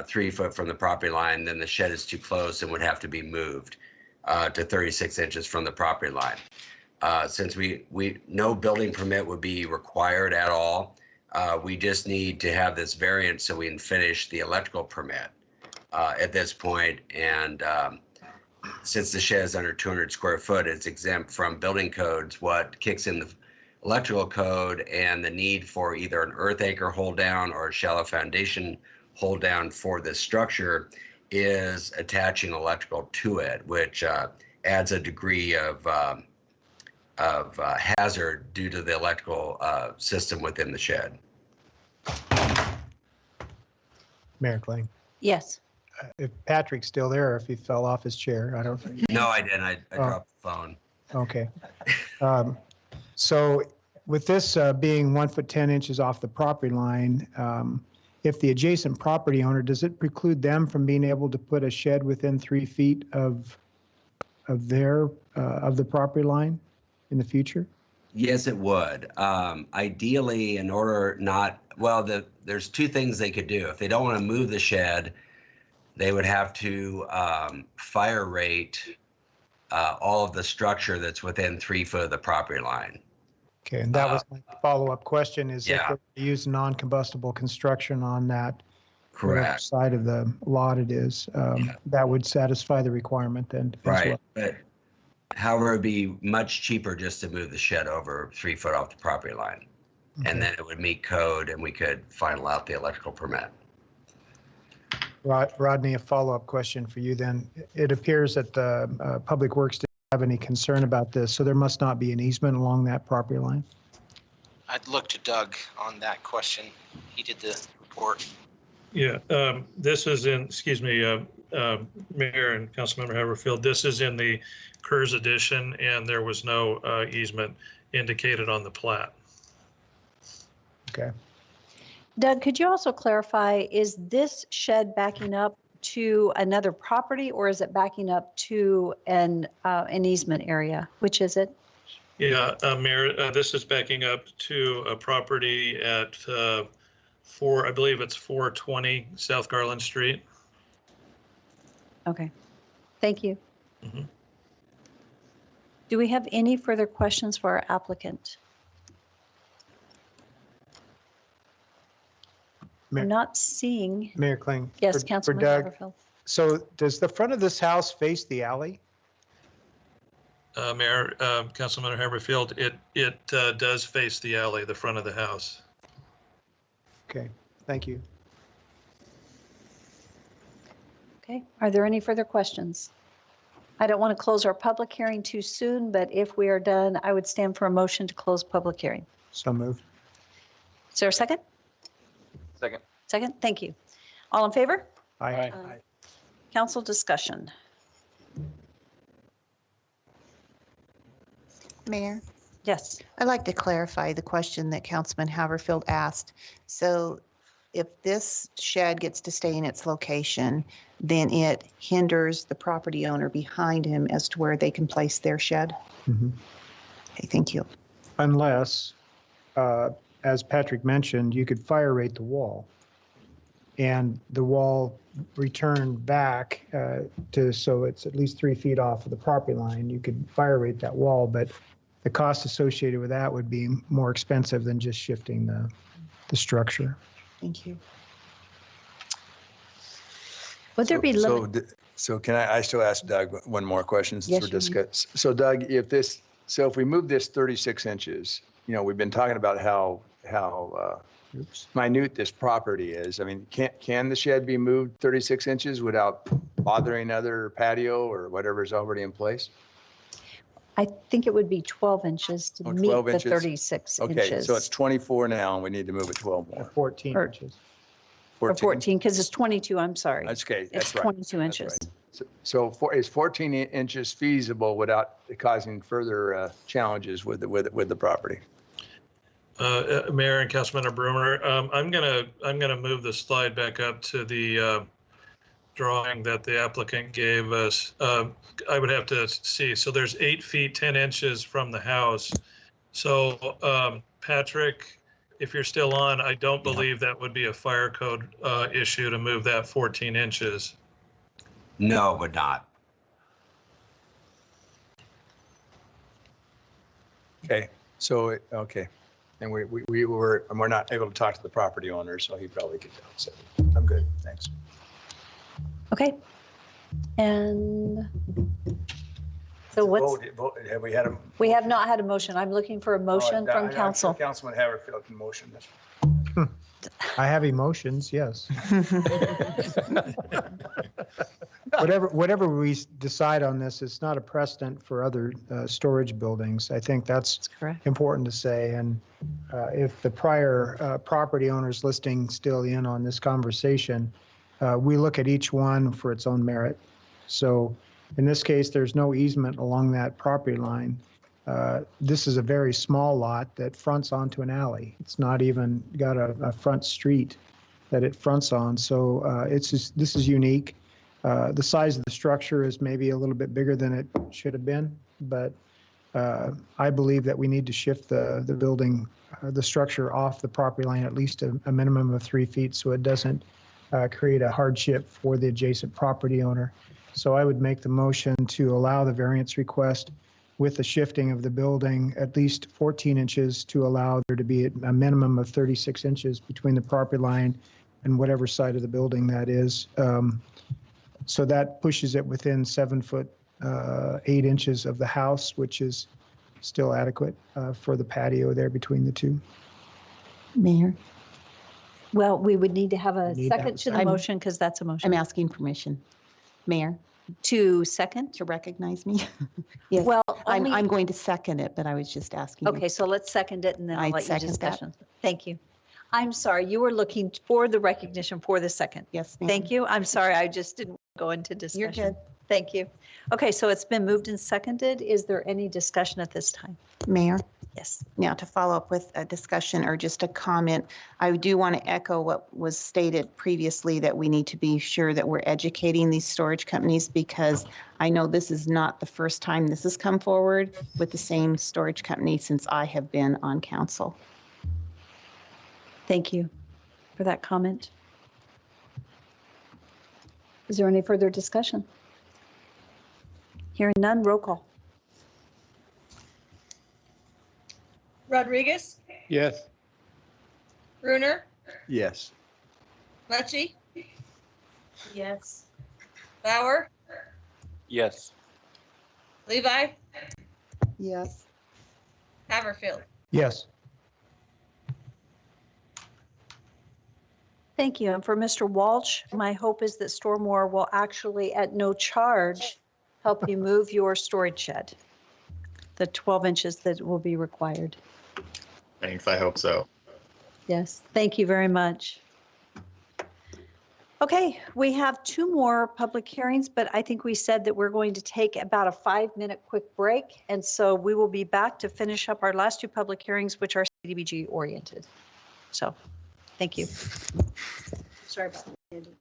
3 foot from the property line, then the shed is too close and would have to be moved to 36 inches from the property line. Since no building permit would be required at all, we just need to have this variance so we can finish the electrical permit at this point. And since the shed is under 200 square foot, it's exempt from building codes. What kicks in the electrical code and the need for either an earth anchor hold down or a shallow foundation hold down for this structure is attaching electrical to it, which adds a degree of hazard due to the electrical system within the shed. Mayor Kling, Yes. if Patrick's still there, or if he fell off his chair, I don't think. No, I didn't. I dropped the phone. Okay. So with this being 1 foot 10 inches off the property line, if the adjacent property owner, does it preclude them from being able to put a shed within 3 feet of the property line in the future? Yes, it would. Ideally, in order there's 2 things they could do. If they don't want to move the shed, they would have to fire rate all of the structure that's within 3 foot of the property line. Okay, and that was my follow-up question, is if Yeah. they use non-combustible construction on that whatever Correct. side of the lot it is, that would satisfy the requirement then? as Right. well. But however, it'd be much cheaper just to move the shed over 3 foot off the property line. And then it would meet code and we could final out the electrical permit. Rodney, a follow-up question for you then. It appears that the Public Works didn't have any concern about this, so there must not be an easement along that property line? I'd look to Doug on that question. He did the report. Yeah, this is in, excuse me, Mayor and Councilmember Haverfield, this is in the Kurz edition, and there was no easement indicated on the plat. Okay. Doug, could you also clarify, is this shed backing up to another property or is it backing up to an easement area? Which is it? Yeah, Mayor, this is backing up to a property at I believe it's 420 South Garland Street. Okay, thank you. Mhm. Do we have any further questions for our applicant? I'm not seeing. Mayor Kling. Yes, for Councilman Doug. Haverfield. So does the front of this house face the alley? Mayor, Councilman Haverfield, it does face the alley, the front of the house. Okay, thank you. Okay, are there any further questions? I don't want to close our public hearing too soon, but if we are done, I would stand for a motion to close public hearing. So moved. Is there a second? Second. Second, thank you. All in favor? Aye. Council discussion. Mayor? Yes. I'd like to clarify the question that Councilman Haverfield asked. So if this shed gets to stay in its location, then it hinders the property owner behind him as to where they can place their shed? Mhm. Okay, thank you. Unless, as Patrick mentioned, you could fire rate the wall. And the wall returned back so it's at least 3 feet off of the property line. You could fire rate that wall, but the cost associated with that would be more expensive than just shifting the structure. Thank you. Would there be limit? So can I still ask Doug one more question Yes, for you may. discuss? So Doug, if we move this 36 inches, we've been talking about how minute this property is. I mean, can the shed be moved 36 inches without bothering other patio or whatever's already in place? I think it would be 12 inches to meet 12 the inches? 36 Okay, inches. so it's 24 now and we need to move it 12 more. 14 Or- inches. Or 14, because it's 22, I'm sorry. That's okay, It's that's right. 22 That's inches. right. So is 14 inches feasible without causing further challenges with the property? Mayor and Councilmember Brunner, I'm gonna move the slide back up to the drawing that the applicant gave us. I would have to see, so there's 8 feet, 10 inches from the house. So Patrick, if you're still on, I don't believe that would be a fire code issue to move that 14 inches. No, it would not. Okay, so, okay. And we're not able to talk to the property owner, so he probably could tell us. I'm good, thanks. Okay. And so what's, Have we had a? we have not had a motion. I'm looking for a motion from I'm sure council. Councilman Haverfield can motion this. I have emotions, yes. Whatever we decide on this, it's not a precedent for other storage buildings. I think that's correct. important to say. And if the prior property owner's listing still in on this conversation, we look at each one for its own merit. So in this case, there's no easement along that property line. This is a very small lot that fronts onto an alley. It's not even got a front street that it fronts on. So this is unique. The size of the structure is maybe a little bit bigger than it should have been, but I believe that we need to shift the building, the structure off the property line at least a minimum of 3 feet so it doesn't create a hardship for the adjacent property owner. So I would make the motion to allow the variance request with the shifting of the building at least 14 inches to allow there to be a minimum of 36 inches between the property line and whatever side of the building that is. So that pushes it within 7 foot, 8 inches of the house, which is still adequate for the patio there between the two. Mayor? Well, we would need to have a Need to have second a to the second. motion because that's a motion. I'm asking permission. Mayor, To second? to recognize me? Yes, Well, I'm only, going to second it, but I was just asking. you. okay, so let's second it and then I'll I'd let you second that. discussion. Thank you. I'm sorry, you were looking for the recognition for the second. Yes, ma'am. Thank you. I'm sorry, I just didn't go into discussion. You're good. Thank you. Okay, so it's been moved and seconded. Is there any discussion at this time? Mayor? Yes. Now, to follow up with a discussion or just a comment, I do want to echo what was stated previously, that we need to be sure that we're educating these storage companies, because I know this is not the first time this has come forward with the same storage company since I have been on council. Thank you for that comment. Is there any further discussion? Hearing none, roll call. Rodriguez, Yes. Brunner, Yes. Mucci, Yes. Bauer, Yes. Levi, Yes. Haverfield. Yes. Thank you. And for Mr. Walsh, my hope is that Stormwater will actually, at no charge, help you move your storage shed, the 12 inches that will be required. Thanks, I hope so. Yes, thank you very much. Okay, we have 2 more public hearings, but I think we said that we're going to take about a 5-minute quick break. And so we will be back to finish up our last 2 public hearings, which are CDBG oriented. So, thank you. Sorry about that, Andy.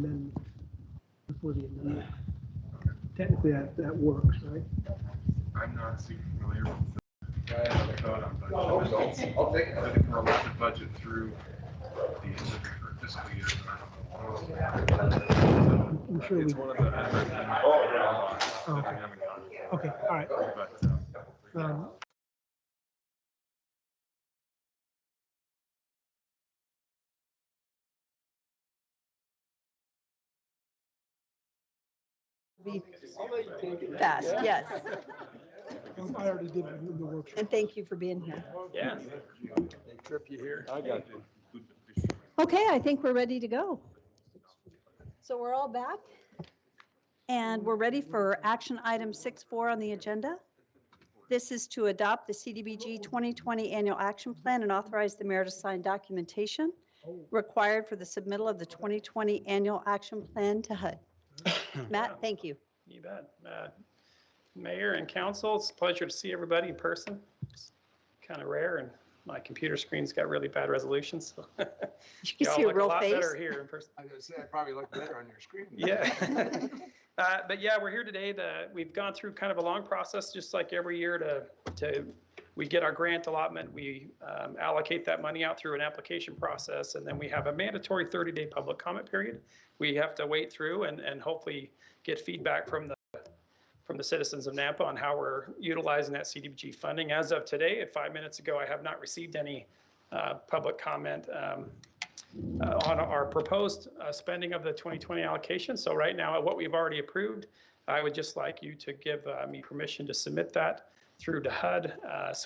amendment, before the amendment. Technically, that works, right? I'm not super familiar with the code on budget. I'll take it. I think we're allowed to budget through the end of the current fiscal year. I'm sure It's we. one of the unwritten bylaws that we haven't gone through. Okay, all right. But, Be fast, yes. I already did the workshop. And thank you for being here. Yeah. Trip you here. I got you. Okay, I think we're ready to go. So we're all back and we're ready for action item 6.4 on the agenda. This is to adopt the CDBG 2020 Annual Action Plan and authorize the mayor to sign documentation required for the submittal of the 2020 Annual Action Plan to HUD. Matt, thank you. You bet. Mayor and council, it's a pleasure to see everybody in person. It's kind of rare, and my computer screen's got really bad resolution, so You can see a look real a lot face. better here in person. I was gonna say, I probably look better on your screen. Yeah. But yeah, we're here today we've gone through kind of a long process, just like every year we get our grant allotment, we allocate that money out through an application process, and then we have a mandatory 30-day public comment period. We have to wait through and hopefully get feedback from the citizens of Nampa on how we're utilizing that CDBG funding. As of today, 5 minutes ago, I have not received any public comment on our proposed spending of the 2020 allocation. So right now, what we've already approved, I would just like you to give me permission to submit that through to HUD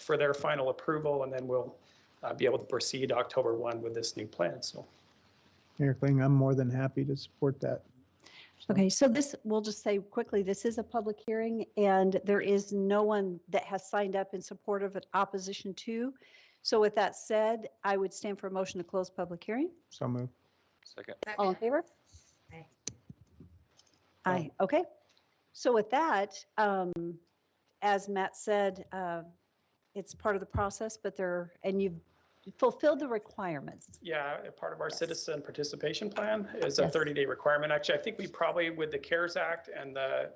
for their final approval, and then we'll be able to proceed October 1 with this new plan. So. Mayor Kling, I'm more than happy to support that. Okay, so this, we'll just say quickly, this is a public hearing and there is no one that has signed up in support of it, opposition to. So with that said, I would stand for a motion to close public hearing. So moved. Second. All in favor? Aye. Aye, okay. So with that, as Matt said, it's part of the process, but and you've fulfilled the requirements. Yeah, a part of our citizen participation plan is a Yes. 30-day requirement. Actually, I think we probably, with the CARES Act and I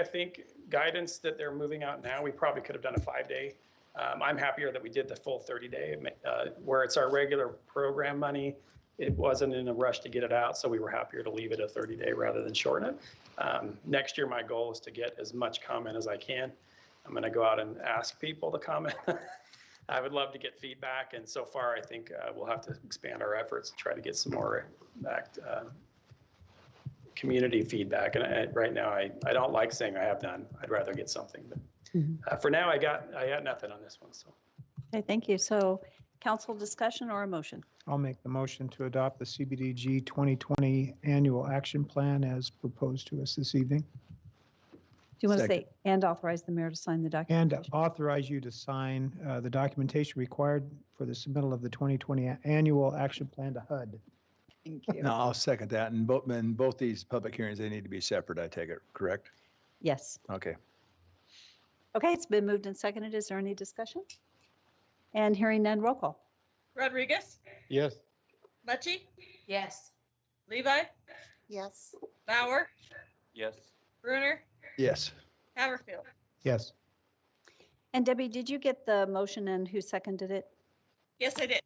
think guidance that they're moving out now, we probably could have done a 5-day. I'm happier that we did the full 30-day, where it's our regular program money. It wasn't in a rush to get it out, so we were happier to leave it a 30-day rather than shorten it. Next year, my goal is to get as much comment as I can. I'm going to go out and ask people to comment. I would love to get feedback, and so far I think we'll have to expand our efforts and try to get some more community feedback. And right now, I don't like saying I have none. I'd rather get something. But for now, I got nothing on this one. So. Okay, thank you. So council discussion or a motion? I'll make the motion to adopt the CBDG 2020 Annual Action Plan as proposed to us this evening. Do you want to Second. say, and authorize the mayor to sign the document? And authorize you to sign the documentation required for the submittal of the 2020 Annual Action Plan to HUD. Thank you. No, I'll second that. And both these public hearings, they need to be separate, I take it, correct? Yes. Okay. Okay, it's been moved and seconded. Is there any discussion? And hearing none, roll call. Rodriguez, Yes. Mucci, Yes. Levi, Yes. Bauer, Yes. Bruner, Yes. Haverfield. Yes. And Debbie, did you get the motion and who seconded it? Yes, I did.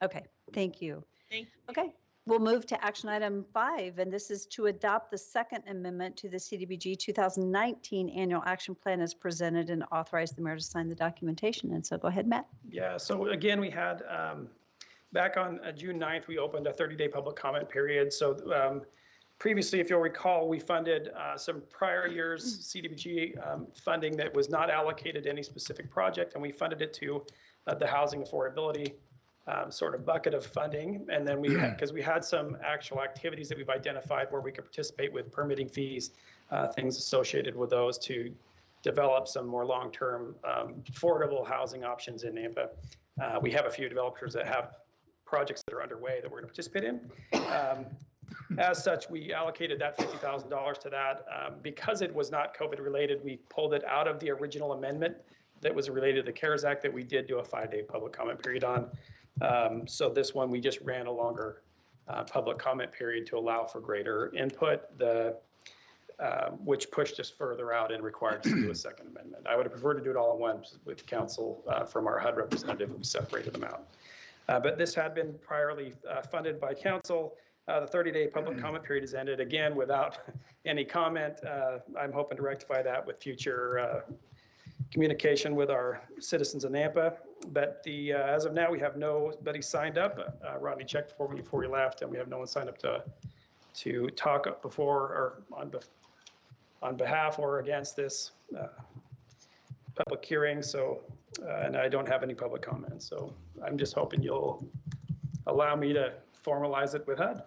Okay, thank you. Thank you. Okay, we'll move to action item 5, and this is to adopt the second amendment to the CDBG 2019 Annual Action Plan as presented and authorize the mayor to sign the documentation. And so go ahead, Matt. Yeah, so again, we had, back on June 9th, we opened a 30-day public comment period. So previously, if you'll recall, we funded some prior years CDBG funding that was not allocated to any specific project, and we funded it to the housing affordability sort of bucket of funding. And then because we had some actual activities that we've identified where we could participate with permitting fees, things associated with those to develop some more long-term affordable housing options in Nampa. We have a few developers that have projects that are underway that we're going to participate in. As such, we allocated that $50,000 to that. Because it was not COVID related, we pulled it out of the original amendment that was related to the CARES Act that we did do a 5-day public comment period on. So this one, we just ran a longer public comment period to allow for greater input, which pushed us further out and required us to do a second amendment. I would have preferred to do it all at once with council from our HUD representative, who separated them out. But this had been priorly funded by council. The 30-day public comment period has ended again without any comment. I'm hoping to rectify that with future communication with our citizens in Nampa. But as of now, we have nobody signed up. Rodney checked before we left, and we have no one signed up to talk before or on behalf or against this public hearing. So, and I don't have any public comments. So I'm just hoping you'll allow me to formalize it with HUD.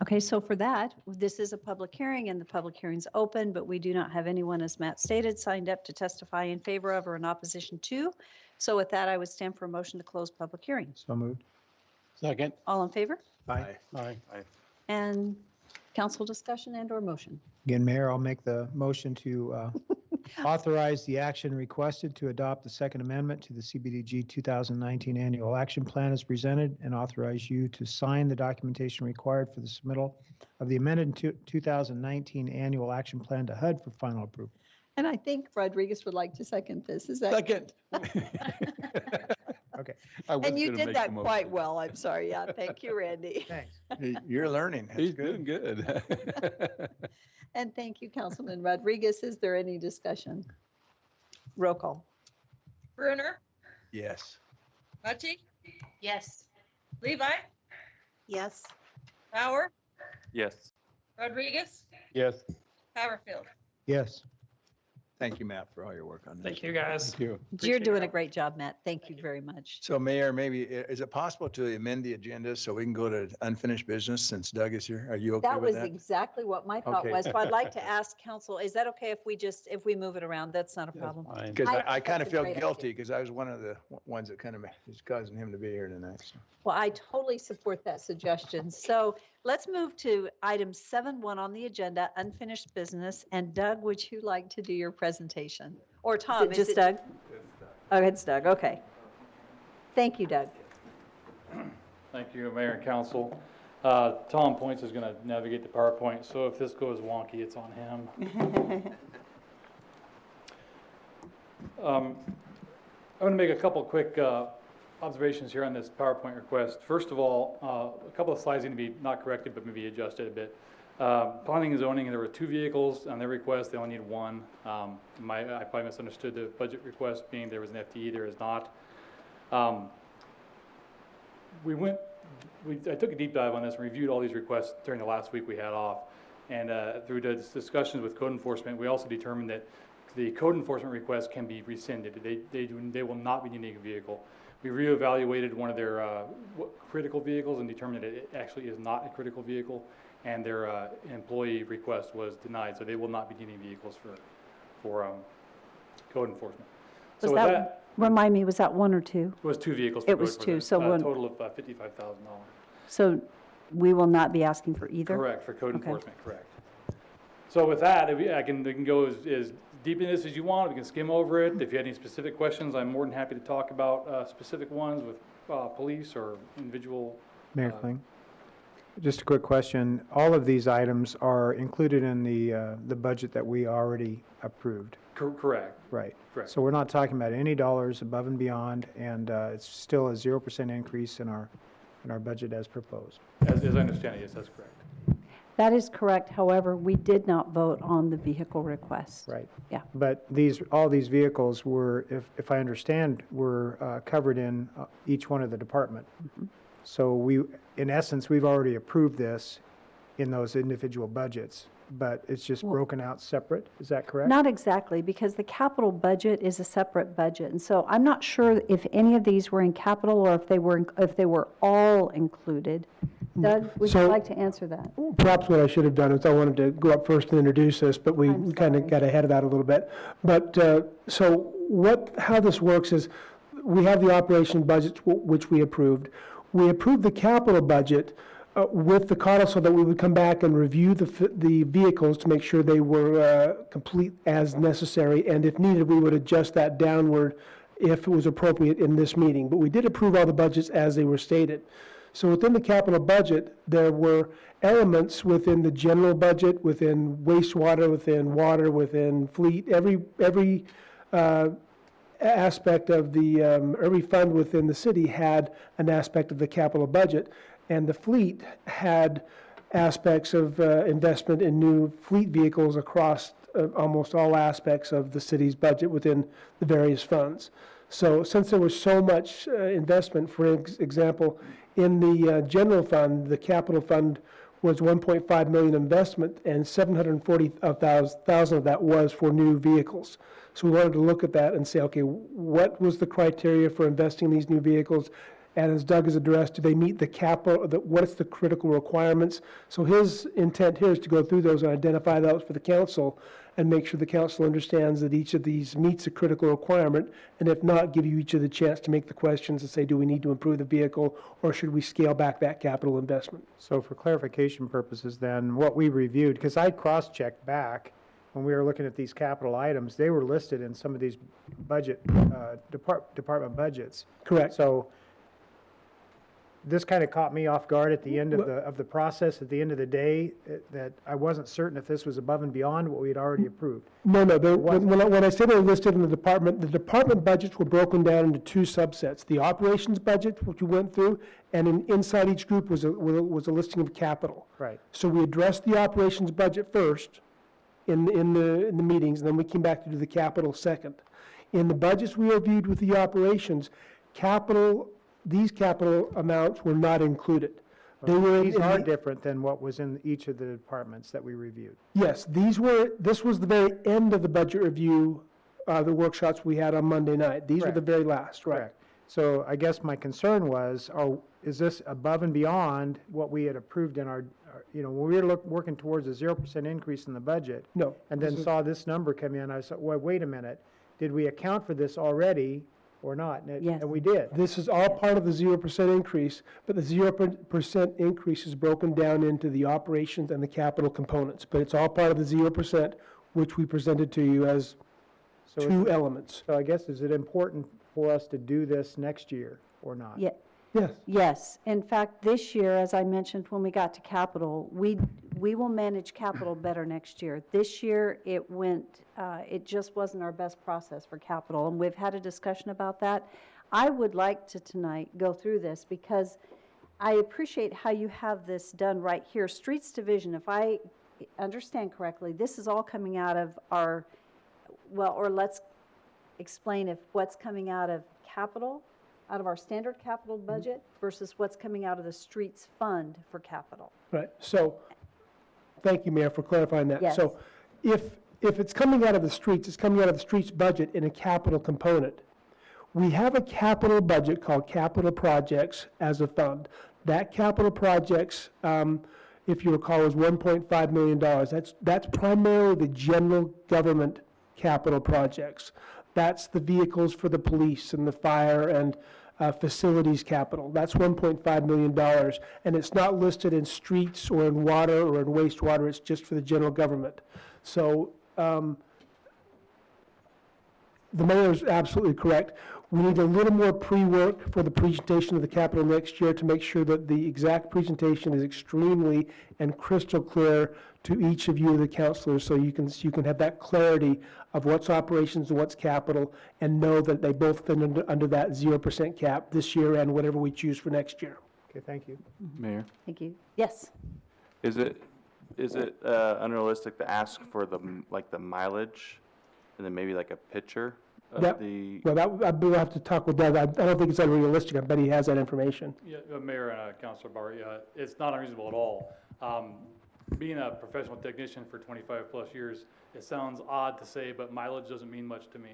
Okay, so for that, this is a public hearing and the public hearing's open, but we do not have anyone, as Matt stated, signed up to testify in favor of or in opposition to. So with that, I would stand for a motion to close public hearing. So moved. Second. All in favor? Aye. Aye. And council discussion and or motion? Again, Mayor, I'll make the motion to authorize the action requested to adopt the Second Amendment to the CBDG 2019 Annual Action Plan as presented, and authorize you to sign the documentation required for the submittal of the amended 2019 Annual Action Plan to HUD for final approval. And I think Rodriguez would like to second this. Is that? Second. Okay. And you did that quite well. I'm sorry. Yeah, thank you, Randy. Thanks. You're learning. That's He's good. doing good. And thank you, Councilman Rodriguez. Is there any discussion? Roll call. Bruner, Yes. Mucci, Yes. Levi, Yes. Bauer, Yes. Rodriguez, Yes. Haverfield. Yes. Thank you, Matt, for all your work on this. Thank you, guys. Thank you. You're doing a great job, Matt. Thank you very much. So Mayor, maybe, is it possible to amend the agenda so we can go to unfinished business since Doug is here? Are you okay That with was that? exactly what my thought Okay. was. So I'd like to ask council, is that okay if we move it around? That's not a problem. Fine. Because I I think kind that's of a feel great guilty because I was one of the ones that kind of is causing him to be here tonight. So. Well, I totally support that suggestion. So let's move to item 7.1 on the agenda, unfinished business. And Doug, would you like to do your presentation? Or Tom? Is it just Doug? Oh, it's Doug. Okay. Thank you, Doug. Thank you, Mayor and Council. Tom Points is going to navigate the PowerPoint, so if this goes wonky, it's on him. I'm going to make a couple quick observations here on this PowerPoint request. First of all, a couple of slides need to be not corrected, but maybe adjusted a bit. Planning and zoning, there were 2 vehicles on their request. They only need 1. I probably misunderstood the budget request being there was an FTE. There is not. I took a deep dive on this and reviewed all these requests during the last week we had off. And through the discussions with code enforcement, we also determined that the code enforcement requests can be rescinded. They will not be needing a vehicle. We reevaluated one of their critical vehicles and determined that it actually is not a critical vehicle, and their employee request was denied, so they will not be needing vehicles for code enforcement. So with that, Remind me, was that 1 or 2? it was 2 vehicles. It for was code 2, enforcement, so a one- total of $55,000. So we will not be asking for either? Correct, for code Okay. enforcement, correct. So with that, we can go as deep in this as you want, we can skim over it. If you had any specific questions, I'm more than happy to talk about specific ones with police or individual. Mayor Kling? Just a quick question. All of these items are included in the budget that we already approved. Correct. Right. Correct. So we're not talking about any dollars above and beyond, and it's still a 0% increase in our budget as proposed. As I understand it, yes, that's correct. That is correct. However, we did not vote on the vehicle request. Right. Yeah. But all these vehicles were, if I understand, were covered in each one of the department. So in essence, we've already approved this in those individual budgets, but it's just broken out separate. Is that correct? Not exactly, because the capital budget is a separate budget. And so I'm not sure if any of these were in capital or if they were all included. Doug, would you So- like to answer that? Perhaps what I should have done is I wanted to go up first and introduce this, but we kind of got ahead of that a little bit. But so how this works is we have the operation budgets which we approved. We approved the capital budget with the codicil that we would come back and review the vehicles to make sure they were complete as necessary. And if needed, we would adjust that downward if it was appropriate in this meeting. But we did approve all the budgets as they were stated. So within the capital budget, there were elements within the general budget, within wastewater, within water, within fleet, every aspect of the, every fund within the city had an aspect of the capital budget. And the fleet had aspects of investment in new fleet vehicles across almost all aspects of the city's budget within the various funds. So since there was so much investment, for example, in the general fund, the capital fund was 1.5 million investment, and 740,000 of that was for new vehicles. So we wanted to look at that and say, okay, what was the criteria for investing in these new vehicles? And as Doug has addressed, do they meet the capital, what's the critical requirements? So his intent here is to go through those and identify those for the council and make sure the council understands that each of these meets a critical requirement. And if not, give you each of the chance to make the questions and say, do we need to improve the vehicle, or should we scale back that capital investment? So for clarification purposes then, what we reviewed, because I cross-checked back when we were looking at these capital items, they were listed in some of these budget, department budgets. Correct. So this kind of caught me off guard at the end of the process, at the end of the day, that I wasn't certain if this was above and beyond what we had already approved. No, when I said they were listed in the department budgets were broken down into two subsets. The operations budget, which we went through, and inside each group was a listing of capital. Right. So we addressed the operations budget first in the meetings, and then we came back to do the capital second. In the budgets we reviewed with the operations, these capital amounts were not included. These are different than what was in each of the departments that we reviewed. Yes, this was the very end of the budget review, the workshops we had on Monday night. These were the very last, right? Correct. So I guess my concern was, is this above and beyond what we had approved in our when we were working towards a 0% increase in the budget? No. And then saw this number come in, I said, well, wait a minute, did we account for this already or not? Yes. And we did. This is all part of the 0% increase, but the 0% increase is broken down into the operations and the capital components. But it's all part of the 0%, which we presented to you as two elements. So I guess, is it important for us to do this next year or not? Yeah. Yes. Yes. In fact, this year, as I mentioned when we got to capital, we will manage capital better next year. This year, it just wasn't our best process for capital, and we've had a discussion about that. I would like to tonight go through this because I appreciate how you have this done right here. Streets Division, if I understand correctly, this is all coming out of our, or let's explain if what's coming out of capital, out of our standard capital budget versus what's coming out of the streets fund for capital. Right. So, thank you, Mayor, for clarifying that. Yes. So, if it's coming out of the streets, it's coming out of the streets budget in a capital component. We have a capital budget called capital projects as a fund. That capital projects, if you recall, was $1.5 million. That's primarily the general government capital projects. That's the vehicles for the police and the fire and facilities capital. That's $1.5 million. And it's not listed in streets or in water or in wastewater. It's just for the general government. So the mayor is absolutely correct. We need a little more pre-work for the presentation of the capital next year to make sure that the exact presentation is extremely and crystal clear to each of you, the councilors, so you can have that clarity of what's operations and what's capital, and know that they both fit under that 0% cap this year and whatever we choose for next year. Okay, thank you. Mayor, Thank you. Yes. is it unrealistic to ask for the mileage and then maybe like a picture of the? Well, we'll have to talk with Doug. I don't think it's unrealistic. I bet he has that information. Yeah, Mayor and Councilor Bauer, it's not unreasonable at all. Being a professional technician for 25 plus years, it sounds odd to say, but mileage doesn't mean much to me.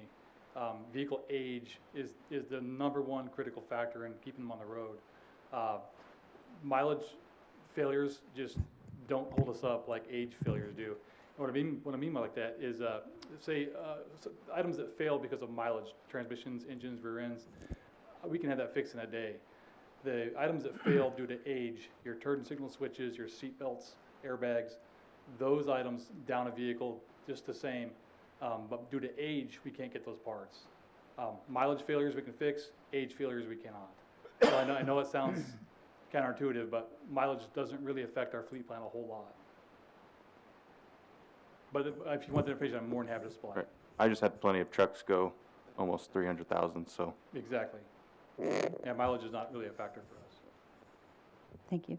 Vehicle age is the #1 critical factor in keeping them on the road. Mileage failures just don't hold us up like age failures do. And what I mean by like that is, say, items that fail because of mileage, transmissions, engines, rear ends, we can have that fixed in a day. The items that fail due to age, your turn signal switches, your seat belts, airbags, those items down a vehicle just the same, but due to age, we can't get those parts. Mileage failures we can fix, age failures we cannot. So I know it sounds counterintuitive, but mileage doesn't really affect our fleet plan a whole lot. But if you want the information, I'm more than happy to supply it. Right. I just had plenty of trucks go almost 300,000, so. Exactly. Yeah, mileage is not really a factor for us. Thank you.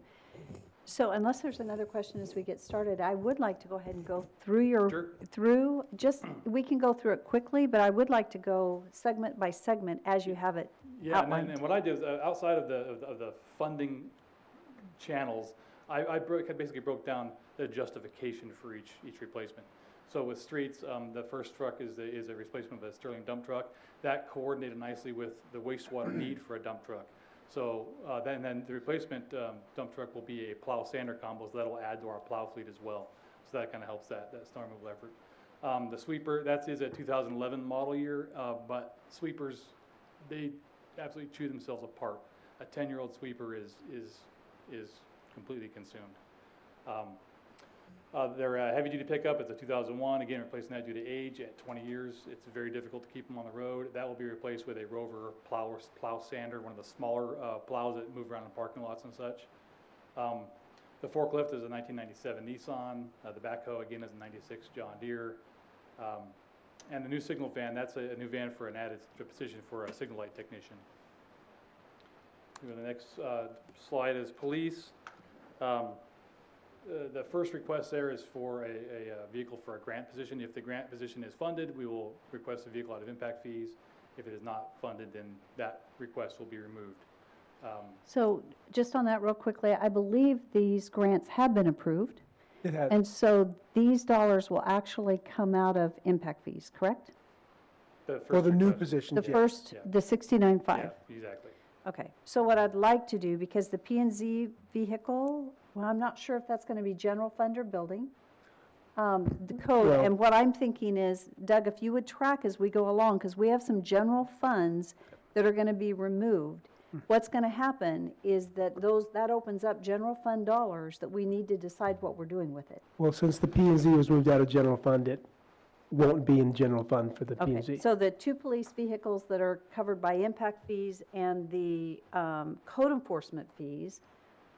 So unless there's another question as we get started, I would like to go ahead and go through your, we can go through it quickly, but I would like to go segment by segment as you have it Yeah, outlined. and what I did is, outside of the funding channels, I basically broke down the justification for each replacement. So with streets, the first truck is a replacement of a Sterling dump truck. That coordinated nicely with the wastewater need for a dump truck. So then the replacement dump truck will be a plow sander combo, so that'll add to our plow fleet as well. So that kind of helps that snow removal effort. The sweeper, that is a 2011 model year, but sweepers, they absolutely chew themselves apart. A 10-year-old sweeper is completely consumed. Their heavy-duty pickup is a 2001, again replacing that due to age. At 20 years, it's very difficult to keep them on the road. That will be replaced with a Rover plow sander, one of the smaller plows that move around in parking lots and such. The forklift is a 1997 Nissan. The backhoe, again, is a 96 John Deere. And the new signal van, that's a new van for an added position for a signal light technician. The next slide is police. The first request there is for a vehicle for a grant position. If the grant position is funded, we will request a vehicle out of impact fees. If it is not funded, then that request will be removed. So just on that real quickly, I believe these grants have been approved. It has. And so these dollars will actually come out of impact fees, correct? For the new positions, The yes. first, the 69.5. Yeah, exactly. Okay, so what I'd like to do, because the P and Z vehicle, well, I'm not sure if that's going to be general fund or building, the code, Well- and what I'm thinking is, Doug, if you would track as we go along, because we have some general funds that are going to be removed. What's going to happen is that that opens up general fund dollars that we need to decide what we're doing with it. Well, since the P and Z was moved out of general fund, it won't be in general fund for the P and Okay, Z. so the two police vehicles that are covered by impact fees and the code enforcement fees,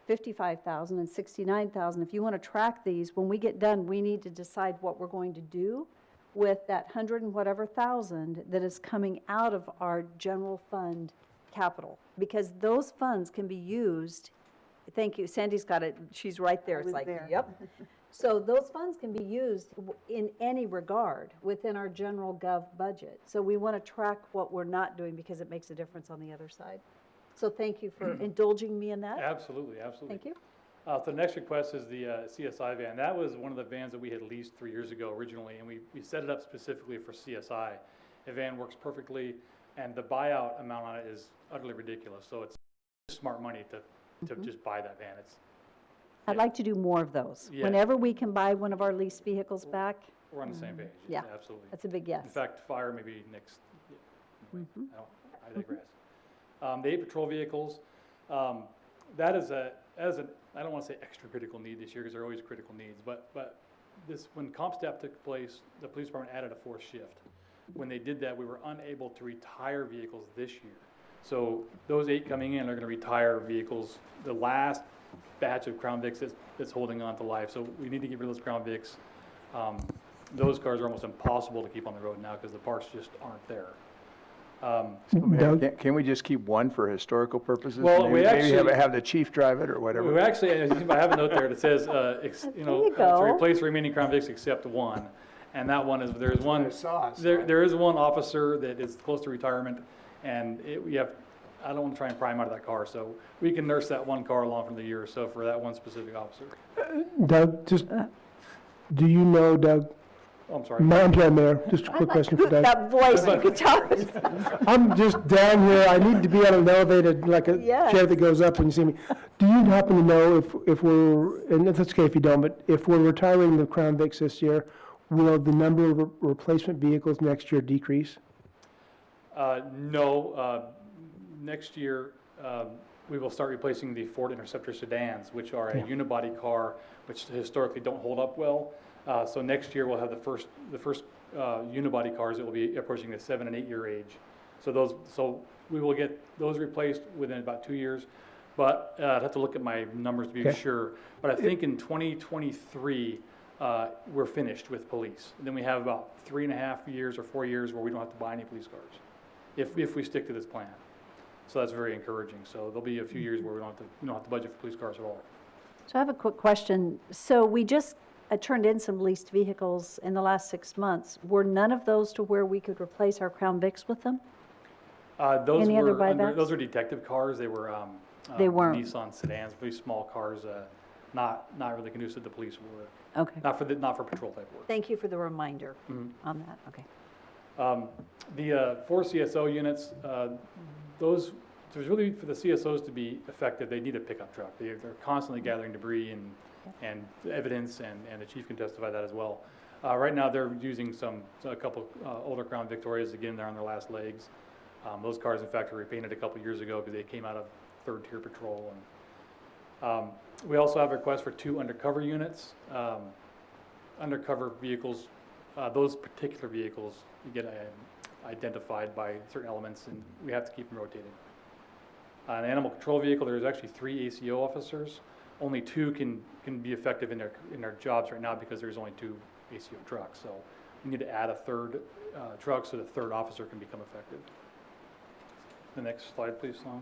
55,000 and 69,000, if you want to track these, when we get done, we need to decide what we're going to do with that 100 and whatever thousand that is coming out of our general fund capital, because those funds can be used. Thank you, Sandy's got it, she's right there, it's like, yep. So those funds can be used in any regard within our general gov budget. So we want to track what we're not doing because it makes a difference on the other side. So thank you for indulging me in that. Absolutely, absolutely. Thank you. So the next request is the CSI van. That was one of the vans that we had leased 3 years ago originally, and we set it up specifically for CSI. The van works perfectly, and the buyout amount on it is utterly ridiculous. So it's smart money to just buy that van. I'd like to do more of those. Yeah. Whenever we can buy one of our leased vehicles back. We're on the same page. Yeah, Absolutely. that's a big yes. In fact, fire maybe next, Mhm. I digress. The 8 patrol vehicles, that is I don't want to say extra critical need this year because there are always critical needs, but this, when CompStat took place, the police department added a 4th shift. When they did that, we were unable to retire vehicles this year. So those 8 coming in are going to retire vehicles, the last batch of Crown Vics that's holding on to life. So we need to get rid of those Crown Vics. Those cars are almost impossible to keep on the road now because the parts just aren't there. Doug? Can we just keep one for historical purposes? Well, we Maybe actually- have the chief drive it or whatever. We actually, I have a note there that says, to go. replace the remaining Crown Vics except one. And that one is, there's one, I saw it. there is one officer that is close to retirement, and I don't want to try and pry him out of that car, so we can nurse that one car along for the year or so for that one specific officer. Doug, just, do you know, Doug? Oh, I'm sorry. I'm sorry, Mayor, just a quick question for Doug. That voice, you could tell. I'm just down here, I need to be on an elevator, like a Yes. chair that goes up when you see me. Do you happen to know if we're, and it's okay if you don't, but if we're retiring the Crown Vics this year, will the number of replacement vehicles next year decrease? No, next year, we will start replacing the Ford Interceptor sedans, which are a unibody car, which historically don't hold up well. So next year, we'll have the first unibody cars that will be approaching the 7 and 8 year age. So we will get those replaced within about 2 years. But I'd have to look at my numbers to be Okay. sure. But I think in 2023, we're finished with police. And then we have about 3.5 years or 4 years where we don't have to buy any police cars, if we stick to this plan. So that's very encouraging. So there'll be a few years where we don't have to budget for police cars at all. So I have a quick question. So we just turned in some leased vehicles in the last 6 months. Were none of those to where we could replace our Crown Vics with them? Any other buybacks? Those were detective cars. They were They weren't. Nissan sedans, very small cars, not really conducive to police work. Okay. Not for patrol type work. Thank you for the reminder Mhm. on that. Okay. The 4 CSO units, those, there's really, for the CSOs to be effective, they need a pickup truck. They're constantly gathering debris and evidence, and the chief can testify that as well. Right now, they're using a couple older Crown Victorias, again, they're on their last legs. Those cars, in fact, were repainted a couple years ago because they came out of third-tier patrol. And we also have a request for 2 undercover units. Undercover vehicles, those particular vehicles get identified by certain elements, and we have to keep them rotated. An animal control vehicle, there's actually 3 ACO officers. Only 2 can be effective in their jobs right now because there's only 2 ACO trucks. So we need to add a 3rd truck so the 3rd officer can become effective. The next slide, please, Sloan.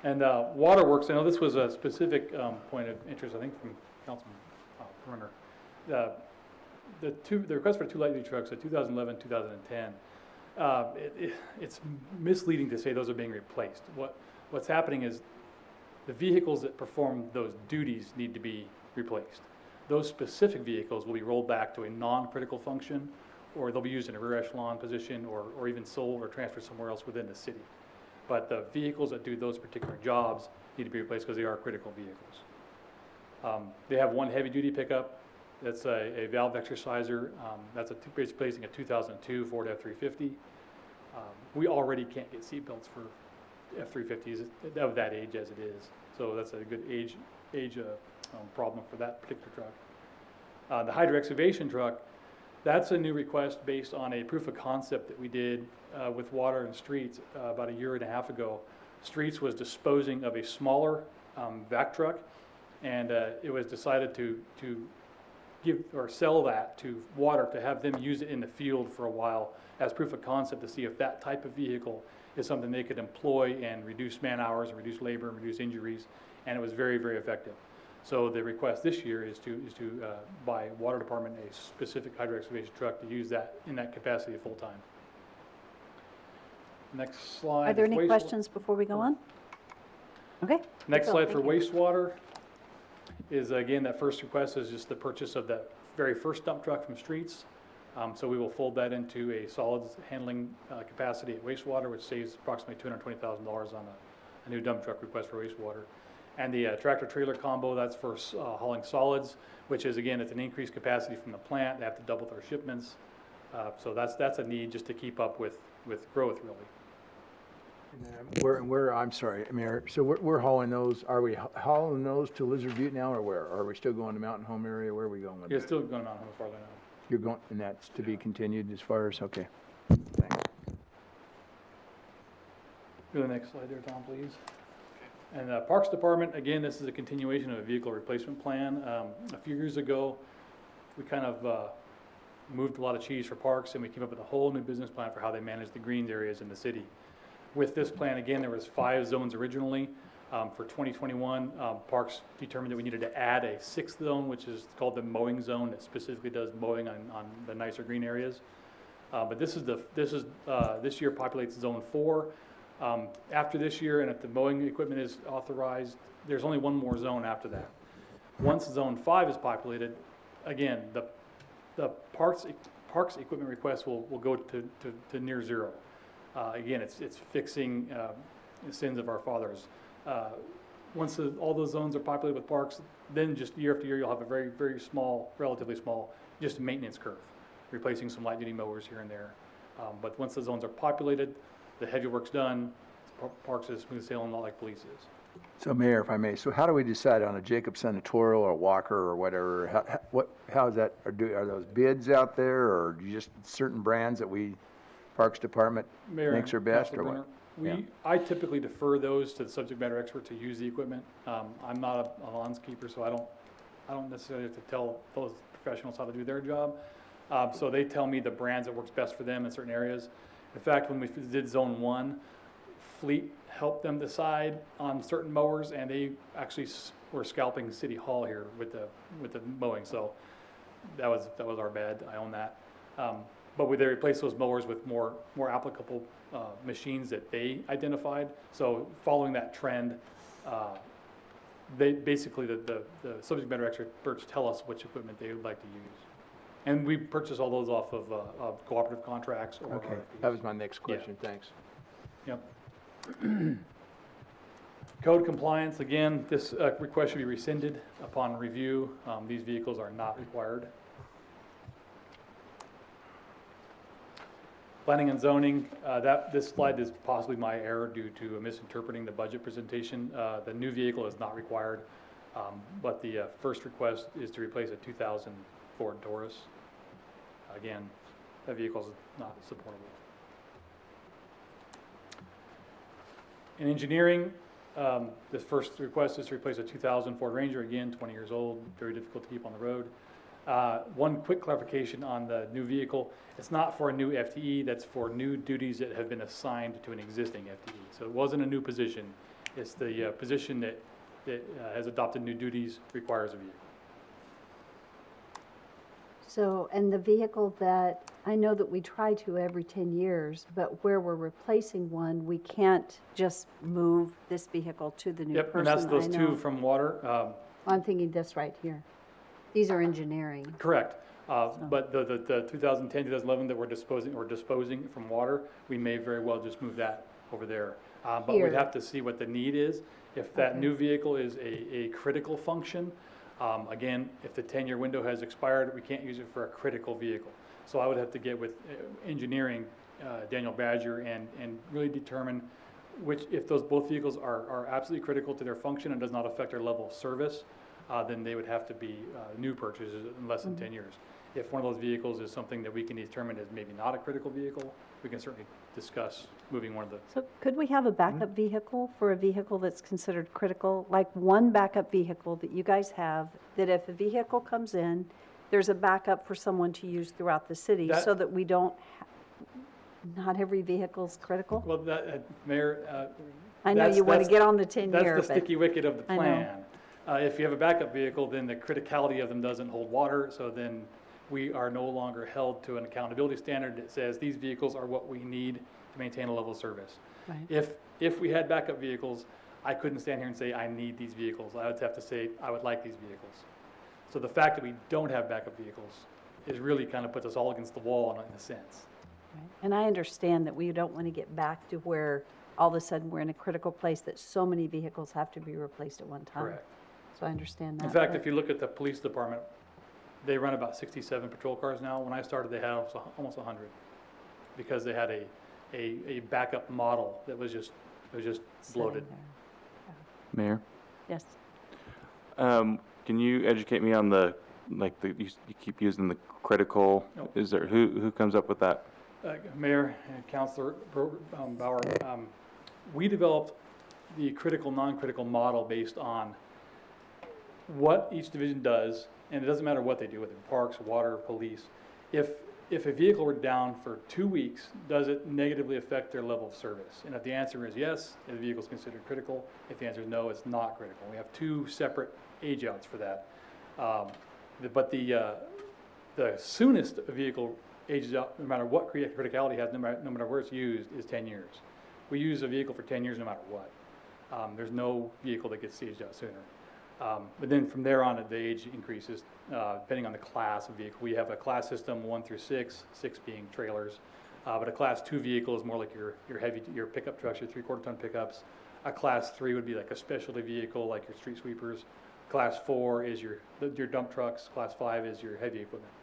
And Waterworks, I know this was a specific point of interest, I think, from Councilman Runner. The request for 2 light duty trucks, 2011, 2010, it's misleading to say those are being replaced. What's happening is the vehicles that perform those duties need to be replaced. Those specific vehicles will be rolled back to a non-critical function, or they'll be used in a rear echelon position, or even sold or transferred somewhere else within the city. But the vehicles that do those particular jobs need to be replaced because they are critical vehicles. They have 1 heavy-duty pickup. That's a valve exerciser. That's replacing a 2002 Ford F-350. We already can't get seat belts for F-350s of that age as it is. So that's a good age problem for that particular truck. The hydro excavation truck, that's a new request based on a proof of concept that we did with Water and Streets about 1.5 years ago. Streets was disposing of a smaller vac truck, and it was decided to give or sell that to Water to have them use it in the field for a while as proof of concept to see if that type of vehicle is something they could employ and reduce man hours and reduce labor and reduce injuries, and it was very, very effective. So the request this year is to buy Water Department a specific hydro excavation truck to use that in that capacity full time. Next slide. Are there any Wastewater. questions before we go on? Okay. Next Bill, slide for thank you. wastewater is, again, that first request is just the purchase of that very first dump truck from Streets. So we will fold that into a solids handling capacity at wastewater, which saves approximately $220,000 on a new dump truck request for wastewater. And the tractor trailer combo, that's for hauling solids, which is, again, it's an increased capacity from the plant. They have to double their shipments. So that's a need just to keep up with growth, really. I'm sorry, Mayor, so we're hauling those, are we hauling those to Lizard Butte now, or where? Are we still going to Mountain Home area? Where are we going with You're that? still going on as far as I know. You're going, and that's to be continued as far as, okay. Go to the next slide there, Tom, please. And Parks Department, again, this is a continuation of a vehicle replacement plan. A few years ago, we kind of moved a lot of cheese for parks, and we came up with a whole new business plan for how they manage the greens areas in the city. With this plan, again, there was 5 zones originally. For 2021, Parks determined that we needed to add a 6th zone, which is called the mowing zone, that specifically does mowing on the nicer green areas. But this year populates zone 4. After this year, and if the mowing equipment is authorized, there's only 1 more zone after that. Once zone 5 is populated, again, the parks equipment request will go to near zero. Again, it's fixing the sins of our fathers. Once all those zones are populated with parks, then just year after year, you'll have a very, very small, relatively small, just maintenance curve, replacing some light duty mowers here and there. But once the zones are populated, the heavy work's done, parks is smooth sailing, not like police is. So Mayor, if I may, so how do we decide on a Jacobson, a Toro, or a Walker, or whatever? How is that, are those bids out there, or just certain brands that Parks Department Mayor thinks are and best, Councilor or what? Brenner, I typically defer those to the subject matter expert to use the equipment. I'm not a landscaper, so I don't necessarily have to tell those professionals how to do their job. So they tell me the brands that works best for them in certain areas. In fact, when we did Zone 1, Fleet helped them decide on certain mowers, and they actually were scalping City Hall here with the mowing. So that was our bad. I own that. But they replaced those mowers with more applicable machines that they identified. So following that trend, they basically the subject matter experts tell us which equipment they would like to use. And we purchase all those off of cooperative contracts or Okay, RFPs. that was my next question, thanks. Yep. Code compliance, again, this request should be rescinded upon review. These vehicles are not required. Planning and zoning, this slide is possibly my error due to misinterpreting the budget presentation. The new vehicle is not required, but the first request is to replace a 2000 Ford Taurus. Again, that vehicle is not supportable. In engineering, this first request is to replace a 2000 Ford Ranger, again, 20 years old, very difficult to keep on the road. One quick clarification on the new vehicle. It's not for a new FTE, that's for new duties that have been assigned to an existing FTE. So it wasn't a new position. It's the position that has adopted new duties requires a vehicle. So, and the vehicle that, I know that we try to every 10 years, but where we're replacing one, we can't just move this vehicle to the new person. Yep, and that's those I two know. from water. I'm thinking this right here. These are engineering. Correct. But the 2010, 2011 that we're disposing from water, we may very well just move that over there. But Here. we'd have to see what the need is. If that Okay. new vehicle is a critical function, again, if the 10-year window has expired, we can't use it for a critical vehicle. So I would have to get with engineering, Daniel Badger, and really determine if those both vehicles are absolutely critical to their function and does not affect their level of service, then they would have to be new purchases in less than 10 years. If one of those vehicles is something that we can determine as maybe not a critical vehicle, we can certainly discuss moving one of the. So could we have a backup vehicle for a vehicle that's considered critical? Like one backup vehicle that you guys have, that if a vehicle comes in, there's a backup for someone to use throughout the city so that we don't, not every vehicle's critical? Well, Mayor. I know you want to get on the 10-year, That's the sticky wicket of the I know. plan. If you have a backup vehicle, then the criticality of them doesn't hold water, so then we are no longer held to an accountability standard that says these vehicles are what we need to maintain a level of service. Right. If we had backup vehicles, I couldn't stand here and say, I need these vehicles. I would have to say, I would like these vehicles. So the fact that we don't have backup vehicles is really kind of puts us all against the wall in a sense. Right. And I understand that we don't want to get back to where all of a sudden we're in a critical place that so many vehicles have to be replaced at one time. Correct. So I understand that. In fact, if you look at the police department, they run about 67 patrol cars now. When I started, they had almost 100 because they had a backup model that was just bloated. Mayor? Yes. Can you educate me on you keep using the critical, Nope. is there, who comes up with that? Mayor and Councilor Bauer, we developed the critical, non-critical model based on what each division does, and it doesn't matter what they do, whether parks, water, police. If a vehicle were down for 2 weeks, does it negatively affect their level of service? And if the answer is yes, the vehicle is considered critical. If the answer is no, it's not critical. We have two separate age outs for that. But the soonest a vehicle ages out, no matter what criticality has, no matter where it's used, is 10 years. We use a vehicle for 10 years no matter what. There's no vehicle that gets aged out sooner. But then from there on, the age increases depending on the class of vehicle. We have a class system 1 through 6, 6 being trailers. But a class 2 vehicle is more like your pickup trucks, your 3/4 ton pickups. A class 3 would be like a specialty vehicle, like your street sweepers. Class 4 is your dump trucks. Class 5 is your heavy equipment.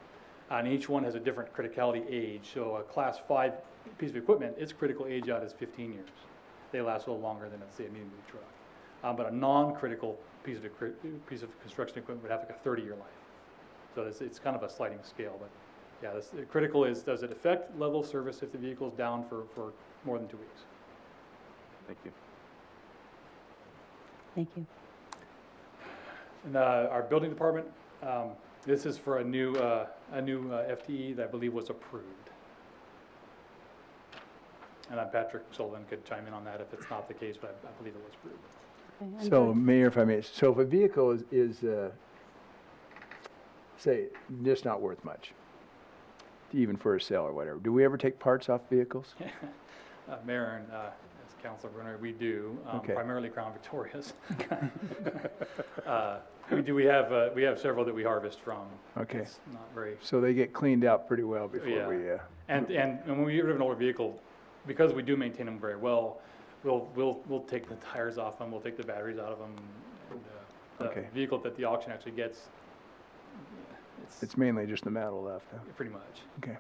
And each one has a different criticality age. So a class 5 piece of equipment, its critical age out is 15 years. They last a little longer than, say, a medium duty truck. But a non-critical piece of construction equipment would have like a 30-year life. So it's kind of a sliding scale. But yeah, critical is, does it affect level of service if the vehicle is down for more than 2 weeks? Thank you. Thank you. And our building department, this is for a new FTE that I believe was approved. And Patrick Sullivan could chime in on that if it's not the case, but I believe it was approved. Okay, and So, Doug? Mayor, if I may, so if a vehicle is say, just not worth much, even for a sale or whatever, do we ever take parts off vehicles? Mayor and as Councilor Brunner, we do, Okay. primarily Crown Victorias. We have several that we harvest from. Okay. It's not very, So they get cleaned out pretty well before Yeah. we, and when we get rid of an older vehicle, because we do maintain them very well, we'll take the tires off them, we'll take the batteries out of them. And, the Okay. vehicle that the auction actually gets, it's mainly just the metal left, huh? pretty much. Okay.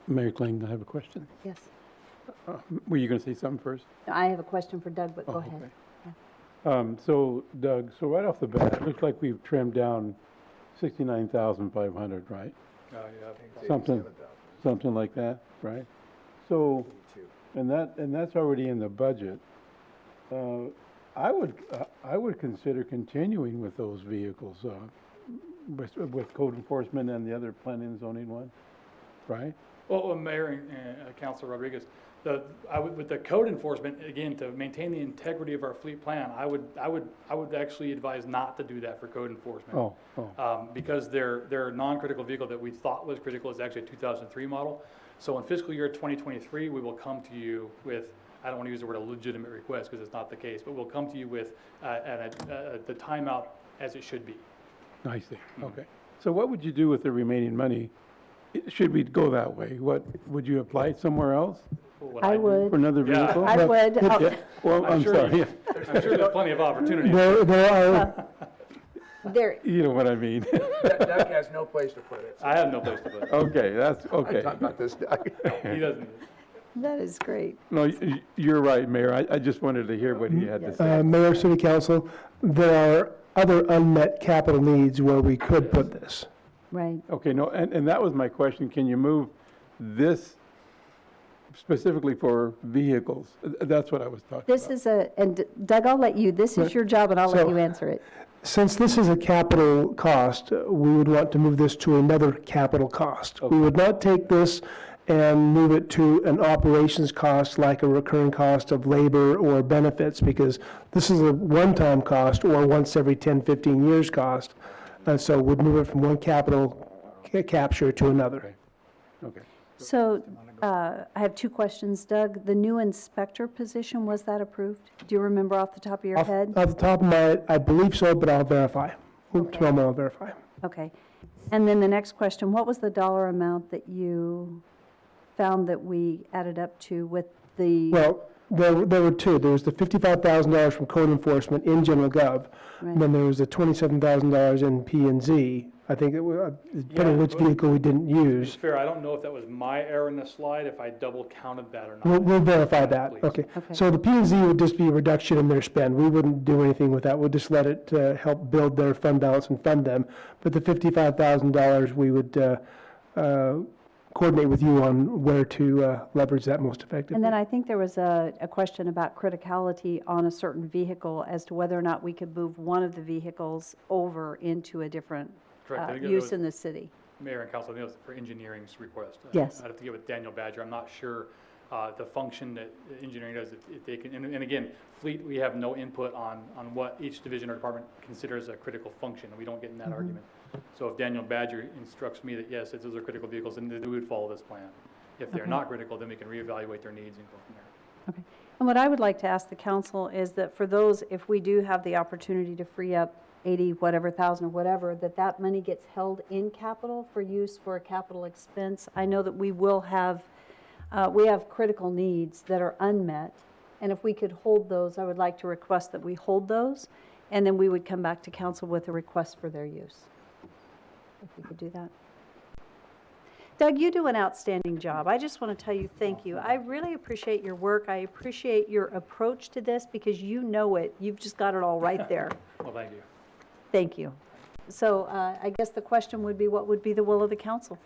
Mayor Kling, I have a question. Yes. Were you going to say something first? I have a question for Doug, but go Oh, ahead. okay. Yeah. So Doug, so right off the bat, it looks like we've trimmed down 69,500, right? Something like that, right? So, and that's already in the budget. I would consider continuing with those vehicles, with code enforcement and the other planning and zoning one, right? Well, Mayor and Councilor Rodriguez, with the code enforcement, again, to maintain the integrity of our fleet plan, I would actually advise not to do that for code enforcement. Because their non-critical vehicle that we thought was critical is actually a 2003 model. So in fiscal year 2023, we will come to you with, I don't want to use the word a legitimate request because it's not the case, but we'll come to you with the timeout as it should be. I see, okay. So what would you do with the remaining money? Should we go that way? What, would you apply it somewhere else? I would. For another Yeah. vehicle? I would. Yeah, well, I'm sure sorry. I'm sure there's plenty of opportunities. There are, There, You know what I mean? Doug has no place to put it. I have no place to put it. Okay, that's, okay. I'm talking about this, Doug. He doesn't. that is great. No, you're right, Mayor. I just wanted to hear what he had to say. Mayor, City Council, there are other unmet capital needs where we could put this. Right. Okay, no, and that was my question. Can you move this specifically for vehicles? That's what I was talking about. This is and Doug, I'll let you, this is your job and I'll let So- you answer it. Since this is a capital cost, we would want to move this to another capital cost. We would not take this and move it to an operations cost like a recurring cost of labor or benefits, because this is a one-time cost or once every 10, 15 years cost. And so we'd move it from one capital capture to another. Okay. So I have two questions. Doug, the new inspector position, was that approved? Do you remember off the top of your head? Off the top of my, I believe so, but I'll verify. Tomorrow morning I'll verify. Okay. And then the next question, what was the dollar amount that you found that we added up to with the? Well, there were two. There was the $55,000 from code enforcement in general gov. And then there was the $27,000 in P and Z. I think it was, depending on which vehicle we didn't To be use. fair, I don't know if that was my error in the slide, if I double counted that or not. We'll verify that. Please. Okay. Okay. So the P and Z would just be a reduction in their spend. We wouldn't do anything with that. We'll just let it help build their fund balance and fund them. But the $55,000, we would coordinate with you on where to leverage that most effectively. And then I think there was a question about criticality on a certain vehicle as to whether or not we could move one of the vehicles over into a different Correct. I think it use was- in the city. Mayor and Council, I think it was for engineering's request. Yes. I'd have to get with Daniel Badger. I'm not sure the function that engineering does, if they can, and again, fleet, we have no input on what each division or department considers a critical function. We don't get in that argument. So if Daniel Badger instructs me that, yes, those are critical vehicles, then we would follow this plan. If they're Okay. not critical, then we can reevaluate their needs and go from there. Okay. And what I would like to ask the council is that for those, if we do have the opportunity to free up 80 whatever thousand or whatever, that money gets held in capital for use for a capital expense. I know that we will have, we have critical needs that are unmet. And if we could hold those, I would like to request that we hold those. And then we would come back to council with a request for their use. If we could do that. Doug, you do an outstanding job. I just want to tell you thank you. I really appreciate your work. I appreciate your approach to this because you know it. You've just got it all right there. Well, thank you. Thank you. So I guess the question would be, what would be the will of the council?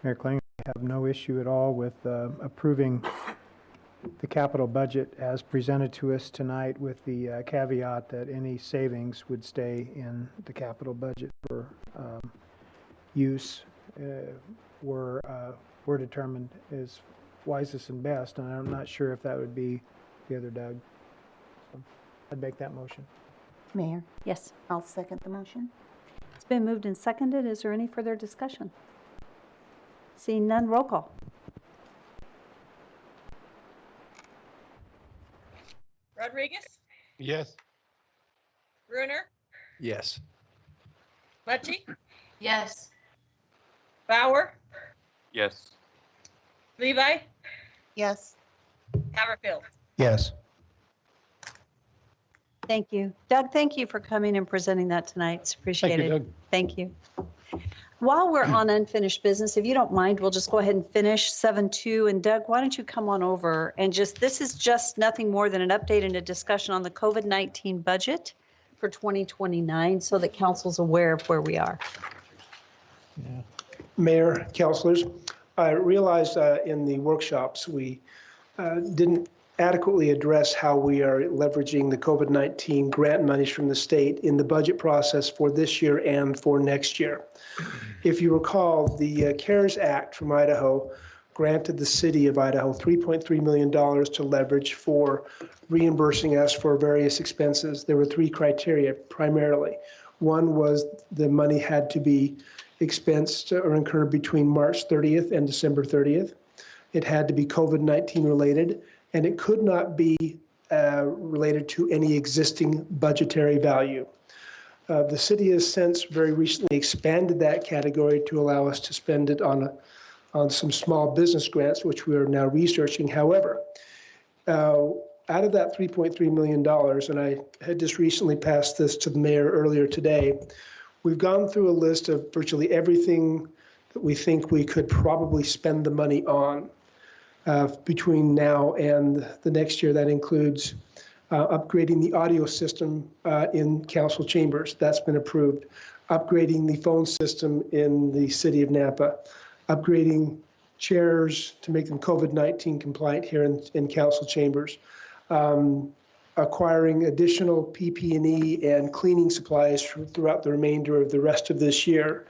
Mayor Kling, have no issue at all with approving the capital budget as presented to us tonight, with the caveat that any savings would stay in the capital budget for use were determined as wisest and best, and I'm not sure if that would be the other Doug. So I'd make that motion. Mayor, Yes, I'll second the motion. it's been moved and seconded. Is there any further discussion? Seeing none, roll call. Rodriguez, Yes. Brunner, Yes. Mucci, Yes. Bauer, Yes. Levi, Yes. Haverfield. Yes. Thank you. Doug, thank you for coming and presenting that tonight. It's appreciated. Doug. Thank you. While we're on unfinished business, if you don't mind, we'll just go ahead and finish 7.2. And Doug, why don't you come on over and this is just nothing more than an update and a discussion on the COVID-19 budget for 2029 so that council's aware of where we are. Mayor, councilors, I realized in the workshops we didn't adequately address how we are leveraging the COVID-19 grant monies from the state in the budget process for this year and for next year. If you recall, the CARES Act from Idaho granted the city of Idaho $3.3 million to leverage for reimbursing us for various expenses. There were three criteria primarily. One was the money had to be expensed or incurred between March 30th and December 30th. It had to be COVID-19 related, and it could not be related to any existing budgetary value. The city has since very recently expanded that category to allow us to spend it on some small business grants, which we are now researching. However, out of that $3.3 million, and I had just recently passed this to the mayor earlier today, we've gone through a list of virtually everything that we think we could probably spend the money on between now and the next year. That includes upgrading the audio system in council chambers. That's been approved. Upgrading the phone system in the city of Napa. Upgrading chairs to make them COVID-19 compliant here in council chambers. Acquiring additional PP&E and cleaning supplies throughout the remainder of the rest of this year.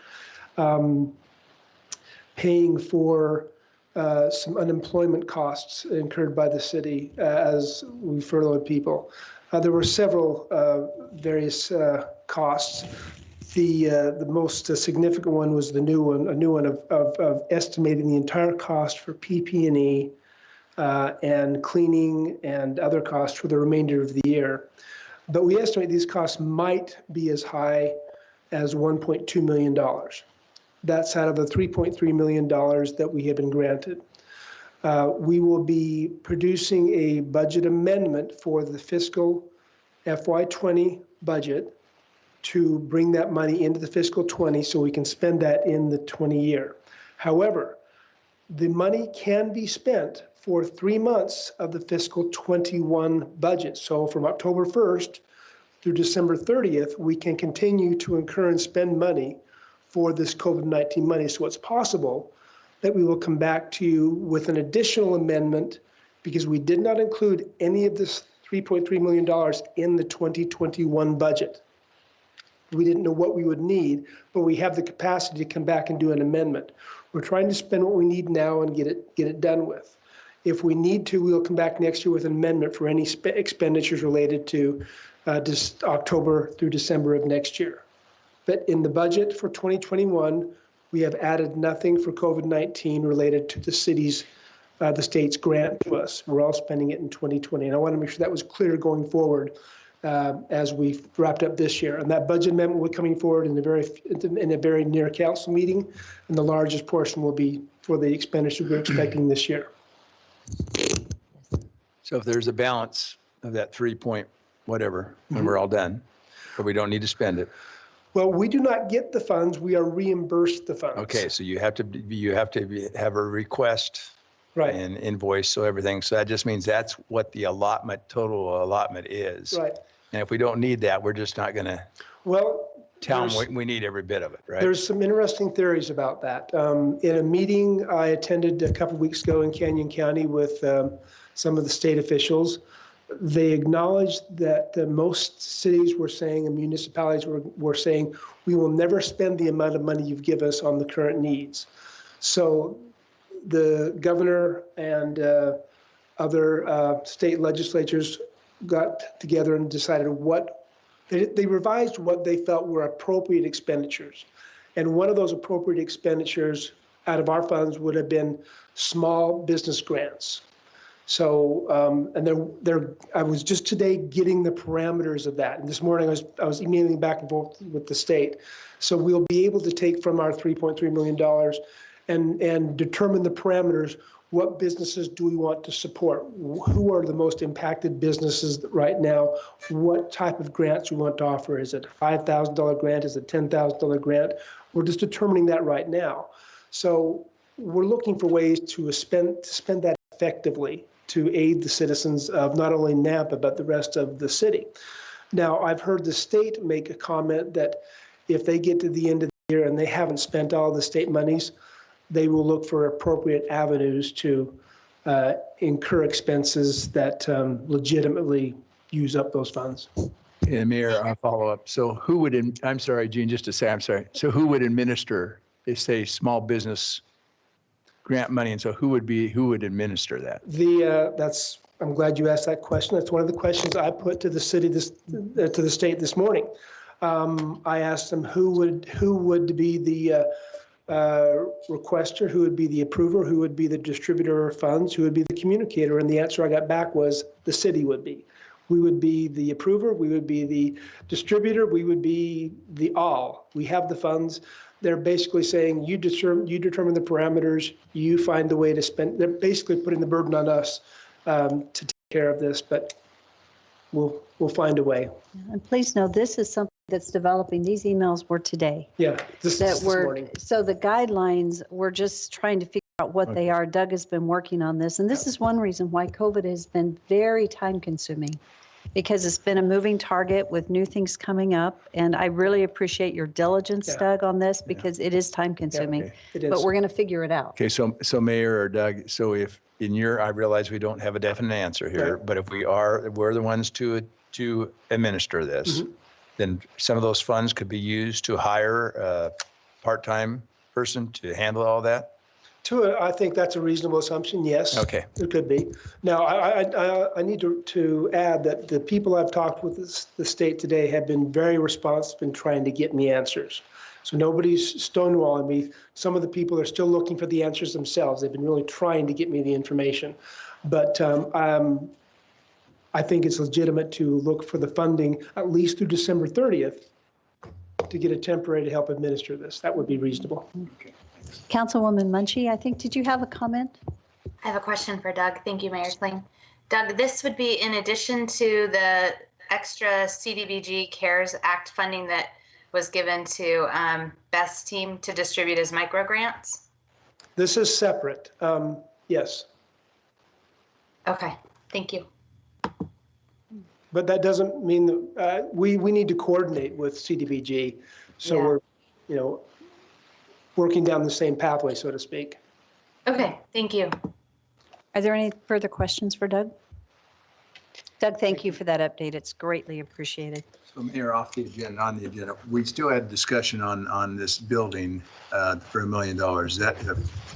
Paying for some unemployment costs incurred by the city as we furloughed people. There were several various costs. The most significant one was a new one of estimating the entire cost for PP&E and cleaning and other costs for the remainder of the year. But we estimate these costs might be as high as $1.2 million. That's out of the $3.3 million that we have been granted. We will be producing a budget amendment for the fiscal FY20 budget to bring that money into the fiscal 20 so we can spend that in the 20 year. However, the money can be spent for 3 months of the fiscal 21 budget. So from October 1st through December 30th, we can continue to incur and spend money for this COVID-19 money. So it's possible that we will come back to you with an additional amendment because we did not include any of this $3.3 million in the 2021 budget. We didn't know what we would need, but we have the capacity to come back and do an amendment. We're trying to spend what we need now and get it done with. If we need to, we'll come back next year with an amendment for any expenditures related to October through December of next year. But in the budget for 2021, we have added nothing for COVID-19 related to the state's grant to us. We're all spending it in 2020. And I want to make sure that was clear going forward as we wrapped up this year. And that budget amendment will be coming forward in a very near council meeting. And the largest portion will be for the expenditure we're expecting this year. So if there's a balance of that 3 point whatever, when we're all done, but we don't need to spend it. Well, we do not get the funds, we are reimbursed the funds. Okay, so you have to have a request Right. and invoice, so everything. So that just means that's what the total allotment is. Right. And if we don't need that, we're just not gonna, Well, Tell them we need every bit of it, right? There's some interesting theories about that. In a meeting I attended a couple weeks ago in Canyon County with some of the state officials, they acknowledged that most cities were saying and municipalities were saying, we will never spend the amount of money you've given us on the current needs. So the governor and other state legislatures got together and decided they revised what they felt were appropriate expenditures. And one of those appropriate expenditures out of our funds would have been small business grants. So, I was just today getting the parameters of that. And this morning I was emailing back and forth with the state. So we'll be able to take from our $3.3 million and determine the parameters. What businesses do we want to support? Who are the most impacted businesses right now? What type of grants we want to offer? Is it a $5,000 grant? Is it a $10,000 grant? We're just determining that right now. So we're looking for ways to spend that effectively to aid the citizens of not only Nampa, but the rest of the city. Now, I've heard the state make a comment that if they get to the end of the year and they haven't spent all the state monies, they will look for appropriate avenues to incur expenses that legitimately use up those funds. And Mayor, I'll follow up. So who would, I'm sorry, Gene, just to say, I'm sorry. So who would administer, they say, small business grant money, and so who would administer that? I'm glad you asked that question. That's one of the questions I put to the city, to the state this morning. I asked them who would be the requester, who would be the approver, who would be the distributor of funds, who would be the communicator, and the answer I got back was the city would be. We would be the approver, we would be the distributor, we would be the all. We have the funds. They're basically saying you determine the parameters, you find the way to spend. They're basically putting the burden on us to take care of this, but we'll find a way. And please know, this is something that's developing. These emails were today. Yeah, this morning. So the guidelines, we're just trying to figure out what they are. Doug has been working on this, and this is one reason why COVID has been very time consuming, because it's been a moving target with new things coming up. And I really appreciate your diligence, Doug, on this, because it is time consuming, It is. but we're going to figure it out. Okay, so Mayor or Doug, so if I realize we don't have a definite answer here, but if we're the ones to administer this, then some of those funds could be used to hire a part-time person to handle all that? I think that's a reasonable assumption, yes. Okay. It could be. Now, I need to add that the people I've talked with the state today have been very responsive in trying to get me answers. So nobody's stonewalling me. Some of the people are still looking for the answers themselves. They've been really trying to get me the information. But I think it's legitimate to look for the funding at least through December 30th to get a temporary to help administer this. That would be reasonable. Okay. Councilwoman Munchie, I think, did you have a comment? I have a question for Doug. Thank you, Mayor Sling. Doug, this would be in addition to the extra CDBG CARES Act funding that was given to Beth's team to distribute as micro grants? This is separate, yes. Okay, thank you. But that doesn't mean that we need to coordinate with CDBG. So we're, working down the same pathway, so to speak. Okay, thank you. Are there any further questions for Doug? Doug, thank you for that update. It's greatly appreciated. So Mayor, on the agenda, we still had discussion on this building for $1 million. Is that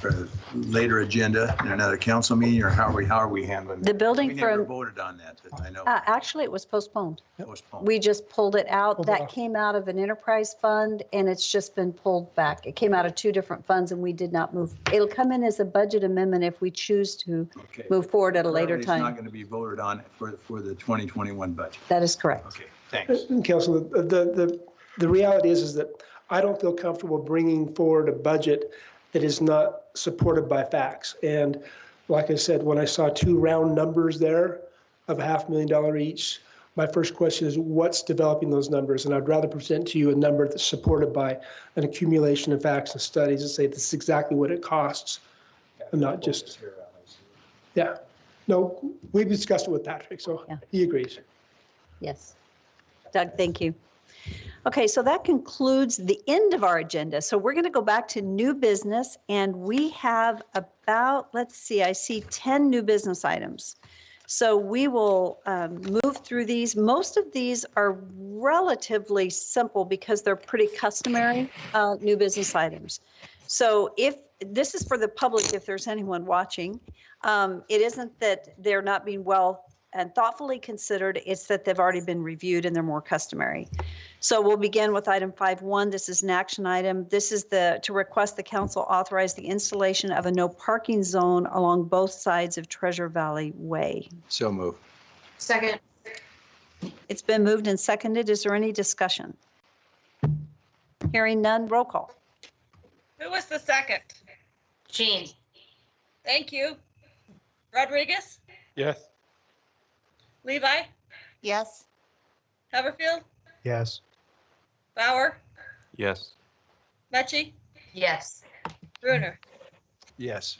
for a later agenda in another council meeting, or how are we handling that? The building We never for, voted on that, I know. actually, it was postponed. Postponed. We just pulled it out. Pulled it That off. came out of an enterprise fund, and it's just been pulled back. It came out of two different funds, and we did not move. It'll come in as a budget amendment if we choose to move forward at a later It's not time. going to be voted on for the 2021 budget. That is correct. Okay, thanks. Council, the reality is that I don't feel comfortable bringing forward a budget that is not supported by facts. And like I said, when I saw two round numbers there of $500,000 each, my first question is what's developing those numbers? And I'd rather present to you a number that's supported by an accumulation of facts and studies and say this is exactly what it costs, and not just, No, we've discussed it with Patrick, so he agrees. Yes. Doug, thank you. Okay, so that concludes the end of our agenda. So we're going to go back to new business, and we have about, let's see, I see 10 new business items. So we will move through these. Most of these are relatively simple because they're pretty customary new business items. So if this is for the public, if there's anyone watching, it isn't that they're not being well and thoughtfully considered, it's that they've already been reviewed and they're more customary. So we'll begin with item 5.1. This is an action item. This is to request the council authorize the installation of a no parking zone along both sides of Treasure Valley Way. So move. Second. It's been moved and seconded. Is there any discussion? Hearing none, roll call. Who was the second? Jean. Thank you. Rodriguez? Yes. Levi? Yes. Haverfield? Yes. Bauer? Yes. Mucci? Yes. Brunner? Yes.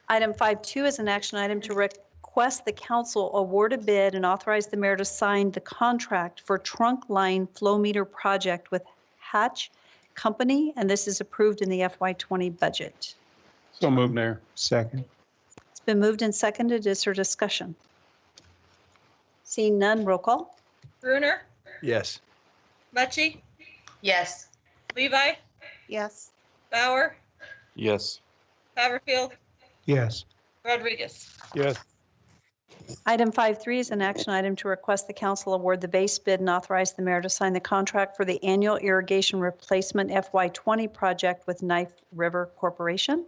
Item 5.2 is an action item to request the council award a bid and authorize the mayor to sign the contract for trunk line flow meter project with Hatch Company, and this is approved in the FY20 budget. So moved, Mayor. Second. It's been moved and seconded. Is there discussion? Seeing none, roll call. Brunner? Yes. Mucci? Yes. Levi? Yes. Bauer? Yes. Haverfield? Yes. Rodriguez? Yes. Item 5.3 is an action item to request the council award the base bid and authorize the mayor to sign the contract for the annual irrigation replacement FY20 project with Knife River Corporation.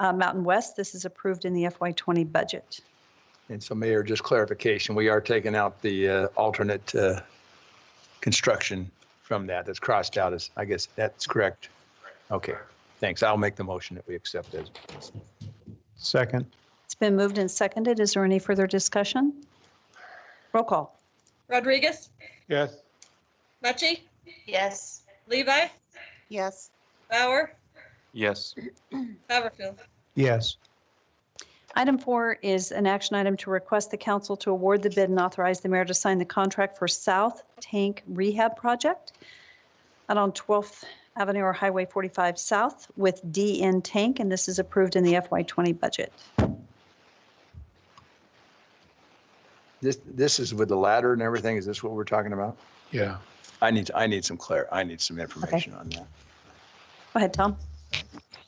Mountain West, this is approved in the FY20 budget. And so Mayor, just clarification, we are taking out the alternate construction from that. That's crossed out as, I guess that's correct. Okay, thanks. I'll make the motion that we accept as. Second. It's been moved and seconded. Is there any further discussion? Roll call. Rodriguez? Yes. Mucci? Yes. Levi? Yes. Bauer? Yes. Haverfield? Yes. Item 4 is an action item to request the council to award the bid and authorize the mayor to sign the contract for South Tank Rehab Project out on 12th Avenue or Highway 45 South with DN Tank, and this is approved in the FY20 budget. This is with the ladder and everything. Is this what we're talking about? Yeah. I need some information on that. Go ahead, Tom.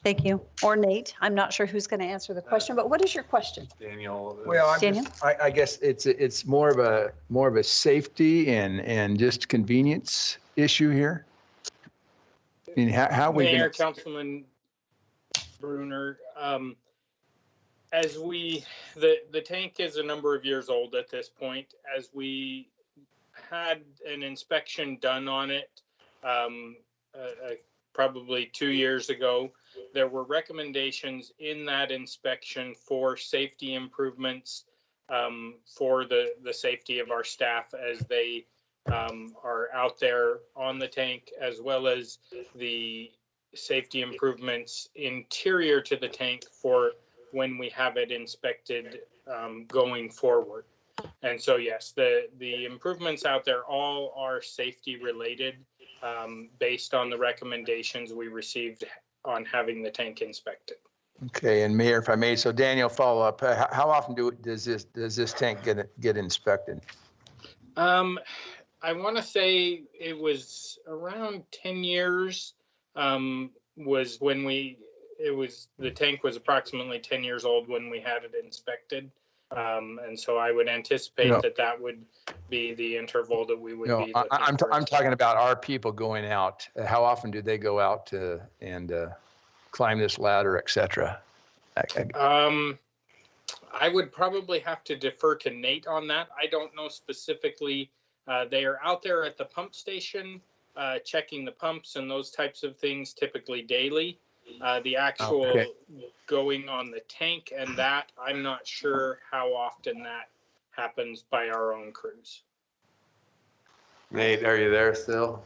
Thank you. Or Nate. I'm not sure who's going to answer the question, but what is your question? Daniel. Well, Daniel? I guess it's more of a safety and just convenience issue here. I mean, how we Mayor, gonna- Councilman Brunner, as the tank is a number of years old at this point. As we had an inspection done on it, probably 2 years ago, there were recommendations in that inspection for safety improvements for the safety of our staff as they are out there on the tank, as well as the safety improvements interior to the tank for when we have it inspected going forward. And so, yes, the improvements out there all are safety related based on the recommendations we received on having the tank inspected. Okay, and Mayor, if I may, so Daniel, follow up. How often does this tank get inspected? I want to say it was around 10 years was when the tank was approximately 10 years old when we had it inspected. And so I would anticipate that would be the interval that we would be. I'm talking about our people going out. How often do they go out and climb this ladder, et cetera? I would probably have to defer to Nate on that. I don't know specifically. They are out there at the pump station, checking the pumps and those types of things typically daily. The actual going on the tank and that, I'm not sure how often that happens by our own crews. Nate, are you there still?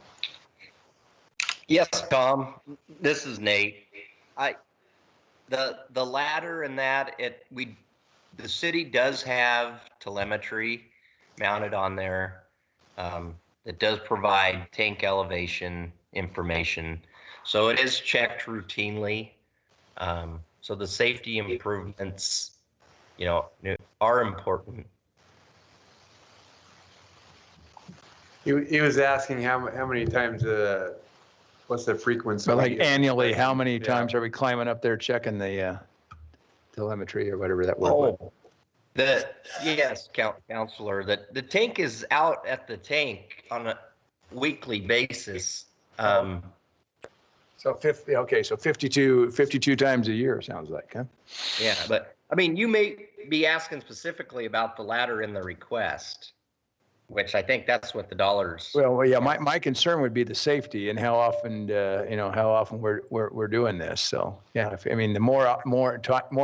Yes, Tom. This is Nate. The ladder and that the city does have telemetry mounted on there. that does provide tank elevation information. So it is checked routinely. So the safety improvements, are important. He was asking how many times, what's the frequency? So like annually, how many Yeah. times are we climbing up there checking the telemetry or whatever that word was? Oh, yes, Counselor, the tank is out at the tank on a weekly basis. So 50, okay, so 52 times a year, sounds like, huh? Yeah, but I mean, you may be asking specifically about the ladder in the request, which I think that's what the dollars. Well, yeah, my concern would be the safety and how often, how often we're doing this. So, yeah, I mean, the more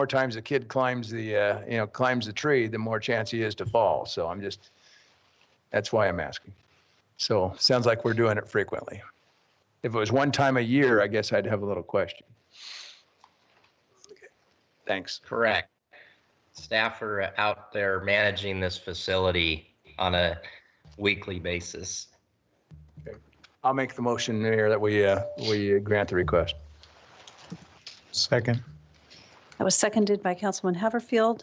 times the kid climbs the tree, the more chance he is to fall. So that's why I'm asking. So sounds like we're doing it frequently. If it was one time a year, I guess I'd have a little question. Thanks. Correct. Staff are out there managing this facility on a weekly basis. I'll make the motion, Mayor, that we grant the request. Second. That was seconded by Councilman Haverfield.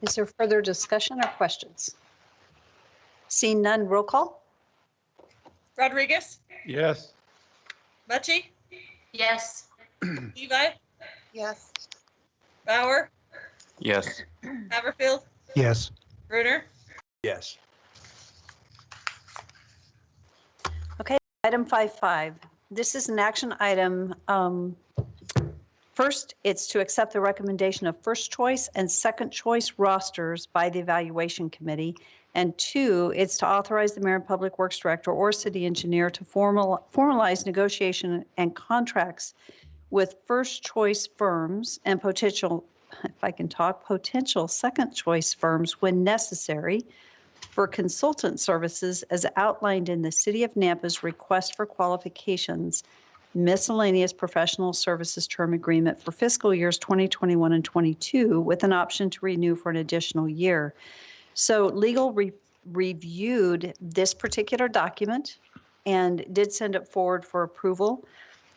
Is there further discussion or questions? Seeing none, roll call? Rodriguez, Yes. Mucci, Yes. Levi, Yes. Bauer, Yes. Haverfield, Yes. Brunner. Yes. Item 5.5. This is an action item. First, it's to accept the recommendation of first choice and second choice rosters by the evaluation committee. And 2, it's to authorize the mayor and public works director or city engineer to formalize negotiation and contracts with first choice firms and potential second choice firms when necessary for consultant services as outlined in the City of Nampa's request for qualifications miscellaneous professional services term agreement for fiscal years 2021 and 22 with an option to renew for an additional year. So legal reviewed this particular document and did send it forward for approval.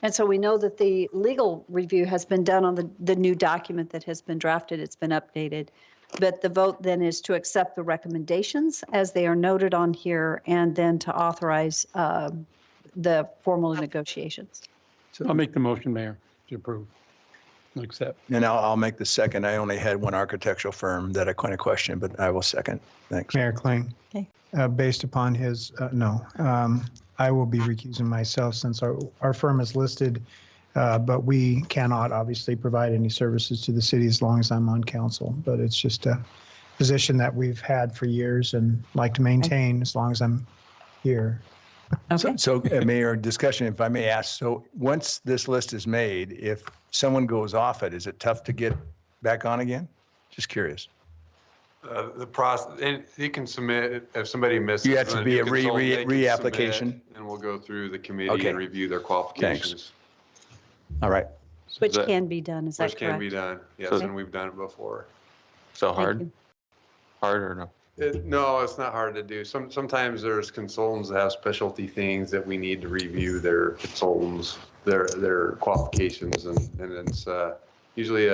And so we know that the legal review has been done on the new document that has been drafted. It's been updated. But the vote then is to accept the recommendations as they are noted on here and then to authorize the formal negotiations. I'll make the motion, Mayor, to approve. Accept. And I'll make the second. I only had one architectural firm that I kind of questioned, but I will second. Thanks. Mayor Kling. Okay. Based upon his, no, I will be recusing myself since our firm is listed, but we cannot obviously provide any services to the city as long as I'm on council. But it's just a position that we've had for years and like to maintain as long as I'm here. Okay. So Mayor, discussion, if I may ask, so once this list is made, if someone goes off it, is it tough to get back on again? Just curious. The process, you can submit, if somebody misses. You have to then be a new consultant, they can reapplication? submit, And we'll go through the committee Okay. and review their qualifications. All right. Which can be done, is that Which can correct? be done, yes, So- and we've done it before. So Thank hard? you. Hard or no? No, it's not hard to do. Sometimes there's consultants that have specialty things that we need to review their consultants, their qualifications, and it's usually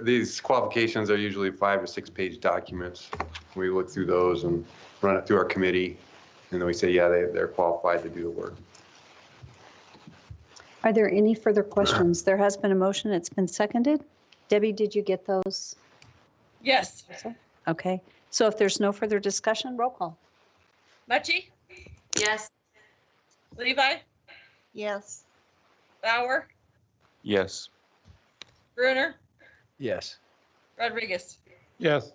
these qualifications are usually 5 to 6 page documents. We look through those and run it through our committee, and then we say, yeah, they're qualified to do the work. Are there any further questions? There has been a motion. It's been seconded. Debbie, did you get those? Yes. Okay. So if there's no further discussion, roll call. Mucci, Yes. Levi, Yes. Bauer, Yes. Brunner, Yes. Rodriguez. Yes.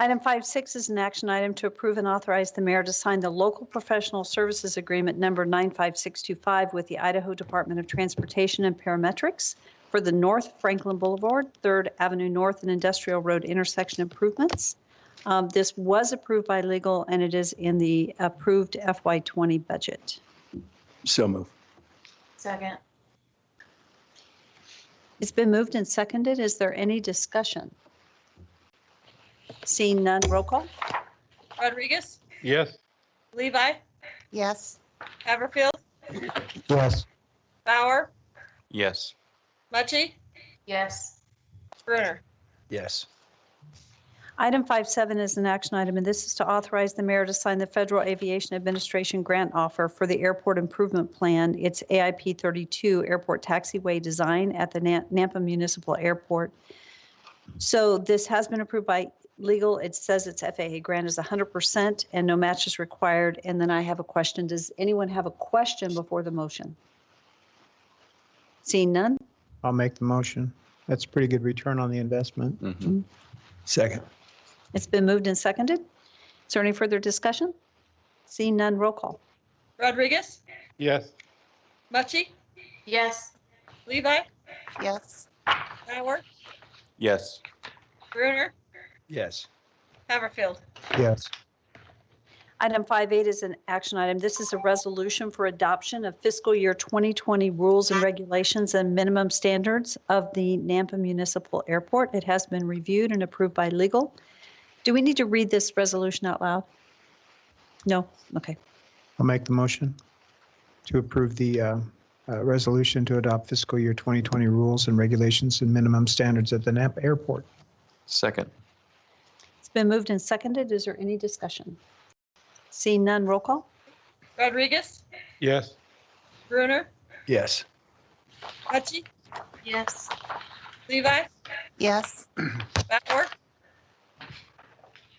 Item 5.6 is an action item to approve and authorize the mayor to sign the local professional services agreement number 95625 with the Idaho Department of Transportation and Parametrics for the North Franklin Boulevard, 3rd Avenue North and Industrial Road intersection improvements. This was approved by legal and it is in the approved FY20 budget. So move. Second. It's been moved and seconded. Is there any discussion? Seeing none, roll call. Rodriguez, Yes. Levi, Yes. Haverfield, Yes. Bauer, Yes. Mucci, Yes. Brunner. Yes. Item 5.7 is an action item, and this is to authorize the mayor to sign the Federal Aviation Administration grant offer for the Airport Improvement Plan. It's AIP 32 Airport Taxiway Design at the Nampa Municipal Airport. So this has been approved by legal. It says its FAA grant is 100% and no match is required. And then I have a question. Does anyone have a question before the motion? Seeing none? I'll make the motion. That's a pretty good return on the investment. Second. It's been moved and seconded. Is there any further discussion? Seeing none, roll call. Rodriguez, Yes. Mucci, Yes. Levi, Yes. Bauer, Yes. Brunner, Yes. Haverfield. Yes. Item 5.8 is an action item. This is a resolution for adoption of fiscal year 2020 rules and regulations and minimum standards of the Nampa Municipal Airport. It has been reviewed and approved by legal. Do we need to read this resolution out loud? No? Okay. I'll make the motion to approve the resolution to adopt fiscal year 2020 rules and regulations and minimum standards at the Nampa Airport. Second. It's been moved and seconded. Is there any discussion? Seeing none, roll call. Rodriguez, Yes. Brunner, Yes. Mucci, Yes. Levi, Yes. Bauer,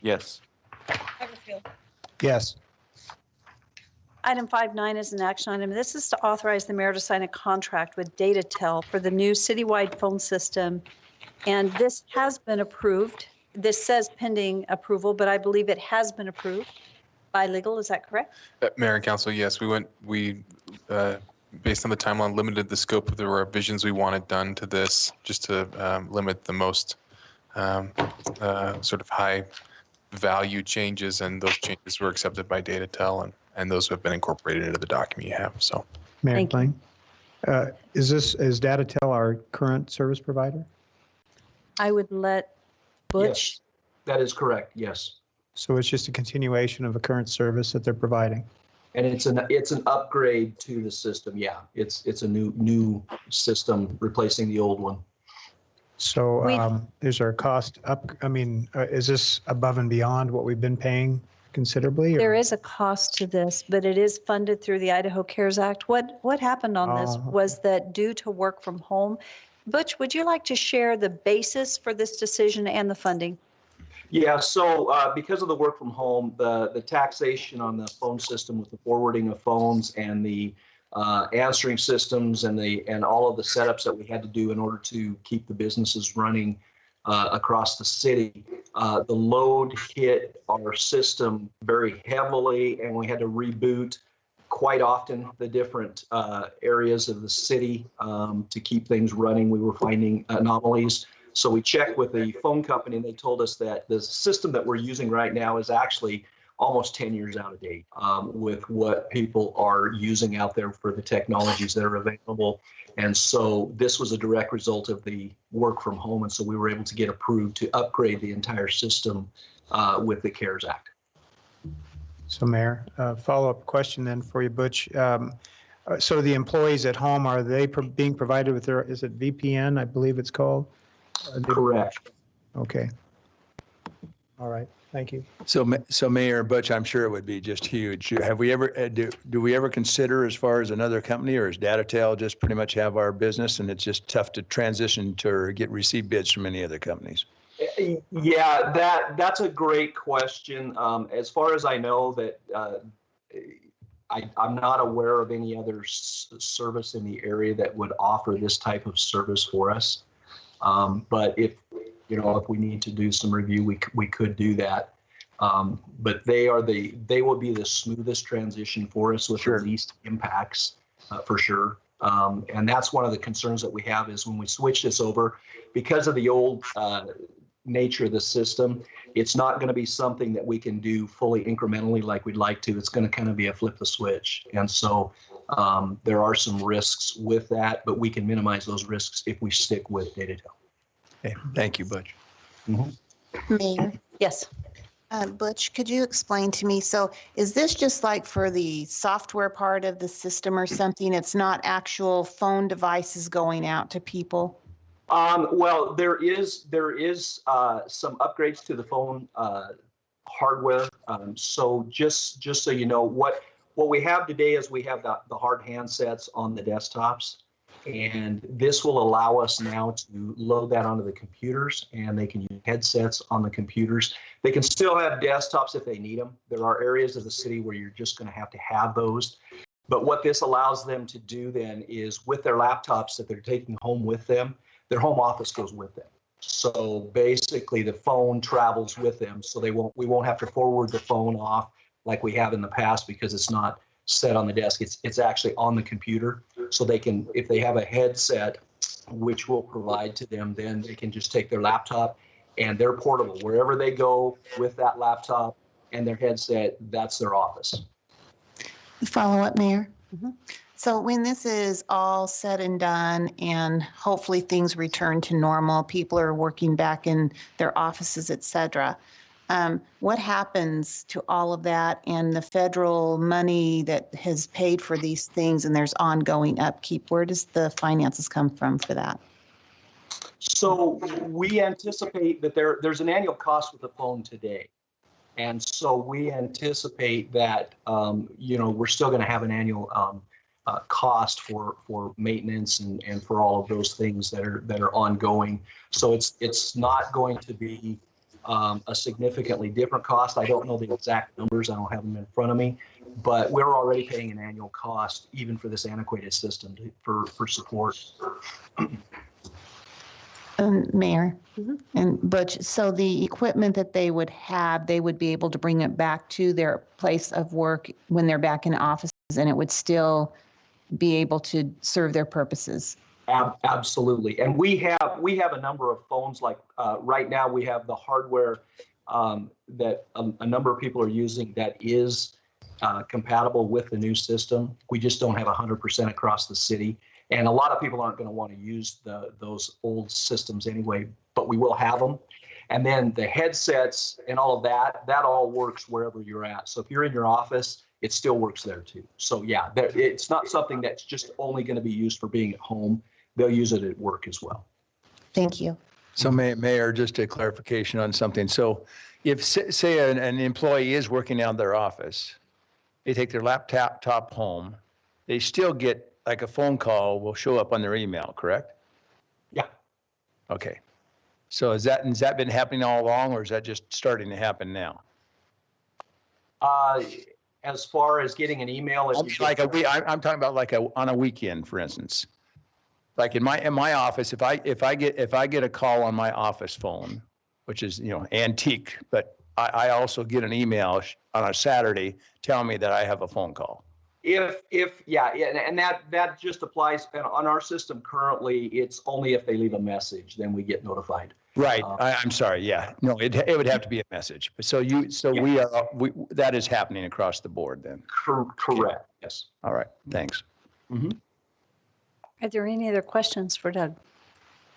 Yes. Haverfield. Yes. Item 5.9 is an action item. This is to authorize the mayor to sign a contract with DataTel for the new citywide phone system. And this has been approved. This says pending approval, but I believe it has been approved by legal. Is that correct? Mayor and council, yes, based on the timeline, limited the scope of the revisions we wanted done to this, just to limit the most sort of high value changes, and those changes were accepted by DataTel, and those have been incorporated into the document you have, so. Mayor Thank you. Kling, is DataTel our current service provider? I would let Butch. That is correct, yes. So it's just a continuation of a current service that they're providing? And it's an upgrade to the system, yeah. It's a new system replacing the old one. So is our cost up, is this above and beyond what we've been paying considerably? or- There is a cost to this, but it is funded through the Idaho CARES Act. What happened on this Oh. was that due to work from home, Butch, would you like to share the basis for this decision and the funding? Yeah, so because of the work from home, the taxation on the phone system with the forwarding of phones and the answering systems and all of the setups that we had to do in order to keep the businesses running across the city, the load hit our system very heavily, and we had to reboot quite often the different areas of the city to keep things running. We were finding anomalies. So we checked with the phone company, and they told us that the system that we're using right now is actually almost 10 years out of date with what people are using out there for the technologies that are available. And so this was a direct result of the work from home. And so we were able to get approved to upgrade the entire system with the CARES Act. So Mayor, follow-up question then for you, Butch. So the employees at home, are they being provided with their, is it VPN, I believe it's called? Correct. Okay. All right, thank you. So Mayor Butch, I'm sure it would be just huge. Have we ever, do we ever consider as far as another company, or is DataTel just pretty much have our business and it's just tough to transition to or receive bids from any other companies? Yeah, that's a great question. As far as I know, that I'm not aware of any other service in the area that would offer this type of service for us. But if we need to do some review, we could do that. But they will be the smoothest transition for us with the least impacts for sure. And that's one of the concerns that we have is when we switch this over, because of the old nature of the system, it's not going to be something that we can do fully incrementally like we'd like to. It's going to kind of be a flip the switch. And so there are some risks with that, but we can minimize those risks if we stick with DataTel. Okay, thank you, Butch. Mayor, Yes. Butch, could you explain to me, so is this just like for the software part of the system or something? It's not actual phone devices going out to people? Well, there is some upgrades to the phone hardware. So just so you know, what we have today is we have the hard handsets on the desktops, and this will allow us now to load that onto the computers, and they can use headsets on the computers. They can still have desktops if they need them. There are areas of the city where you're just going to have those. But what this allows them to do then is, with their laptops that they're taking home with them, their home office goes with them. So basically the phone travels with them, so we won't have to forward the phone off like we have in the past, because it's not set on the desk. It's actually on the computer. So they can, if they have a headset, which we'll provide to them, then they can just take their laptop, and they're portable. Wherever they go with that laptop and their headset, that's their office. Follow up, Mayor? So when this is all said and done and hopefully things return to normal, people are working back in their offices, et cetera, what happens to all of that and the federal money that has paid for these things, and there's ongoing upkeep? Where does the finances come from for that? So we anticipate that there's an annual cost with the phone today. And so we anticipate that, we're still going to have an annual cost for maintenance and for all of those things that are ongoing. So it's not going to be a significantly different cost. I don't know the exact numbers. I don't have them in front of me, but we're already paying an annual cost even for this antiquated system for support. Mayor and Butch, so the equipment that they would have, they would be able to bring it back to their place of work when they're back in offices, and it would still be able to serve their purposes? Absolutely. And we have a number of phones, like right now we have the hardware that a number of people are using that is compatible with the new system. We just don't have 100% across the city. And a lot of people aren't going to want to use those old systems anyway, but we will have them. And then the headsets and all of that all works wherever you're at. So if you're in your office, it still works there too. So yeah, it's not something that's just only going to be used for being at home. They'll use it at work as well. Thank you. So Mayor, just a clarification on something. So if, say an employee is working out of their office, they take their laptop home, they still get, like, a phone call will show up on their email, correct? Yeah. Okay. So has that been happening all along, or is that just starting to happen now? As far as getting an email, I'm talking about on a weekend, for instance. Like in my office, if I get a call on my office phone, which is, antique, but I also get an email on a Saturday telling me that I have a phone call. And that just applies on our system currently. It's only if they leave a message, then we get notified. Right. I'm sorry. Yeah. No, it would have to be a message. But that is happening across the board then. Correct. Yes. All right. Thanks. Mm-hmm. Are there any other questions for Doug?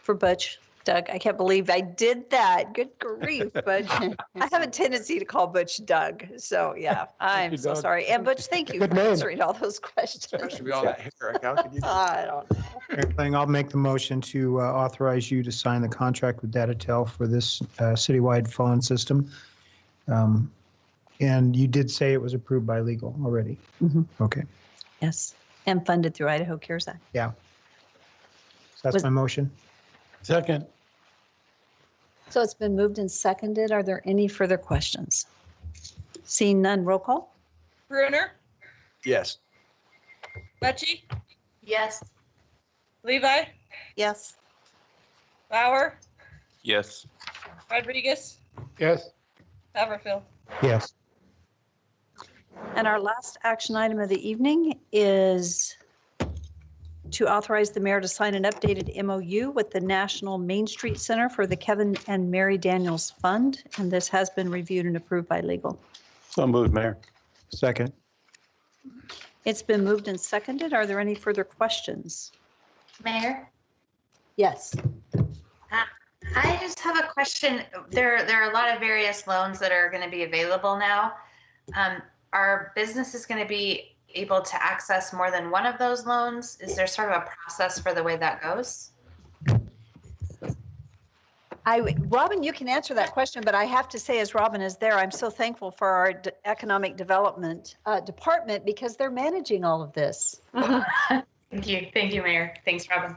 For Butch? Doug, I can't believe I did that. Good grief, Butch. I have a tendency to call Butch Doug. So yeah, I'm so sorry. And Butch, thank you for answering all those questions. Especially all that hair. How could you do I don't know. I'll make the motion to authorize you to sign the contract with Datatel for this citywide phone system. And you did say it was approved by legal already. Okay. Yes, and funded through Idaho CARES Act. Yeah. So that's my motion. Second. So it's been moved and seconded. Are there any further questions? Seeing none, roll call? Bruner, Yes. Butchie, Yes. Levi, Yes. Bauer, Yes. Rodriguez, Yes. Haverfield. Yes. And our last action item of the evening is to authorize the mayor to sign an updated MOU with the National Main Street Center for the Kevin and Mary Daniels Fund. And this has been reviewed and approved by legal. So moved, Mayor. Second. It's been moved and seconded. Are there any further questions? Mayor? Yes. I just have a question. There are a lot of various loans that are going to be available now. Are businesses going to be able to access more than one of those loans? Is there sort of a process for the way that goes? Robin, you can answer that question, but I have to say, as Robin is there, I'm so thankful for our economic development department because they're managing all of this. Thank you, Mayor. Thanks, Robin.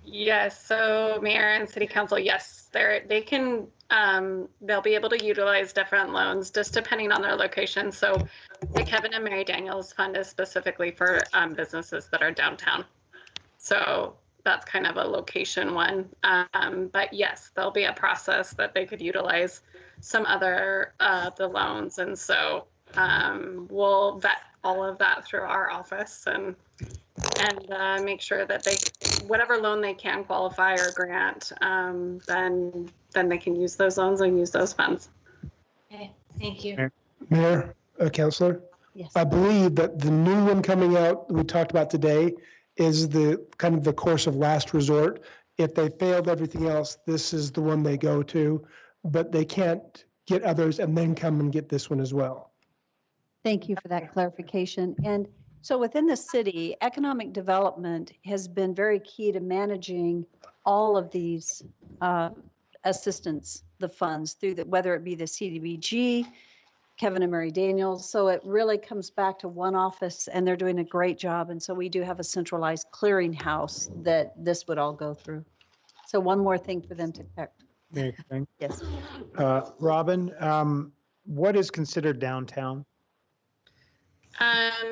Yes, so Mayor and City Council, yes, they can, they'll be able to utilize different loans just depending on their location. So the Kevin and Mary Daniels Fund is specifically for businesses that are downtown. So that's kind of a location one. But yes, there'll be a process that they could utilize some other the loans. And so we'll vet all of that through our office and make sure that they, whatever loan they can qualify or grant, then they can use those loans and use those funds. Okay, thank you. Mayor, Councilor? Yes. I believe that the new one coming out, we talked about today, is the kind of the course of last resort. If they failed everything else, this is the one they go to, but they can't get others and then come and get this one as well. Thank you for that clarification. And so within the city, economic development has been very key to managing all of these assistance, the funds through the, whether it be the CDBG, Kevin and Mary Daniels. So it really comes back to one office and they're doing a great job. And so we do have a centralized clearinghouse that this would all go through. So one more thing for them to correct. Mayor King? Yes. Robin, what is considered downtown?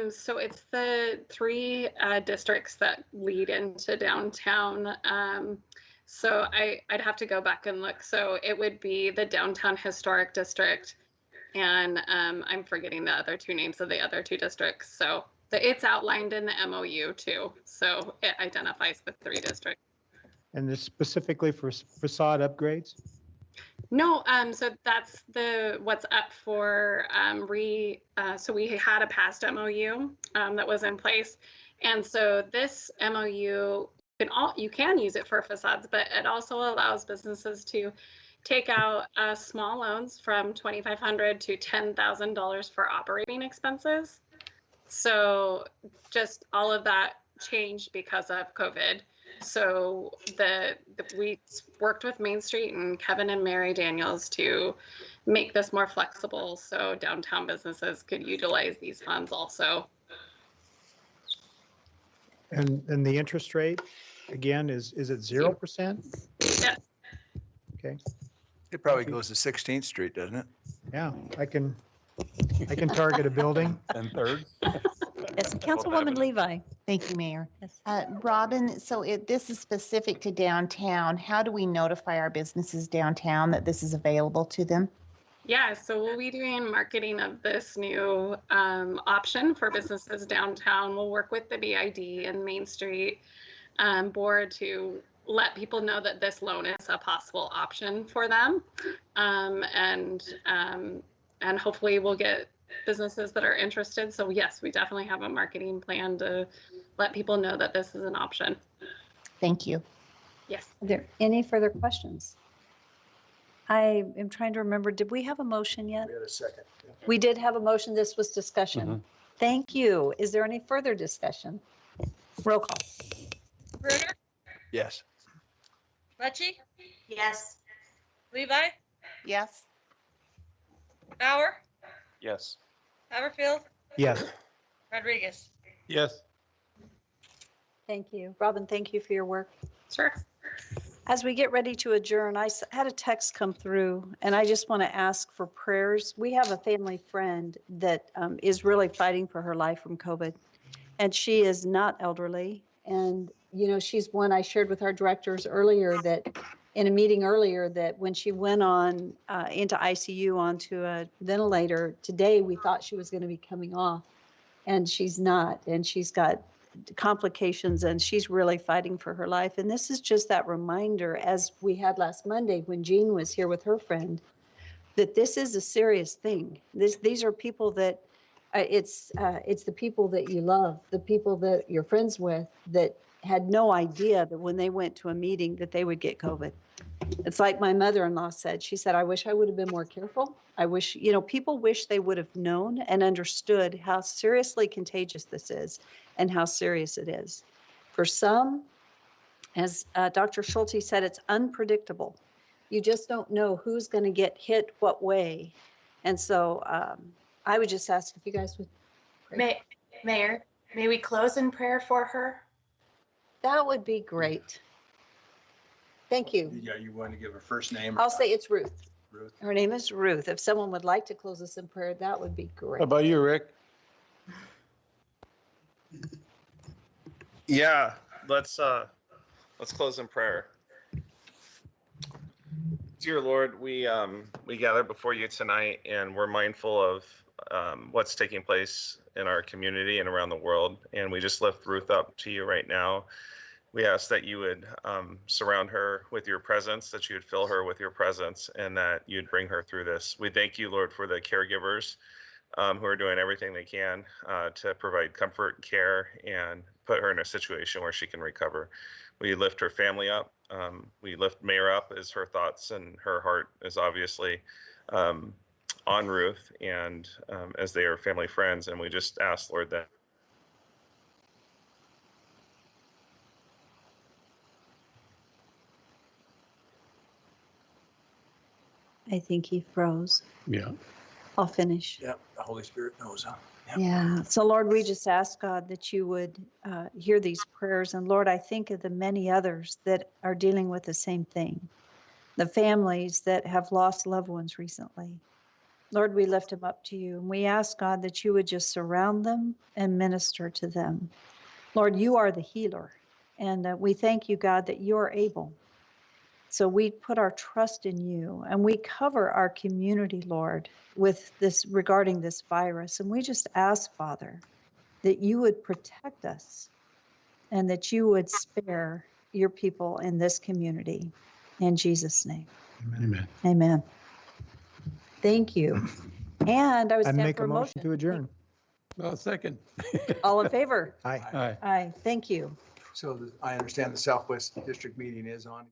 So it's the three districts that lead into downtown. So I'd have to go back and look. So it would be the Downtown Historic District, and I'm forgetting the other two names of the other two districts. So it's outlined in the MOU too. So it identifies the three districts. And this specifically for facade upgrades? No, so that's what's up for so we had a past MOU that was in place. And so this MOU, you can use it for facades, but it also allows businesses to take out small loans from $2,500 to $10,000 for operating expenses. So just all of that changed because of COVID. So we worked with Main Street and Kevin and Mary Daniels to make this more flexible so downtown businesses could utilize these funds also. And the interest rate, again, is it 0%? Yes. Okay. It probably goes to 16th Street, doesn't it? Yeah, I can target a building. And Third. Yes, Councilwoman Levi. Thank you, Mayor. Yes. Robin, so this is specific to downtown. How do we notify our businesses downtown that this is available to them? Yeah, so we'll be doing marketing of this new option for businesses downtown. We'll work with the BID and Main Street board to let people know that this loan is a possible option for them. And hopefully we'll get businesses that are interested. So yes, we definitely have a marketing plan to let people know that this is an option. Thank you. Yes. Are there any further questions? I am trying to remember, did we have a motion yet? We had a second. We did have a motion. This was discussion. Thank you. Is there any further discussion? Roll call. Bruder, Yes. Lecce, Yes. Levi, Yes. Bauer, Yes. Haverfield, Yes. Rodriguez. Yes. Thank you. Robin, thank you for your work. Sure. As we get ready to adjourn, I had a text come through and I just want to ask for prayers. We have a family friend that is really fighting for her life from COVID, and she is not elderly. And, you know, she's one I shared with our directors earlier that in a meeting earlier that when she went on into ICU onto a ventilator today, we thought she was going to be coming off, and she's not. And she's got complications and she's really fighting for her life. And this is just that reminder, as we had last Monday when Jean was here with her friend, that this is a serious thing. These are people that it's the people that you love, the people that you're friends with, that had no idea that when they went to a meeting that they would get COVID. It's like my mother-in-law said, she said, I wish I would have been more careful. I wish, people wish they would have known and understood how seriously contagious this is and how serious it is. For some, as Dr. Schulte said, it's unpredictable. You just don't know who's going to get hit what way. And so I would just ask if you guys would. Mayor, may we close in prayer for her? That would be great. Thank you. Yeah, you want to give her first name? I'll say it's Ruth. Ruth. Her name is Ruth. If someone would like to close us in prayer, that would be How great. about you, Rick? Yeah, let's close in prayer. Dear Lord, we gather before you tonight, and we're mindful of what's taking place in our community and around the world, and we just lift Ruth up to you right now. We ask that you would surround her with your presence, that you would fill her with your presence, and that you'd bring her through this. We thank you, Lord, for the caregivers who are doing everything they can to provide comfort, care, and put her in a situation where she can recover. We lift her family up. We lift Mayor up as her thoughts and her heart is obviously on Ruth and as they are family friends. And we just ask, Lord, that I think he froze. Yeah. I'll finish. Yeah, the Holy Spirit knows, huh? Yeah. So Lord, we just ask God that you would hear these prayers. And Lord, I think of the many others that are dealing with the same thing. The families that have lost loved ones recently. Lord, we lift them up to you. And we ask God that you would just surround them and minister to them. Lord, you are the healer. And we thank you, God, that you are able. So we put our trust in you and we cover our community, Lord, with this regarding this virus. And we just ask, Father, that you would protect us and that you would spare your people in this community. In Jesus' name. Amen. Amen. Thank you. And I was I stand make for a motion to adjourn. Well, second. All in favor? Aye. Aye. Aye. Thank you. So I understand the Southwest District meeting is on.